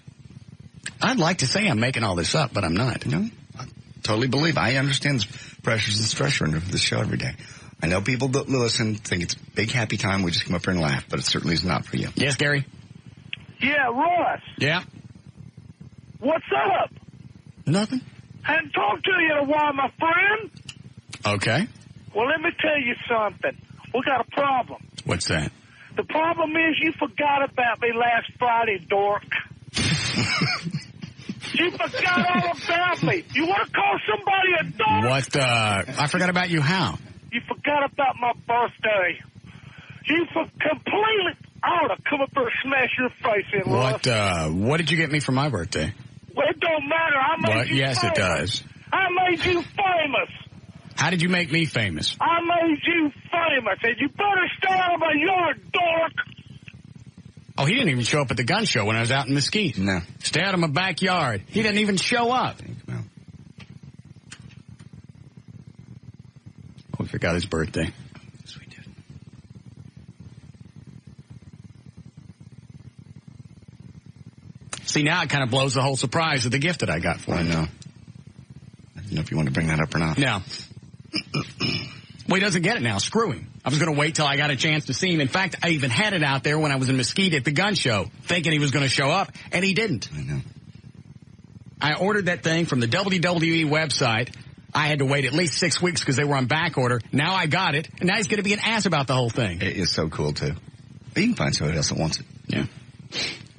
I'd like to say I'm making all this up, but I'm not. No, I totally believe. I understand the pressures and stress under this show every day. I know people that listen think it's a big happy time. We just come up here and laugh, but it certainly is not for you. Yes, Gary? Yeah, Russ. Yeah? What's up? Nothing. Hadn't talked to you in a while, my friend. Okay. Well, let me tell you something. We got a problem. What's that? The problem is you forgot about me last Friday, dork. You forgot all about me. You want to call somebody a dork? What, I forgot about you how? You forgot about my birthday. You completely... I ought to come up there and smash your face in, Russ. What did you get me for my birthday? Well, it don't matter. I made you yes, famous. It does. I made you famous. How did you make me famous? I made you famous, and you better stay out of my yard, dork. Oh, he didn't even show up at the gun show when I was out in Mesquite. No. Stay out of my backyard. He didn't even show up. Oh, we forgot his birthday. Yes, we did. See, now it kind of blows the whole surprise of the gift that I got for him. I know. I don't know if you want to bring that up or not. No. Well, he doesn't get it now. Screw him. I was going to wait till I got a chance to see him. In fact, I even had it out there when I was in Mesquite at the gun show, thinking he was going to show up, and he didn't. I know. I ordered that thing from the WWE website. I had to wait at least 6 weeks because they were on back order. Now I got it, and now he's going to be an ass about the whole thing. It is so cool, too. But you can find somebody else that wants it. Yeah.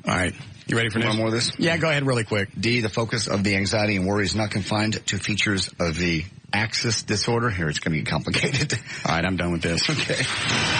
All right. You ready for one more of this? Yeah, go ahead really quick. D, the focus of the anxiety and worry is not confined to features of the axis disorder. Here, it's going to get complicated. All right, I'm done with this. Okay.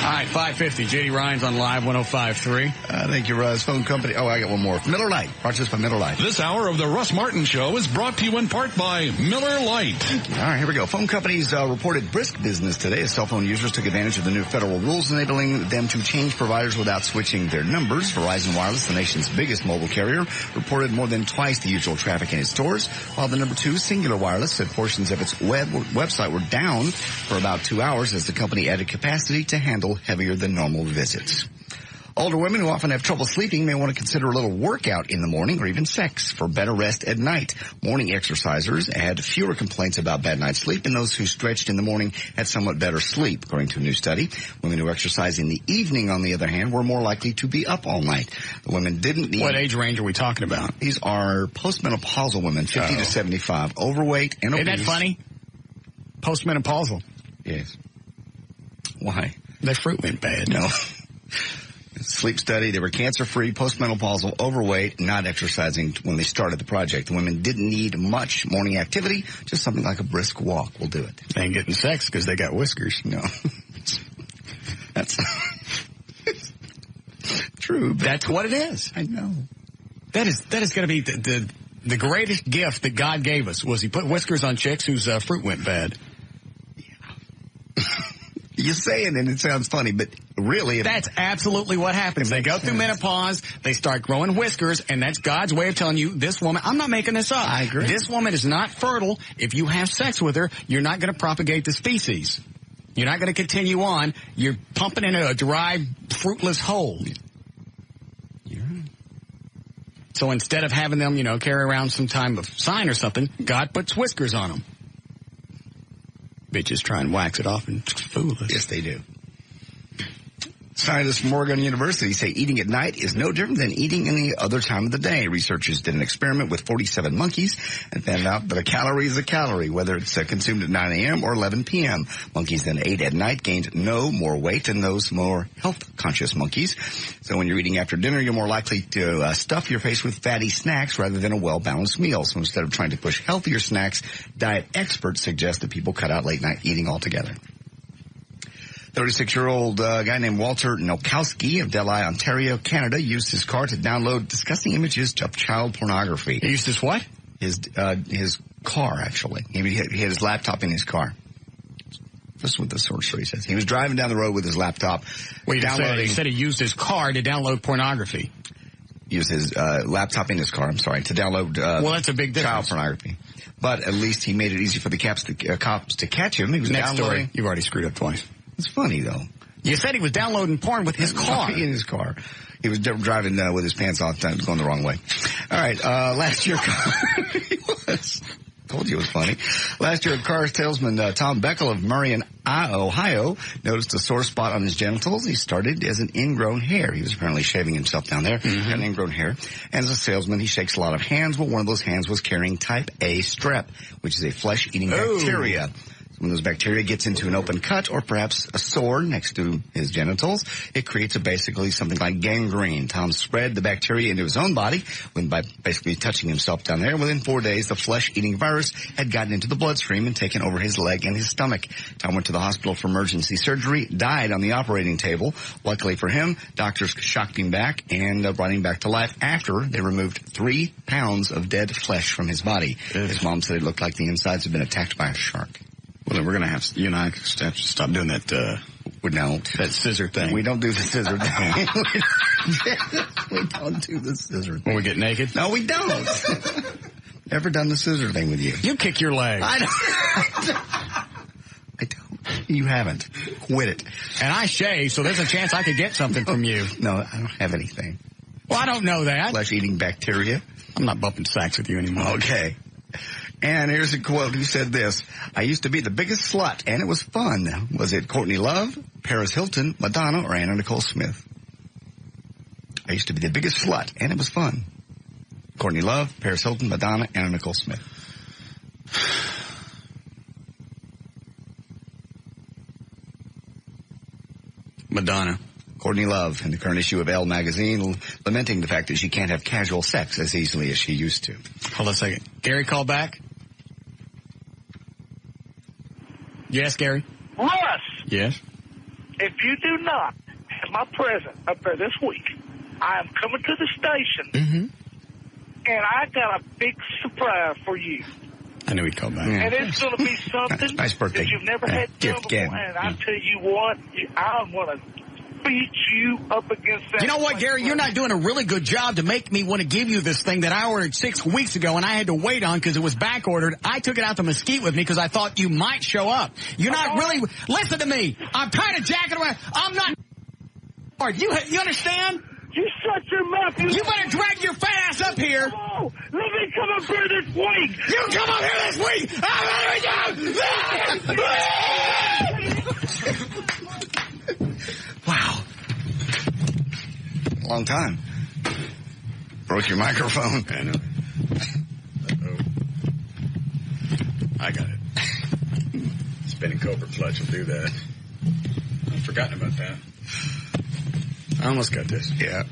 All right, 5:50. J.D. Ryan's on Live 105.3. Thank you, Russ. Phone company. Oh, I got one more. Miller Lite. Brought to us by Miller Lite. This hour of the Russ Martin Show is brought to you in part by Miller Lite. All right, here we go. Phone companies reported brisk business today as cell phone users took advantage of the new federal rules enabling them to change providers without switching their numbers. Verizon Wireless, the nation's biggest mobile carrier, reported more than twice the usual traffic in its stores, while the number 2, Singular Wireless, said portions of its website were down for about 2 hours as the company added capacity to handle heavier than normal visits. Older women who often have trouble sleeping may want to consider a little workout in the morning or even sex for better rest at night. Morning exercisers had fewer complaints about bad night's sleep, and those who stretched in the morning had somewhat better sleep, according to a new study. Women who exercise in the evening, on the other hand, were more likely to be up all night. The women didn't need... What age range are we talking about? These are postmenopausal women, 50 to 75, overweight and obese. Isn't that funny? Postmenopausal. Yes. Why? Their fruit went bad. No. Sleep study, they were cancer-free, postmenopausal, overweight, not exercising when they started the project. The women didn't need much morning activity, just something like a brisk walk will do it. They ain't getting sex because they got whiskers. No. That's true. That's what it is. I know. That is going to be the greatest gift that God gave us, was he put whiskers on chicks whose fruit went bad. You say it and it sounds funny, but really... That's absolutely what happens. They go through menopause, they start growing whiskers, and that's God's way of telling you, this woman, I'm not making this up. I agree. This woman is not fertile. If you have sex with her, you're not going to propagate the species. You're not going to continue on. You're pumping in a dry, fruitless hole. You're right. So instead of having them, carry around some type of sign or something, God puts whiskers on them. Bitches try and wax it off and fool us. Yes, they do. Scientists from Oregon University say eating at night is no different than eating any other time of the day. Researchers did an experiment with 47 monkeys and found out that a calorie is a calorie, whether it's consumed at 9 a.m. or 11 p.m. Monkeys then ate at night gained no more weight than those more health-conscious monkeys. So when you're eating after dinner, you're more likely to stuff your face with fatty snacks rather than a well-balanced meal. So instead of trying to push healthier snacks, diet experts suggest that people cut out late-night eating altogether. 36-year-old guy named Walter Nokowski of Delhi, Ontario, Canada, used his car to download disgusting images of child pornography. He used his what? His car, actually. He had his laptop in his car. This is what the source story says. He was driving down the road with his laptop. Wait, he said he used his car to download pornography. Used his laptop in his car, to download well, that's a big difference. Child pornography. But at least he made it easy for the cops to catch him. He was Next downloading. story. You've already screwed up twice. It's funny, though. You said he was downloading porn with his car. In his car. He was driving with his pants off, going the wrong way. All right, last year... He was. Told you it was funny. Last year, car salesman Tom Beckel of Marion, Ohio, noticed a sore spot on his genitals. He started as an ingrown hair. He was apparently shaving himself down there, an ingrown hair. And as a salesman, he shakes a lot of hands. Well, one of those hands was carrying type A strep, which is a flesh-eating bacteria. When those bacteria gets into an open cut or perhaps a sore next to his genitals, it creates basically something like gangrene. Tom spread the bacteria into his own body by basically touching himself down there. Within 4 days, the flesh-eating virus had gotten into the bloodstream and taken over his leg and his stomach. Tom went to the hospital for emergency surgery, died on the operating table. Luckily for him, doctors shocked him back and brought him back to life after they removed 3 pounds of dead flesh from his body. His mom said it looked like the insides had been attacked by a shark. Well, then we're going to have, you and I have to stop doing that, we don't. That scissor thing. We don't do the scissor thing. We don't do the scissor thing. When we get naked? No, we don't. Ever done the scissor thing with you? You kick your leg. I don't. You haven't. Quit it. And I shave, so there's a chance I could get something from you. No, I don't have anything. Well, I don't know that. Flesh-eating bacteria. I'm not bumping sacks with you anymore. Okay. And here's a quote. He said this: I used to be the biggest slut, and it was fun. Was it Courtney Love, Paris Hilton, Madonna, or Anna Nicole Smith? I used to be the biggest slut, and it was fun. Courtney Love, Paris Hilton, Madonna, Anna Nicole Smith. Madonna. Courtney Love in the current issue of Elle magazine, lamenting the fact that she can't have casual sex as easily as she used to. Hold on a second. Gary, call back. Yes, Gary? Russ, Yes? if you do not have my present up there this week, I am coming to the station, and I got a big surprise for you. I knew he'd call back. And it's going to be something Nice birthday that you've never had done gift, before. Gavin. And I tell you what, I'm going to beat you up against that. You know what, Gary? You're not doing a really good job to make me want to give you this thing that I ordered 6 weeks ago and I had to wait on because it was back ordered. I took it out to Mesquite with me because I thought you might show up. You're not really... Listen to me. I'm tired of jacking around. I'm not... You understand? You shut your mouth. You better drag your fat ass up here. Oh, let me come up here this week. You come up here this week. Wow. Long time. Broke your microphone. I know. I got it. Spinning Cobra clutch will do that. I've forgotten about that. I almost got this. Yeah.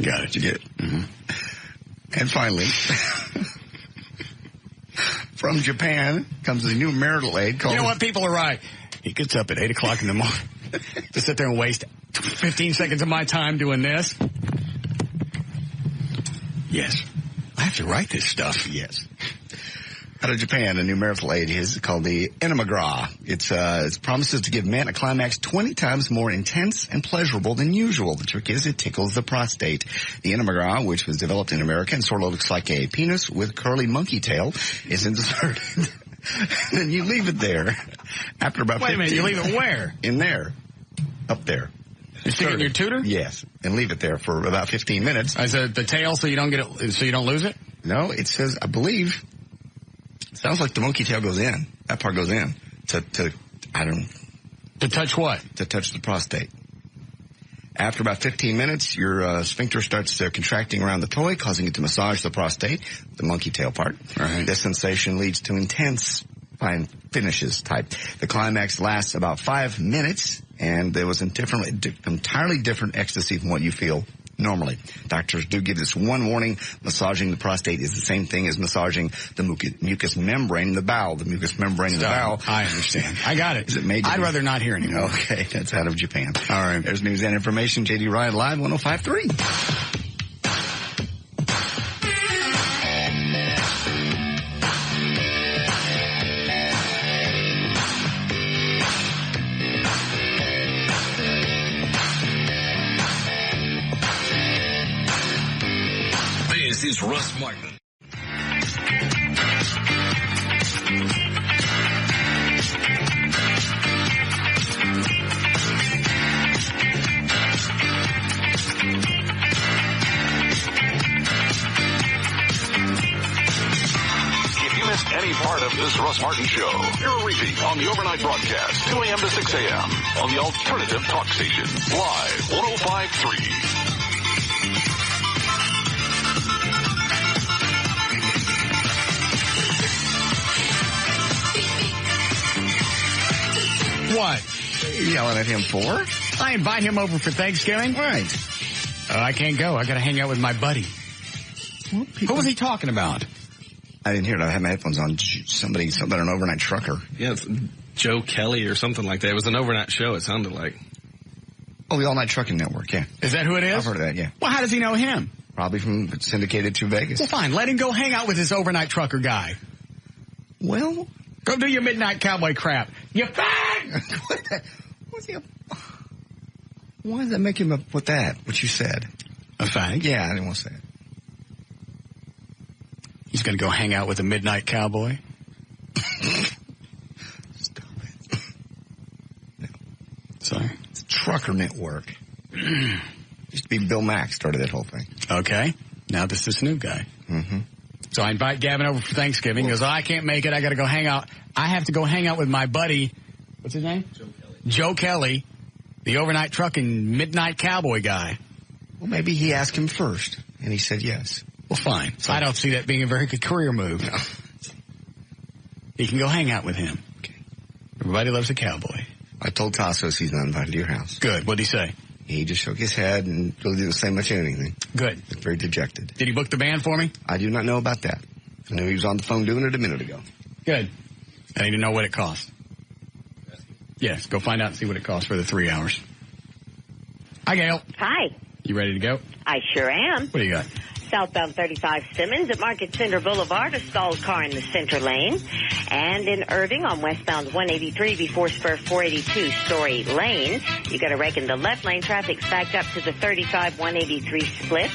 Got it. You get it. And finally, from Japan comes a new marital aid called... You know what? People are right. He gets up at 8 o'clock in the morning to sit there and waste 15 seconds of my time doing this. Yes. I have to write this stuff. Yes. Out of Japan, a new marital aid is called the Enemagra. It promises to give men a climax 20 times more intense and pleasurable than usual. The trick is it tickles the prostate. The Enemagra, which was developed in America and sort of looks like a penis with curly monkey tail, is inserted. And then you leave it there. After about 15 Wait a minute, you leave it where? In there. Up there. You stick it in your tutor? Yes. And leave it there for about 15 minutes. Is it the tail so you don't get it, so you don't lose it? No, it says, I believe... Sounds like the monkey tail goes in. That part goes in to touch what? To touch the prostate. After about 15 minutes, your sphincter starts contracting around the toy, causing it to massage the prostate, the monkey tail part. Right. This sensation leads to intense fine finishes type. The climax lasts about 5 minutes, and there was entirely different ecstasy from what you feel normally. Doctors do give this one warning. Massaging the prostate is the same thing as massaging the mucous membrane in the bowel. The mucous membrane in the bowel. I understand. I got it. Is it made? I'd rather not hear anymore. Okay, that's out of Japan. All right. There's news and information. J.D. Ryan Live 105.3. This is Russ Martin. Any part of this Russ Martin Show, hear a repeat on the overnight broadcast, 2 a.m. to 6 a.m. on the Alternative Talk Station, live 105.3. What? You yelling at him for? I invite him over for Thanksgiving. Right. I can't go. I got to hang out with my buddy. Well, who was he talking about? I didn't hear it. I had my headphones on. Something an overnight trucker. Yeah, it's Joe Kelly or something like that. It was an overnight show, it sounded like. Oh, the All Night Trucking Network, yeah. Is that who it is? I've heard of that, yeah. Well, how does he know him? Probably from syndicated to Vegas. Well, fine. Let him go hang out with this overnight trucker guy. Well, go do your midnight cowboy crap. You fag! Why does that make him up with that, what you said? A fag? Yeah, I didn't want to say it. He's going to go hang out with a midnight cowboy? Stop it. No. Sorry. It's a trucker network. Used to be Bill Mack started that whole thing. Okay. Now this is new guy. Mm-hmm. So I invite Gavin over for Thanksgiving. He goes, I can't make it. I got to go hang out. I have to go hang out with my buddy. What's his name? Joe Kelly. Joe Kelly. The overnight trucking midnight cowboy guy. Well, maybe he asked him first, and he said yes. Well, fine. So I don't see that being a very good career move. No. You can go hang out with him. Okay. Everybody loves a cowboy. I told Tassos he's not invited to your house. Good. What'd he say? He just shook his head and really didn't say much of anything. Good. Looked very dejected. Did he book the band for me? I do not know about that. I knew he was on the phone doing it a minute ago. Good. I need to know what it cost. Yes, go find out and see what it costs for the 3 hours. Hi, Gail. Hi. You ready to go? I sure am. What do you got? Southbound 35 Simmons at Market Center Boulevard, a stalled car in the center lane. And in Irving on westbound 183 before spur 482 Story Lane. You got to reckon the left lane traffic's backed up to the 35-183 split.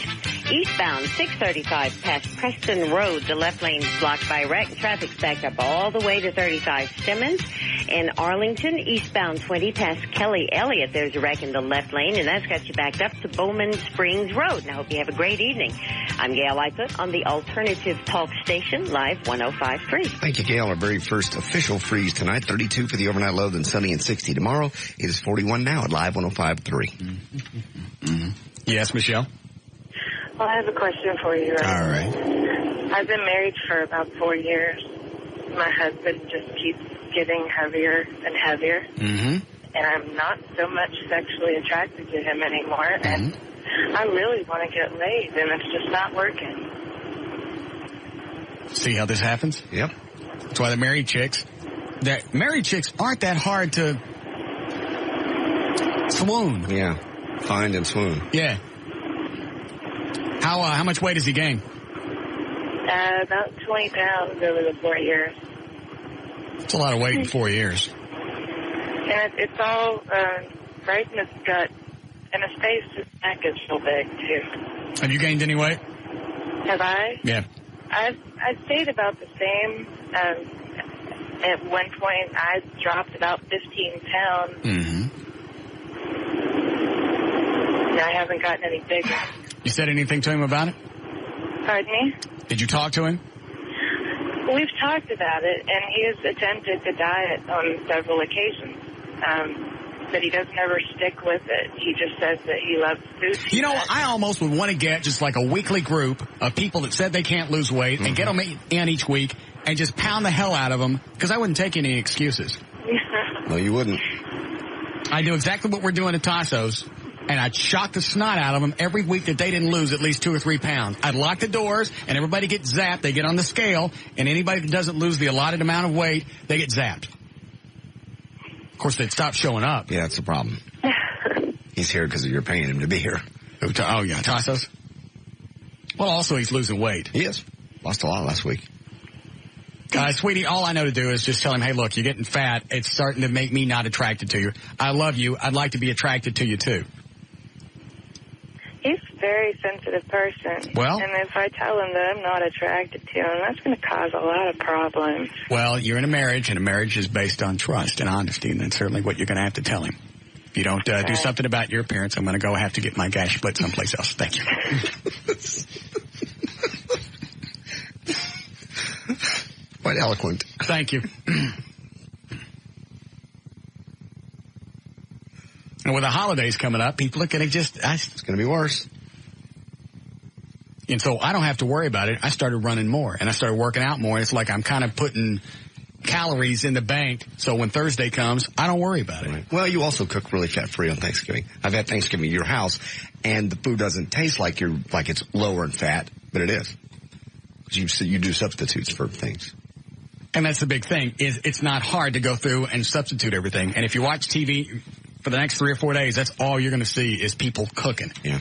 Eastbound 635 past Preston Road, the left lane's blocked by wreck. Traffic's backed up all the way to 35 Simmons. In Arlington, eastbound 20 past Kelly Elliott, there's a wreck in the left lane, and that's got you backed up to Bowman Springs Road. And I hope you have a great evening. I'm Gail Lightfoot on the Alternative Talk Station, Live 105.3. Thank you, Gail. Our very first official freeze tonight, 32 for the overnight low, then sunny and 60 tomorrow. It is 41 now at Live 105.3. Yes, Michelle? Well, I have a question for you. All right. I've been married for about 4 years. My husband just keeps getting heavier and heavier. Mm-hmm. And I'm not so much sexually attracted to him anymore. And I really want to get laid, and it's just not working. See how this happens? Yep. That's why the married chicks aren't that hard to swoon. Yeah. Find and swoon. Yeah. How much weight has he gained? About 20 pounds over the 4 years. It's a lot of weight in 4 years. And it's all right in his gut. And his face, his neck is so big, too. Have you gained any weight? Have I? Yeah. I've stayed about the same. At one point, I dropped about 15 pounds. Mm-hmm. And I haven't gotten any bigger. You said anything to him about it? Pardon me? Did you talk to him? We've talked about it, and he has attempted to diet on several occasions. But he doesn't ever stick with it. He just says that he loves food. You know, I almost would want to get just like a weekly group of people that said they can't lose weight and get them in each week and just pound the hell out of them, because I wouldn't take any excuses. No, you wouldn't. I do exactly what we're doing at Tassos, and I'd shock the snot out of them every week that they didn't lose at least 2 or 3 pounds. I'd lock the doors, and everybody gets zapped. They get on the scale, and anybody that doesn't lose the allotted amount of weight, they get zapped. Of course, they'd stop showing up. Yeah, that's the problem. He's here because you're paying him to be here. Oh, yeah, Tassos? Well, also, he's losing weight. He is. Lost a lot last week. Sweetie, all I know to do is just tell him, hey, look, you're getting fat. It's starting to make me not attracted to you. I love you. I'd like to be attracted to you, too. He's a very sensitive person. Well? And if I tell him that I'm not attracted to him, that's going to cause a lot of problems. Well, you're in a marriage, and a marriage is based on trust and honesty, and that's certainly what you're going to have to tell him. If you don't do something about your appearance, I'm going to go have to get my gas split someplace else. Thank you. Quite eloquent. Thank you. And with the holidays coming up, people are going to it's going to be worse. And so I don't have to worry about it. I started running more, and I started working out more. And it's like I'm kind of putting calories in the bank, so when Thursday comes, I don't worry about it. Right. Well, you also cook really fat-free on Thanksgiving. I've had Thanksgiving at your house, and the food doesn't taste like it's lower in fat, but it is. You do substitutes for things. And that's the big thing, is it's not hard to go through and substitute everything. And if you watch TV for the next 3 or 4 days, that's all you're going to see is people cooking. Yeah.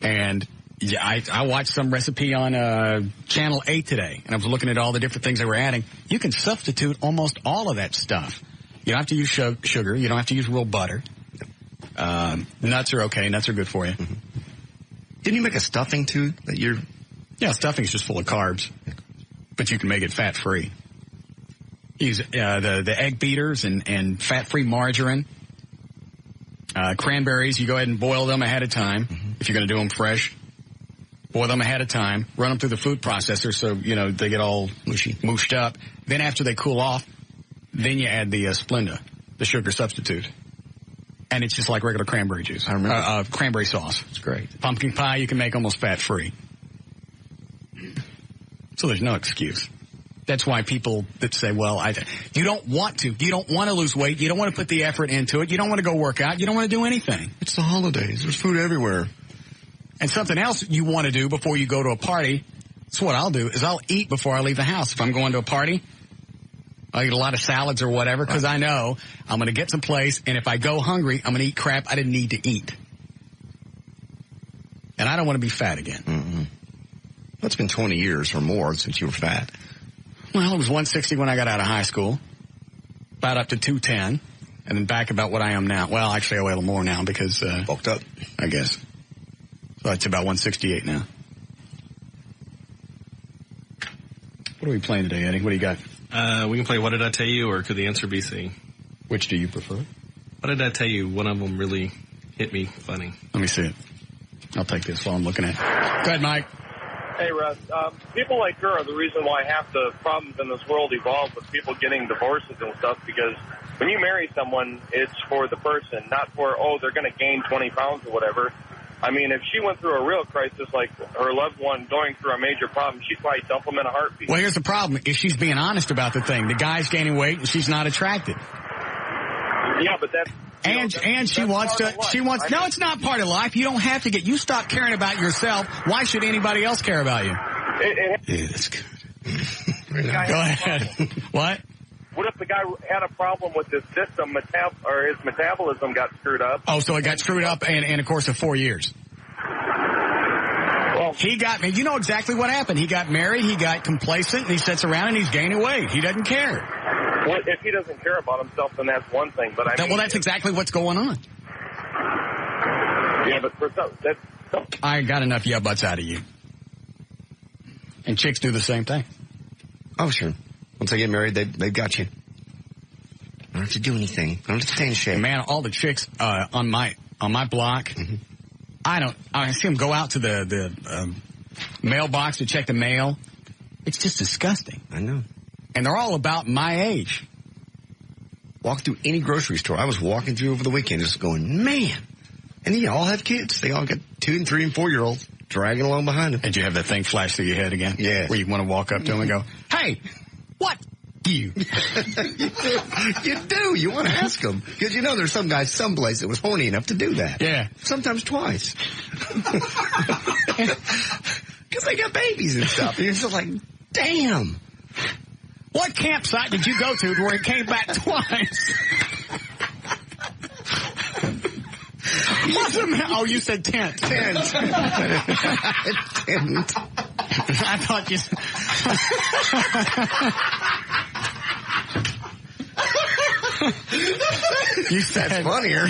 And yeah, I watched some recipe on Channel 8 today, and I was looking at all the different things they were adding. You can substitute almost all of that stuff. You don't have to use sugar. You don't have to use real butter. Nuts are okay. Nuts are good for you. Mm-hmm. Didn't you make a stuffing, too? Yeah, stuffing's just full of carbs. But you can make it fat-free. Use the egg beaters and fat-free margarine. Cranberries, you go ahead and boil them ahead of time if you're going to do them fresh. Boil them ahead of time. Run them through the food processor so, they get all mooshed up. Then after they cool off, then you add the Splenda, the sugar substitute. And it's just like regular cranberry juice. I remember. Cranberry sauce. It's great. Pumpkin pie you can make almost fat-free. So there's no excuse. That's why people that say, well, you don't want to. You don't want to lose weight. You don't want to put the effort into it. You don't want to go work out. You don't want to do anything. It's the holidays. There's food everywhere. And something else you want to do before you go to a party, that's what I'll do, is I'll eat before I leave the house. If I'm going to a party, I'll eat a lot of salads or whatever, because I know I'm going to get someplace, and if I go hungry, I'm going to eat crap I didn't need to eat. And I don't want to be fat again. Mm-hmm. It's been 20 years or more since you were fat. Well, it was 160 when I got out of high school, about up to 210, and then back about what I am now. Well, actually, I weigh a little more now because... bulked up. I guess. So it's about 168 now. What are we playing today, Eddie? What do you got? We can play What Did I Tell You or Could the Answer Be C? Which do you prefer? What Did I Tell You? One of them really hit me funny. Let me see it. I'll take this while I'm looking at it. Go ahead, Mike. Hey, Russ. People like her are the reason why half the problems in this world evolve with people getting divorces and stuff, because when you marry someone, it's for the person, not for, they're going to gain 20 pounds or whatever. I mean, if she went through a real crisis like her loved one going through a major problem, she'd probably dump him in a heartbeat. Well, here's the problem. If she's being honest about the thing, the guy's gaining weight and she's not attracted. Yeah, but that's... And she wants to, no, it's not part of life. You don't have to you stop caring about yourself. Why should anybody else care about you? Yeah, that's good. Go ahead. What? What if the guy had a problem with his system, or his metabolism got screwed up? Oh, so it got screwed up in a course of 4 years. Well, you know exactly what happened. He got married, he got complacent, and he sits around and he's gaining weight. He doesn't care. Well, if he doesn't care about himself, then that's one thing. But that's exactly what's going on. Yeah, but for some, I got enough yeah buts out of you. And chicks do the same thing. Oh, sure. Once they get married, they've got you. I don't have to do anything. I don't have to stay in shape. Man, all the chicks on my block, mm-hmm. I see them go out to the mailbox to check the mail. It's just disgusting. I know. And they're all about my age. Walk through any grocery store. I was walking through over the weekend just going, man. And they all have kids. They all got 2 and 3 and 4 year olds dragging along behind them. And you have that thing flash through your head again? Yeah. Where you want to walk up to them and go, hey, what? You do. You want to ask them. Because you know there's some guy someplace that was horny enough to do that. Yeah. Sometimes twice. Because they got babies and stuff. And you're just like, damn. What campsite did you go to where it came back twice? Oh, you said tent. Tent. I thought you... You said... That's funnier.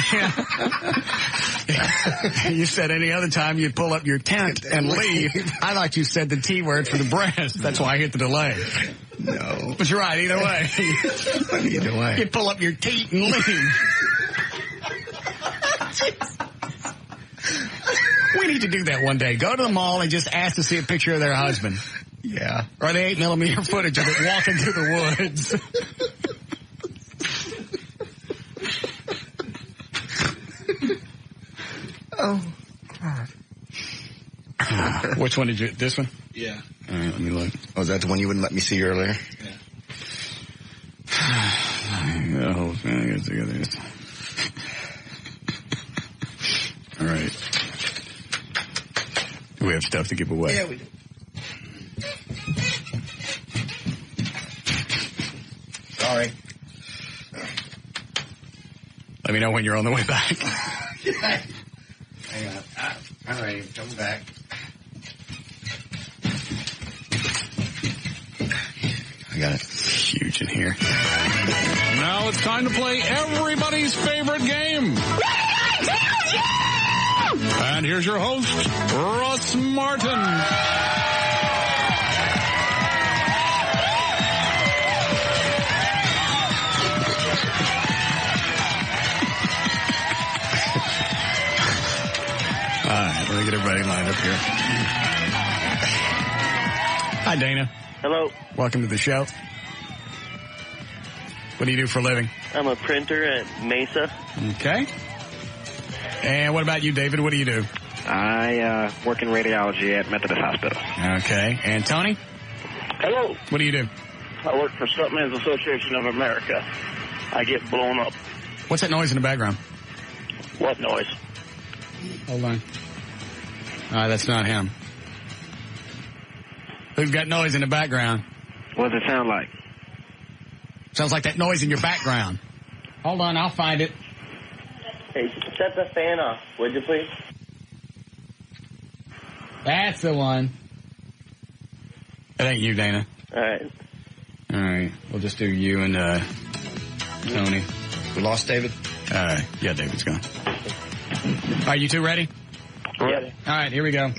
Yeah. You said any other time you'd pull up your tent and leave. I thought you said the T word for the breast. That's why I hit the delay. No. But you're right, either way. Either way. You pull up your teat and leave. We need to do that one day. Go to the mall and just ask to see a picture of their husband. Yeah. Or the 8mm footage of it walking through the woods. Oh, God. Which one did you... This one? Yeah. All right, let me look. Oh, is that the one you wouldn't let me see earlier? Yeah. The whole thing is together. All right. We have stuff to give away. Yeah, we do. Sorry. Let me know when you're on the way back. Hang on. All right, coming back. I got it. Huge in here. Now it's time to play everybody's favorite game. And here's your host, Russ Martin. All right, let me get everybody lined up here. Hi, Dana. Hello. Welcome to the show. What do you do for a living? I'm a printer at Mesa. Okay. And what about you, David? What do you do? I work in radiology at Methodist Hospital. Okay. And Tony? Hello. What do you do? I work for Stuntmen's Association of America. I get blown up. What's that noise in the background? What noise? Hold on. That's not him. Who's got noise in the background? What does it sound like? Sounds like that noise in your background. Hold on, I'll find it. Hey, shut the fan off, would you please? That's the one. That ain't you, Dana. All right. All right. We'll just do you and Tony. We lost David? Yeah, David's gone. All right, you two ready? Ready. All right, here we go.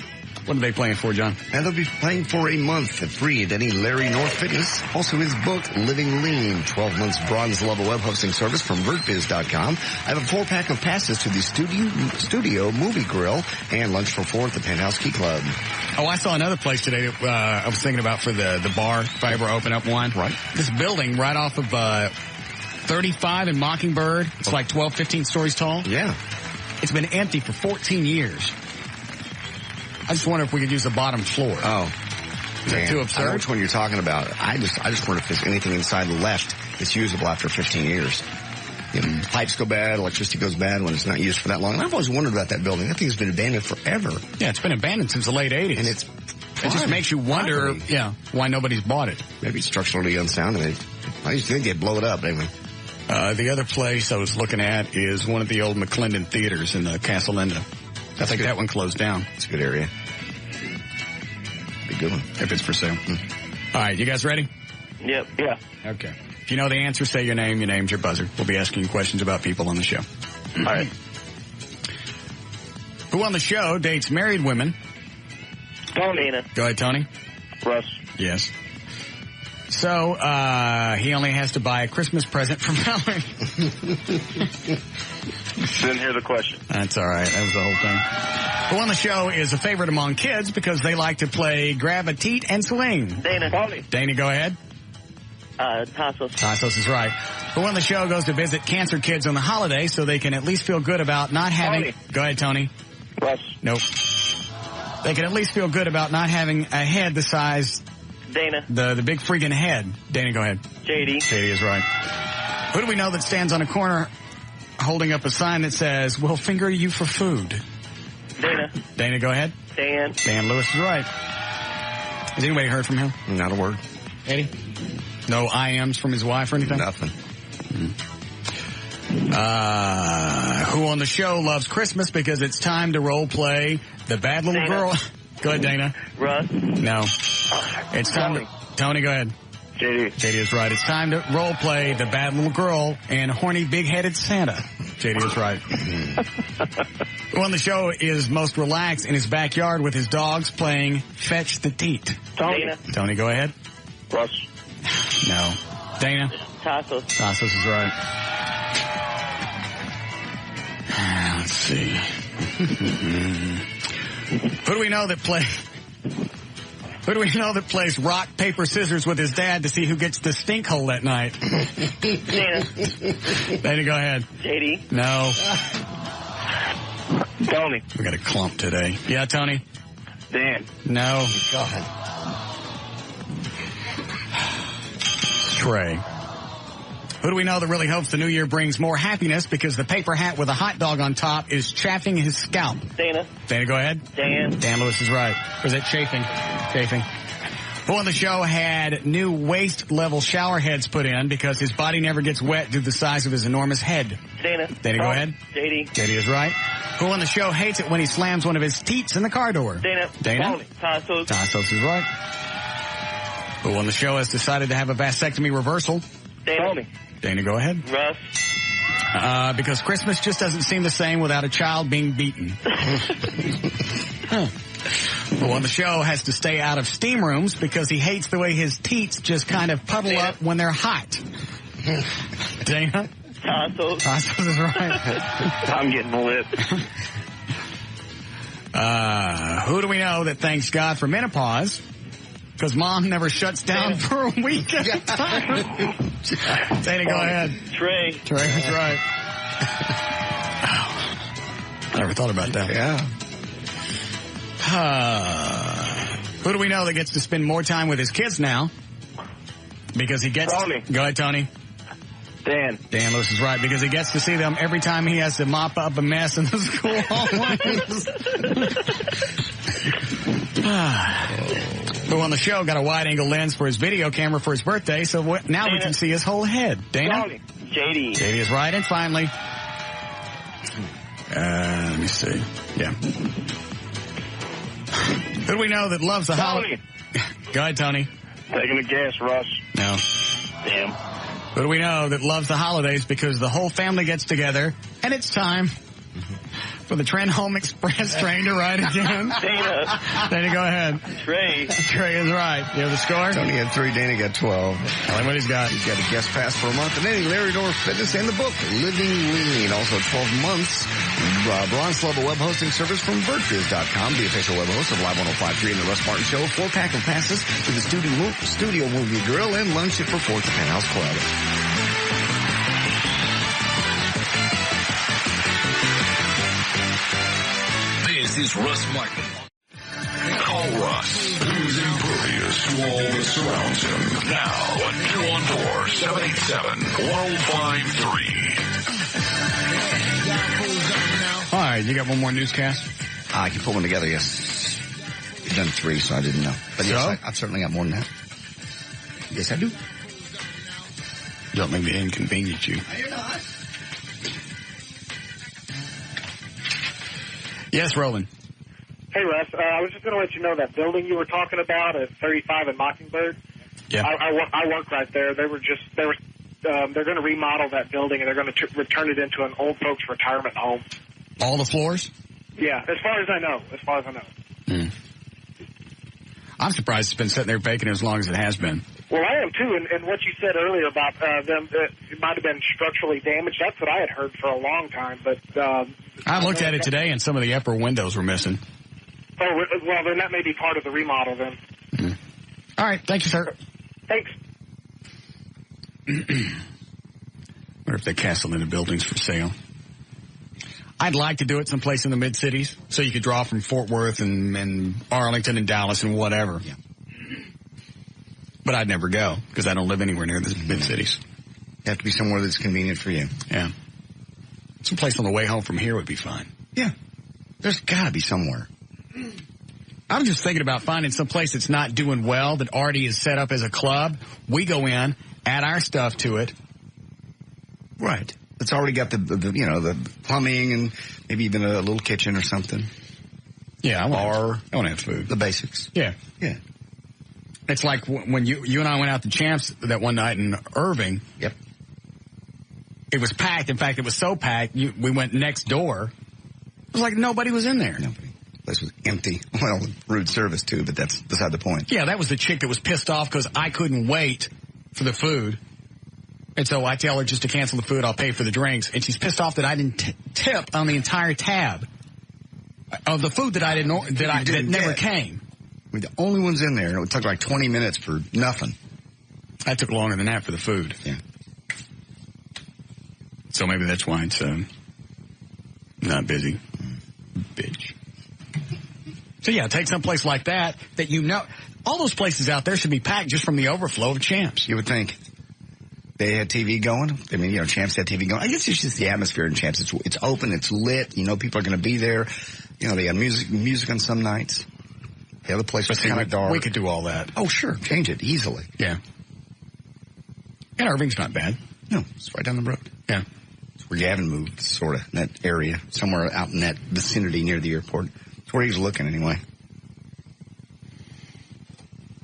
What are they playing for, John? And they'll be playing for a month free at any Larry North Fitness. Also his book, Living Lean, 12 months bronze level web hosting service from VertBiz.com. I have a 4-pack of passes to the studio movie grill and lunch for 4 at the Penthouse Key Club. Oh, I saw another place today that I was thinking about for the bar, if I ever open up one. Right. This building right off of 35 and Mockingbird. It's like 12, 15 stories tall. Yeah. It's been empty for 14 years. I just wonder if we could use the bottom floor. Oh. Is that too I absurd? know which one you're talking about. I just wonder if there's anything inside the left that's usable after 15 years. You know, pipes go bad, electricity goes bad when it's not used for that long. And I've always wondered about that building. That thing's been abandoned forever. Yeah, it's been abandoned since the late 80s. And it just makes you wonder, why nobody's bought it. Maybe it's structurally unsound. And I used to think they'd blow it up, anyway. The other place I was looking at is one of the old McClendon theaters in Castle Linda. I think that one closed down. It's a good area. Be a good one. If it's for sale. All right, you guys ready? Yep. Yeah. Okay. If you know the answer, say your name. Your name's your buzzer. We'll be asking you questions about people on the show. All right. Who on the show dates married women? Tony. Go ahead, Tony. Russ. Yes. So, he only has to buy a Christmas present for Valerie. Didn't hear the question. That's all right. That was the whole thing. Who on the show is a favorite among kids because they like to play grab a teat and swing? Dana. Tony. Dana, go ahead. Tassos. Tassos is right. Who on the show goes to visit cancer kids on the holiday so they can at least feel good about not having... Tony. Go ahead, Tony. Russ. Nope. They can at least feel good about not having a head the size... Dana. The big freaking head. Dana, go ahead. JD. JD is right. Who do we know that stands on a corner holding up a sign that says, "We'll finger you for food"? Dana. Dana, go ahead. Dan. Dan Lewis is right. Has anybody heard from him? Not a word. Eddie? No IMs from his wife or anything? Nothing. Who on the show loves Christmas because it's time to role play the bad little Dana. girl? Go ahead, Dana. Russ. No. It's time Tony. Tony, go ahead. JD. JD is right. It's time to role play the bad little girl and horny big-headed Santa. JD is right. Who on the show is most relaxed in his backyard with his dogs playing fetch the teat? Tony. Dana. Tony, go ahead. Russ. No. Dana? Tassos. Tassos is right. Let's see. Who do we know that plays rock, paper, scissors with his dad to see who gets the stink hole that night? Dana. Dana, go ahead. JD. No. Tony. We got a clump today. Yeah, Tony? Dan. No. God. Trey. Who do we know that really hopes the new year brings more happiness because the paper hat with a hot dog on top is chaffing his scalp? Dana. Dana, go ahead. Dan. Dan Lewis is right. Or is it chafing? Chafing. Who on the show had new waist-level shower heads put in because his body never gets wet due to the size of his enormous head? Dana. Dana, go ahead. JD. JD is right. Who on the show hates it when he slams one of his teats in the car door? Dana. Dana? Tony. Tassos. Tassos is right. Who on the show has decided to have a vasectomy reversal? Dana. Tony. Dana, go ahead. Russ. Because Christmas just doesn't seem the same without a child being beaten. Who on the show has to stay out of steam rooms because he hates the way his teats just kind of puddle Dana. up when they're hot. Dana? Tassos. Tassos is right. I'm getting lit. Who do we know that thanks God for menopause? Because mom never shuts down for a week at a time. Dana, go ahead. Trey. Trey is right. Never thought about that. Yeah. Who do we know that gets to spend more time with his kids now? Because he gets... Tony. Go ahead, Tony. Dan. Dan Lewis is right, because he gets to see them every time he has to mop up a mess in the school hallways. Who on the show got a wide-angle lens for his video camera for his birthday, so now we can see his whole head. Dana? Tony. JD. JD is right, and finally... let me see. Yeah. Who do we know that loves the holiday? Go ahead, Tony. Taking a guess, Russ. No. Damn. Who do we know that loves the holidays because the whole family gets together and it's time for the Trenholm Express train to ride again? Dana, go ahead. Trey is right. You have the score? Tony had 3, Dana got 12. Tell him what he's got. He's got a guest pass for a month, and then Larry Door Fitness and the book, Living Lean. Also 12 months, bronze level web hosting service from VertBiz.com, the official web host of Live 105.3 and the Russ Martin Show. 4-pack of passes to the studio movie grill and lunch at Perforce the Penthouse Club. This is Russ Martin. Call Russ, who's impervious to all that surrounds him. Now at 214-787-1053. All right, you got one more newscast? I can pull one together, yes. You've done 3, so I didn't know. But yes, I've certainly got more than that. Yes, I do. Don't make me inconvenience you. You're not. Yes, Roland. Hey, Russ. I was just going to let you know that building you were talking about at 35 and Mockingbird. Yeah. I work right there. They're going to remodel that building, and they're going to return it into an old folks retirement home. All the floors? Yeah, as far as I know. I'm surprised it's been sitting there vacant as long as it has been. Well, I am too, and what you said earlier about them, it might have been structurally damaged. That's what I had heard for a long time. But I looked at it today, and some of the upper windows were missing. Oh, well, then that may be part of the remodel then. All right, thank you, sir. Thanks. Or if they castle into buildings for sale. I'd like to do it someplace in the mid-cities, so you could draw from Fort Worth and Arlington and Dallas and whatever. Yeah. But I'd never go, because I don't live anywhere near the mid-cities. You have to be somewhere that's convenient for you. Yeah. Someplace on the way home from here would be fine. Yeah. There's got to be somewhere. I'm just thinking about finding some place that's not doing well, that already is set up as a club. We go in, add our stuff to it. Right. It's already got the plumbing and maybe even a little kitchen or something. Yeah, I want to have food. The basics. Yeah. Yeah. It's like when you and I went out to Champs that one night in Irving. Yep. It was packed. In fact, it was so packed, we went next door. It was like nobody was in there. Nobody. The place was empty. Well, rude service, too, but that's beside the point. Yeah, that was the chick that was pissed off because I couldn't wait for the food. And so I tell her just to cancel the food, I'll pay for the drinks. And she's pissed off that I didn't tip on the entire tab of the food that I didn't that never came. We're the only ones in there, and it took like 20 minutes for nothing. That took longer than that for the food. Yeah. So maybe that's why it's not busy. Bitch. So yeah, take some place like that you know. All those places out there should be packed just from the overflow of Champs. You would think. They had TV going. I mean, Champs had TV going. I guess it's just the atmosphere in Champs. It's open, it's lit. People are going to be there. They got music on some nights. The other place was kind of dark. We could do all that. Oh, sure. Change it easily. Yeah. And Irving's not bad. No, it's right down the road. Yeah. It's where Gavin moved, sort of, in that area, somewhere out in that vicinity near the airport. It's where he was looking, anyway.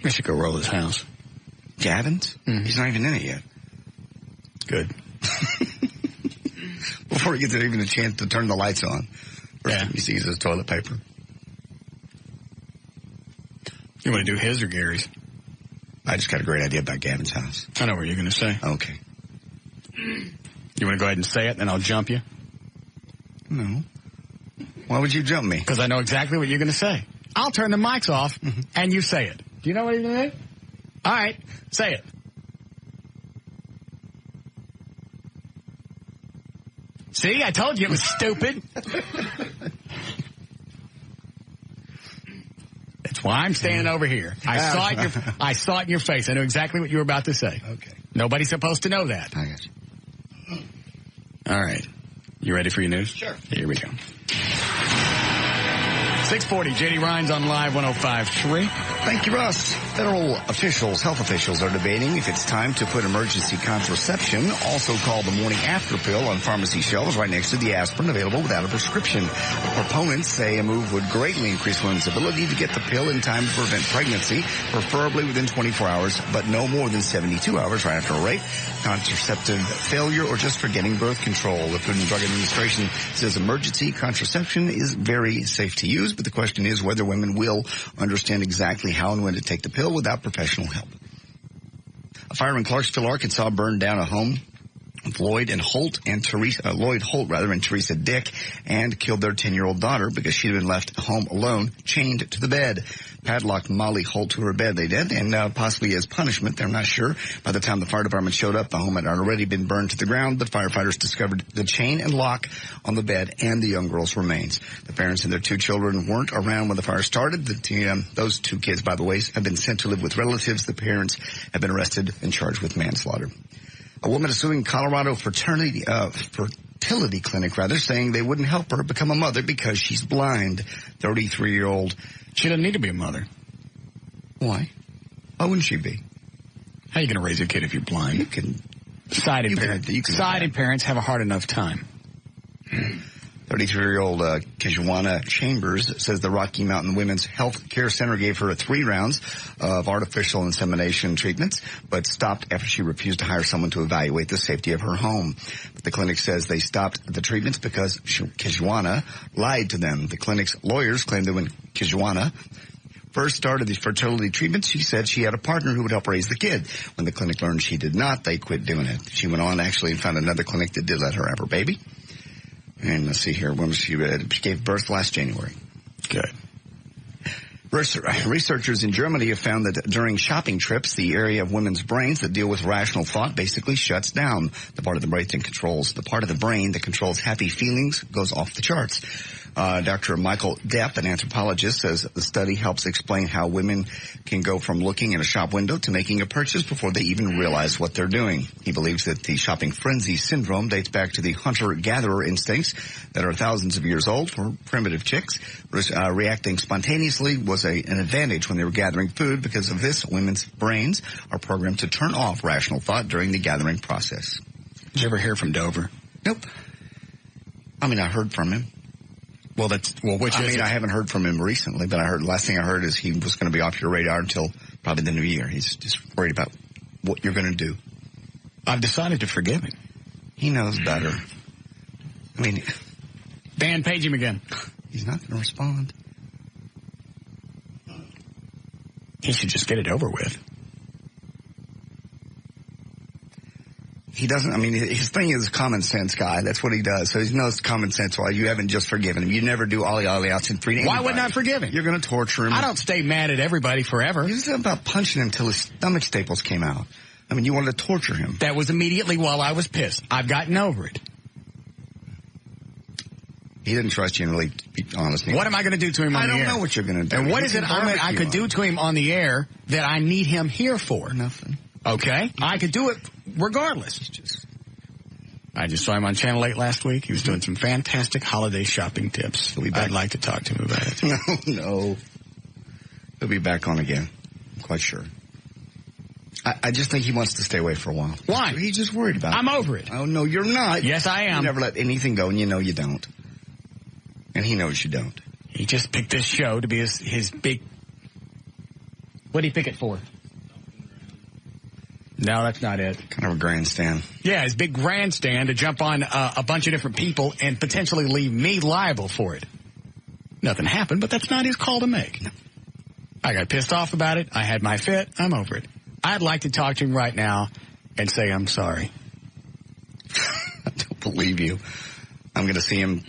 We should go roll his house. Gavin's? Mm-hmm. He's not even in it yet. Good. Before he gets even a chance to turn the lights on. First time he sees his toilet paper. You want to do his or Gary's? I just got a great idea about Gavin's house. I know what you're going to say. Okay. You want to go ahead and say it, then I'll jump you? No. Why would you jump me? Because I know exactly what you're going to say. I'll turn the mics off, and you say it. Do you know what you're going to say? All right, say it. See, I told you it was stupid. That's why I'm standing over here. I saw it in your face. I knew exactly what you were about to say. Okay. Nobody's supposed to know that. I got you. All right. You ready for your news? Sure. Here we go. 640, J.D. Rhines on Live 105.3. Thank you, Russ. Federal officials, health officials, are debating if it's time to put emergency contraception, also called the morning after pill, on pharmacy shelves right next to the aspirin available without a prescription. Proponents say a move would greatly increase women's ability to get the pill in time to prevent pregnancy, preferably within 24 hours, but no more than 72 hours right after a rape, contraceptive failure, or just for getting birth control. The Food and Drug Administration says emergency contraception is very safe to use, but the question is whether women will understand exactly how and when to take the pill without professional help. A fire in Clarksville, Arkansas burned down a home with Lloyd Holt and Teresa Dick, and killed their 10-year-old daughter because she'd been left home alone, chained to the bed. Padlocked Molly Holt to her bed, they did, and possibly as punishment, they're not sure. By the time the fire department showed up, the home had already been burned to the ground. The firefighters discovered the chain and lock on the bed and the young girl's remains. The parents and their 2 children weren't around when the fire started. Those 2 kids, by the way, have been sent to live with relatives. The parents have been arrested and charged with manslaughter. A woman is suing Colorado fertility clinic, saying they wouldn't help her become a mother because she's blind. 33-year-old. She doesn't need to be a mother. Why? Why wouldn't she be? How are you going to raise a kid if you're blind? You can. Sighted parents have a hard enough time. 33-year-old Kijuana Chambers says the Rocky Mountain Women's Health Care Center gave her 3 rounds of artificial insemination treatments, but stopped after she refused to hire someone to evaluate the safety of her home. But the clinic says they stopped the treatments because Kijuana lied to them. The clinic's lawyers claim that when Kijuana first started the fertility treatments, she said she had a partner who would help raise the kid. When the clinic learned she did not, they quit doing it. She went on actually and found another clinic that did let her have her baby. And let's see here, when she gave birth last January. Good. Researchers in Germany have found that during shopping trips, the area of women's brains that deal with rational thought basically shuts down. The part of the brain that controls happy feelings goes off the charts. Dr. Michael Depp, an anthropologist, says the study helps explain how women can go from looking in a shop window to making a purchase before they even realize what they're doing. He believes that the shopping frenzy syndrome dates back to the hunter-gatherer instincts that are thousands of years old for primitive chicks. Reacting spontaneously was an advantage when they were gathering food. Because of this, women's brains are programmed to turn off rational thought during the gathering process. Did you ever hear from Dover? Nope. I heard from him. I haven't heard from him recently, but last thing I heard is he was going to be off your radar until probably the new year. He's just worried about what you're going to do. I've decided to forgive him. He knows better. Dan, page him again. He's not going to respond. He should just get it over with. He doesn't, his thing is common sense guy. That's what he does. So he knows common sense why you haven't just forgiven him. You never do ollie outs in 3 days. Why wouldn't I forgive him? You're going to torture him. I don't stay mad at everybody forever. You said about punching him till his stomach staples came out. You wanted to torture him. That was immediately while I was pissed. I've gotten over it. He didn't trust you, and really, to be honest. What am I going to do to him on the air? I don't know what you're going to do. And what is it I could do to him on the air that I need him here for? Nothing. Okay? I could do it regardless. I just saw him on Channel 8 last week. He was doing some fantastic holiday shopping tips. I'd like to talk to him about it. No. He'll be back on again. I'm quite sure. I just think he wants to stay away for a while. Why? He's just worried about it. I'm over it. Oh, no, you're not. Yes, I am. You never let anything go, and you know you don't. And he knows you don't. He just picked this show to be his big... What did he pick it for? No, that's not it. Kind of a grandstand. Yeah, his big grandstand to jump on a bunch of different people and potentially leave me liable for it. Nothing happened, but that's not his call to make. No. I got pissed off about it. I had my fit. I'm over it. I'd like to talk to him right now and say I'm sorry. I don't believe you. I'm going to see him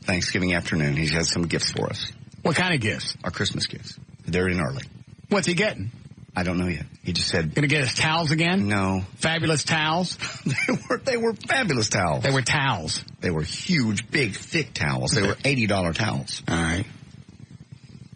Thanksgiving afternoon. He has some gifts for us. What kind of gifts? Our Christmas gifts. They're in early. What's he getting? I don't know yet. He just said... Gonna get us towels again? No. Fabulous towels? They were fabulous towels. They were towels. They were huge, big, thick towels. They were $80 towels. All right.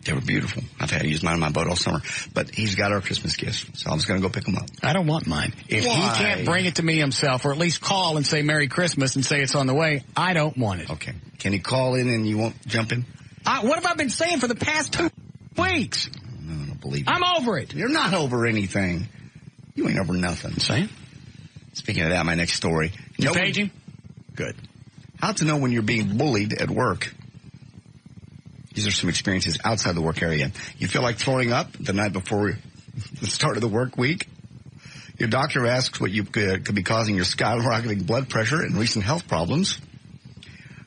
They were beautiful. I've had to use mine on my boat all summer. But he's got our Christmas gifts, so I'm just going to go pick them up. I don't want mine. If Why? he can't bring it to me himself, or at least call and say Merry Christmas and say it's on the way, I don't want it. Okay. Can he call in and you won't jump in? What have I been saying for the past 2 weeks? No, I don't believe you. I'm over it. You're not over anything. You ain't over nothing. Saying? Speaking of that, my next story. You paging? Good. How to know when you're being bullied at work. These are some experiences outside the work area. You feel like throwing up the night before the start of the work week. Your doctor asks what you could be causing your skyrocketing blood pressure and recent health problems.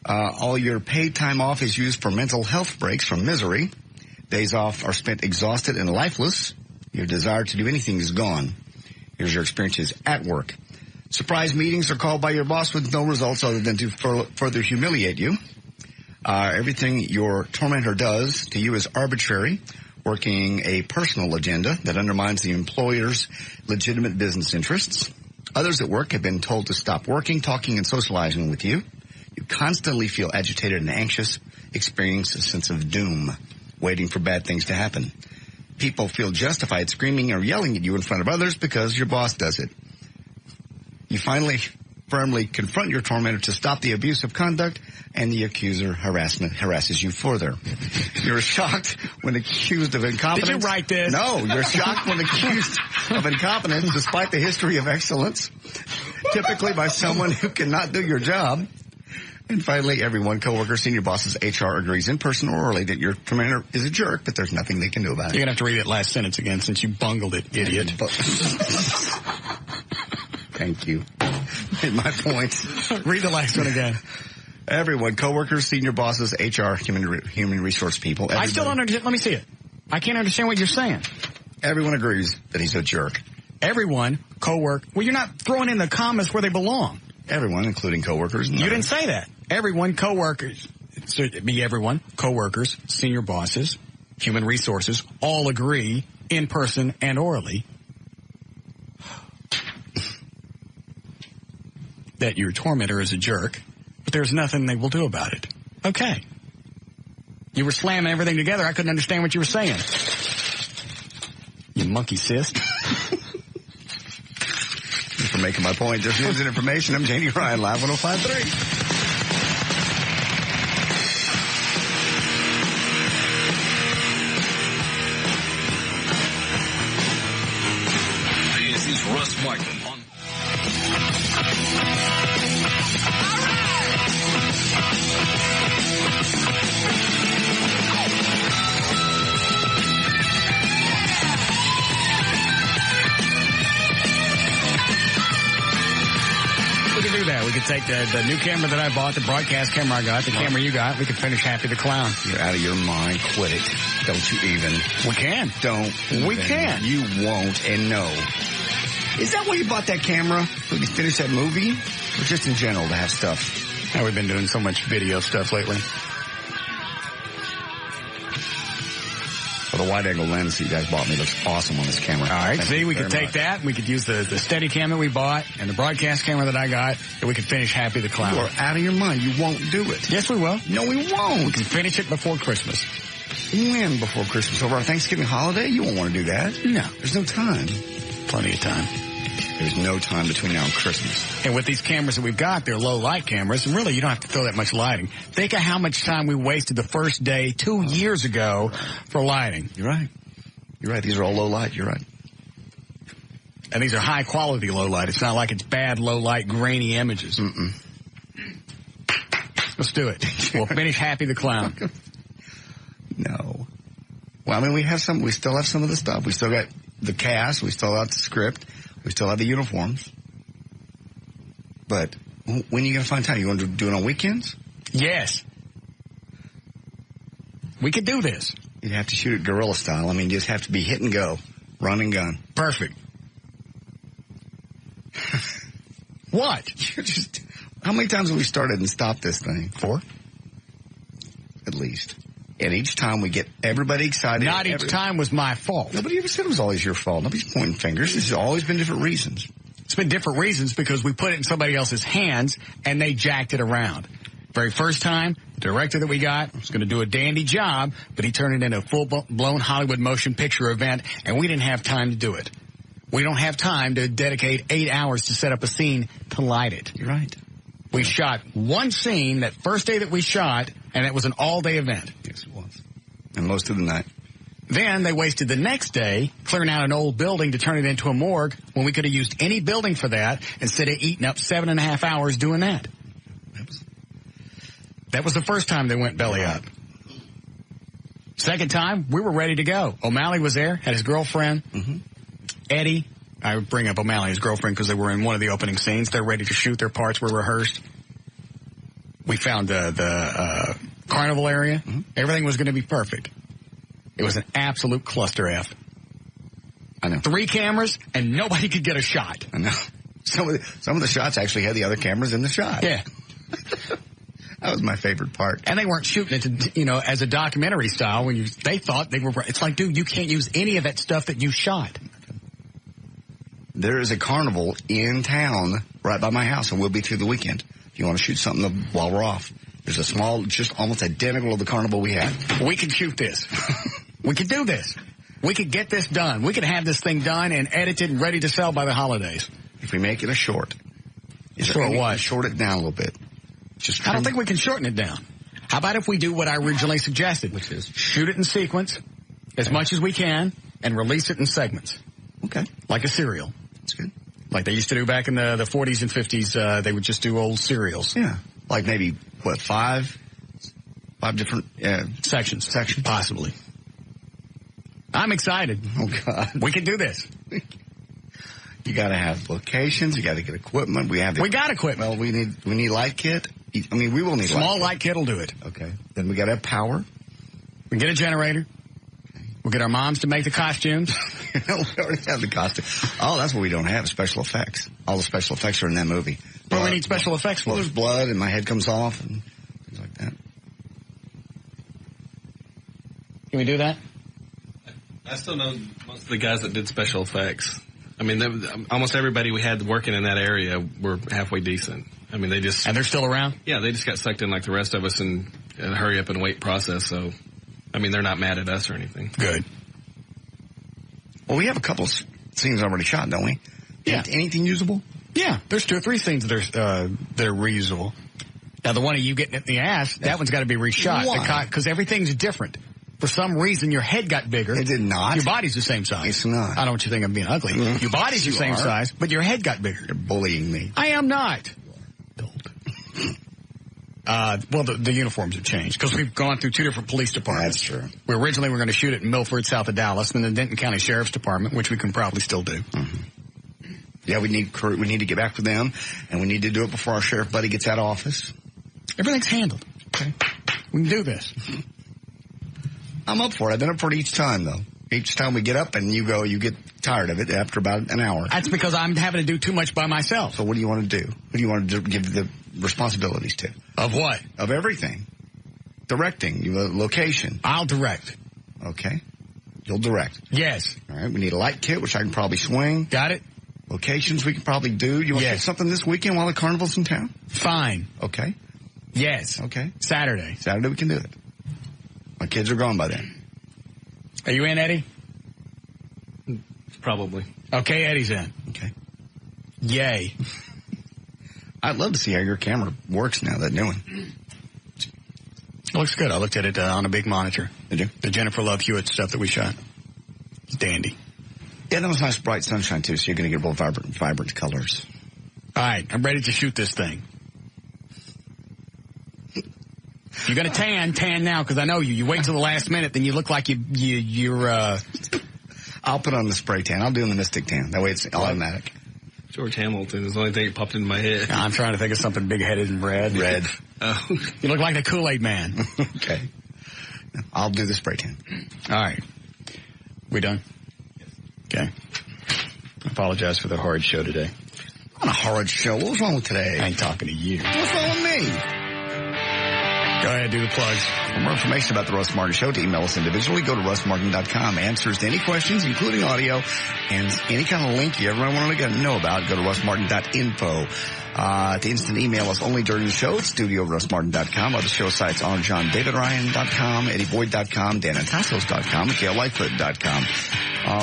All your paid time off is used for mental health breaks from misery. Days off are spent exhausted and lifeless. Your desire to do anything is gone. Here's your experiences at work. Surprise meetings are called by your boss with no results other than to further humiliate you. Everything your tormentor does to you is arbitrary, working a personal agenda that undermines the employer's legitimate business interests. Others at work have been told to stop working, talking, and socializing with you. You constantly feel agitated and anxious, experience a sense of doom, waiting for bad things to happen. People feel justified screaming or yelling at you in front of others because your boss does it. You finally firmly confront your tormentor to stop the abusive conduct, and the accuser harasses you further. You're shocked when accused of incompetence. Did you write this? No, you're shocked when accused of incompetence despite the history of excellence, typically by someone who cannot do your job. And finally, everyone, coworkers, senior bosses, HR agrees in person or orally that your tormentor is a jerk, but there's nothing they can do about it. You're going to have to read that last sentence again since you bungled it, idiot. Thank you. Made my point. Read the last one again. Everyone, coworkers, senior bosses, HR, human resource people. I still don't understand. Let me see it. I can't understand what you're saying. Everyone agrees that he's a jerk. Everyone, coworker. Well, you're not throwing in the commas where they belong. Everyone, including coworkers. You didn't say that. Everyone, coworkers. So it'd be everyone, coworkers, senior bosses, human resources, all agree in person and orally that your tormentor is a jerk, but there's nothing they will do about it. Okay. You were slamming everything together. I couldn't understand what you were saying. You monkey cyst. For making my point, just news and information. I'm Janie Ryan, Live 105.3. This is Russ Martin on. We could do that. We could take the new camera that I bought, the broadcast camera I got, the camera you got. We could finish Happy the Clown. You're out of your mind. Quit it. Don't you even. We can. Don't. We can. You won't and no. Is that why you bought that camera? So we could finish that movie? Or just in general to have stuff? We've been doing so much video stuff lately. Well, the wide-angle lens that you guys bought me looks awesome on this camera. All right, Thank see, you we very could take much. that. We could use the steady cam that we bought and the broadcast camera that I got, and we could finish Happy the Clown. You are out of your mind. You won't do it. Yes, we will. No, we won't. We can finish it before Christmas. When before Christmas? Over our Thanksgiving holiday? You won't want to do that. No. There's no time. Plenty of time. There's no time between now and Christmas. And with these cameras that we've got, they're low light cameras, and really you don't have to throw that much lighting. Think of how much time we wasted the first day 2 years ago for lighting. You're right. You're right. These are all low light. You're right. And these are high quality low light. It's not like it's bad low light grainy images. Mm-mm. Let's do it. We'll finish Happy the Clown. No. Well, I mean, we still have some of the stuff. We still got the cast. We still have the script. We still have the uniforms. But when are you going to find time? You going to do it on weekends? Yes. We could do this. You'd have to shoot it guerrilla style. I mean, you just have to be hit and go. Run and gun. Perfect. What? You're how many times have we started and stopped this thing? 4? At least. And each time we get everybody excited. Not each time was my fault. Nobody ever said it was always your fault. Nobody's pointing fingers. There's always been different reasons. It's been different reasons because we put it in somebody else's hands and they jacked it around. Very first time, the director that we got was going to do a dandy job, but he turned it into a full-blown Hollywood motion picture event, and we didn't have time to do it. We don't have time to dedicate 8 hours to set up a scene to light it. You're right. We shot one scene that first day that we shot, and it was an all-day event. Yes, it was. And most of the night. Then they wasted the next day clearing out an old building to turn it into a morgue when we could have used any building for that instead of eating up 7.5 hours doing that. That was the first time they went belly up. Second time, we were ready to go. O'Malley was there, had his girlfriend. Mm-hmm. Eddie, I would bring up O'Malley, his girlfriend, because they were in one of the opening scenes. They're ready to shoot. Their parts were rehearsed. We found the carnival area. Mm-hmm. Everything was going to be perfect. It was an absolute cluster F. I know. 3 cameras, and nobody could get a shot. I know. Some of the shots actually had the other cameras in the shot. Yeah. That was my favorite part. And they weren't shooting it, as a documentary style. They thought they were. It's like, dude, you can't use any of that stuff that you shot. There is a carnival in town right by my house, and we'll be through the weekend. If you want to shoot something while we're off, there's a small, just almost identical to the carnival we had. We can shoot this. We could do this. We could get this done. We could have this thing done and edited and ready to sell by the holidays. If we make it a short. Short what? Short it down a little bit. I don't think we can shorten it down. How about if we do what I originally suggested? Which is? Shoot it in sequence as much as we can and release it in segments. Okay. Like a serial. That's good. Like they used to do back in the 40s and 50s. They would just do old serials. Yeah. Like maybe, 5 different sections? Possibly. I'm excited. Oh, God. We can do this. You got to have locations. You got to get equipment. We got equipment. Well, we need light kit. I mean, we will need small light kit will do it. Okay. Then we got to have power. We can get a generator. Okay. We'll get our moms to make the costumes. No, we already have the costume. Oh, that's what we don't have, special effects. All the special effects are in that movie. Well, we need special effects for. Well, there's blood and my head comes off and things like that. Can we do that? I still know most of the guys that did special effects. I mean, almost everybody we had working in that area were halfway decent. I mean, they just... And they're still around? Yeah, they just got sucked in like the rest of us in a hurry up and wait process. So, I mean, they're not mad at us or anything. Good. Well, we have a couple of scenes already shot, don't we? Yeah. Anything usable? Yeah, there's 2 or 3 scenes that are reusable. Now, the one of you getting in the ass, that one's got to be reshot. Why? Because everything's different. For some reason, your head got bigger. It did not. Your body's the same size. It's not. I don't want you to think I'm being ugly. Mm-hmm. Your body's the same size, but your head got bigger. You're bullying me. I am not. Well, the uniforms have changed because we've gone through 2 different police departments. That's true. We originally were going to shoot it in Milford, south of Dallas, and then the Denton County Sheriff's Department, which we can probably still do. Mm-hmm. Yeah, we need to get back with them, and we need to do it before our sheriff buddy gets out of office. Everything's handled. Okay, we can do this. I'm up for it. I've done it for it each time, though. Each time we get up and you get tired of it after about an hour. That's because I'm having to do too much by myself. So what do you want to do? What do you want to give the responsibilities to? Of what? Of everything. Directing, location. I'll direct. Okay. You'll direct. Yes. All right. We need a light kit, which I can probably swing. Got it. Locations we can probably do. You want to do something this weekend while the carnival's in town? Fine. Okay. Yes. Okay. Saturday we can do it. My kids are gone by then. Are you in, Eddie? Probably. Okay, Eddie's in. Okay. Yay. I'd love to see how your camera works now, that new one. It looks good. I looked at it on a big monitor. Did you? The Jennifer Love Hewitt stuff that we shot. It's dandy. Yeah, that was nice bright sunshine, too, so you're going to get both vibrant colors. All right, I'm ready to shoot this thing. You're going to tan now, because I know you. You wait till the last minute, then you look like you're I'll put on the spray tan. I'll do the Mystic Tan. That way it's automatic. George Hamilton is the only thing that popped into my head. I'm trying to think of something big-headed and red. Red. Oh. You look like the Kool-Aid Man. Okay. I'll do the spray tan. All right. We done? Yes. Okay. I apologize for the hard show today. Not a hard show. What was wrong with today? I ain't talking to you. What's wrong with me? Go ahead, do the plugs. For more information about the Russ Martin Show, to email us individually, go to russmartin.com. Answers to any questions, including audio, and any kind of link you ever want to know about, go to russmartin.info. To instant email us only during the show, it's studio@russmartin.com. Other show sites are johndavidryan.com, eddieboyd.com, danatasos.com, and KLLI.com.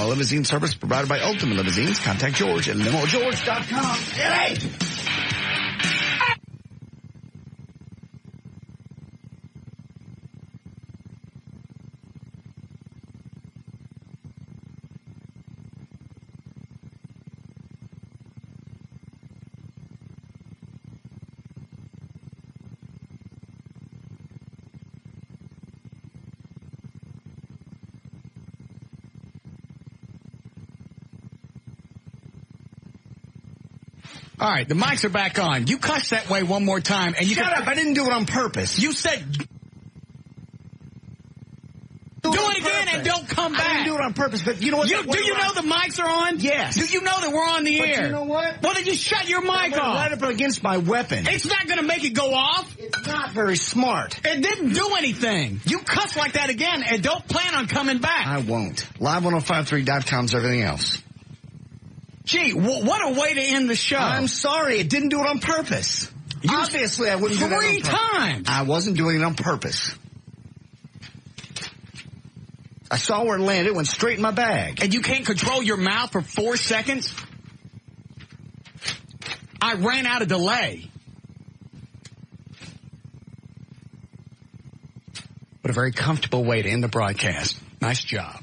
Limousine service provided by Ultimate Limousines. Contact George at limogeorge.com. Hey! All right, the mics are back on. You cussed that way one more time, and you shut up! I didn't do it on purpose. You said do it again and don't come back. I didn't do it on purpose, but you know what? Do you know the mics are on? Yes. Do you know that we're on the air? You know what? Well, then just shut your mic off. Right up against my weapon. It's not going to make it go off. It's not very smart. It didn't do anything. You cuss like that again, and don't plan on coming back. I won't. Live1053.com's everything else. Gee, what a way to end the show. I'm sorry. It didn't do it on purpose. Obviously, I wouldn't do that on purpose. 3 times. I wasn't doing it on purpose. I saw where it landed. It went straight in my bag. And you can't control your mouth for 4 seconds? I ran out of delay. What a very comfortable way to end the broadcast. Nice job.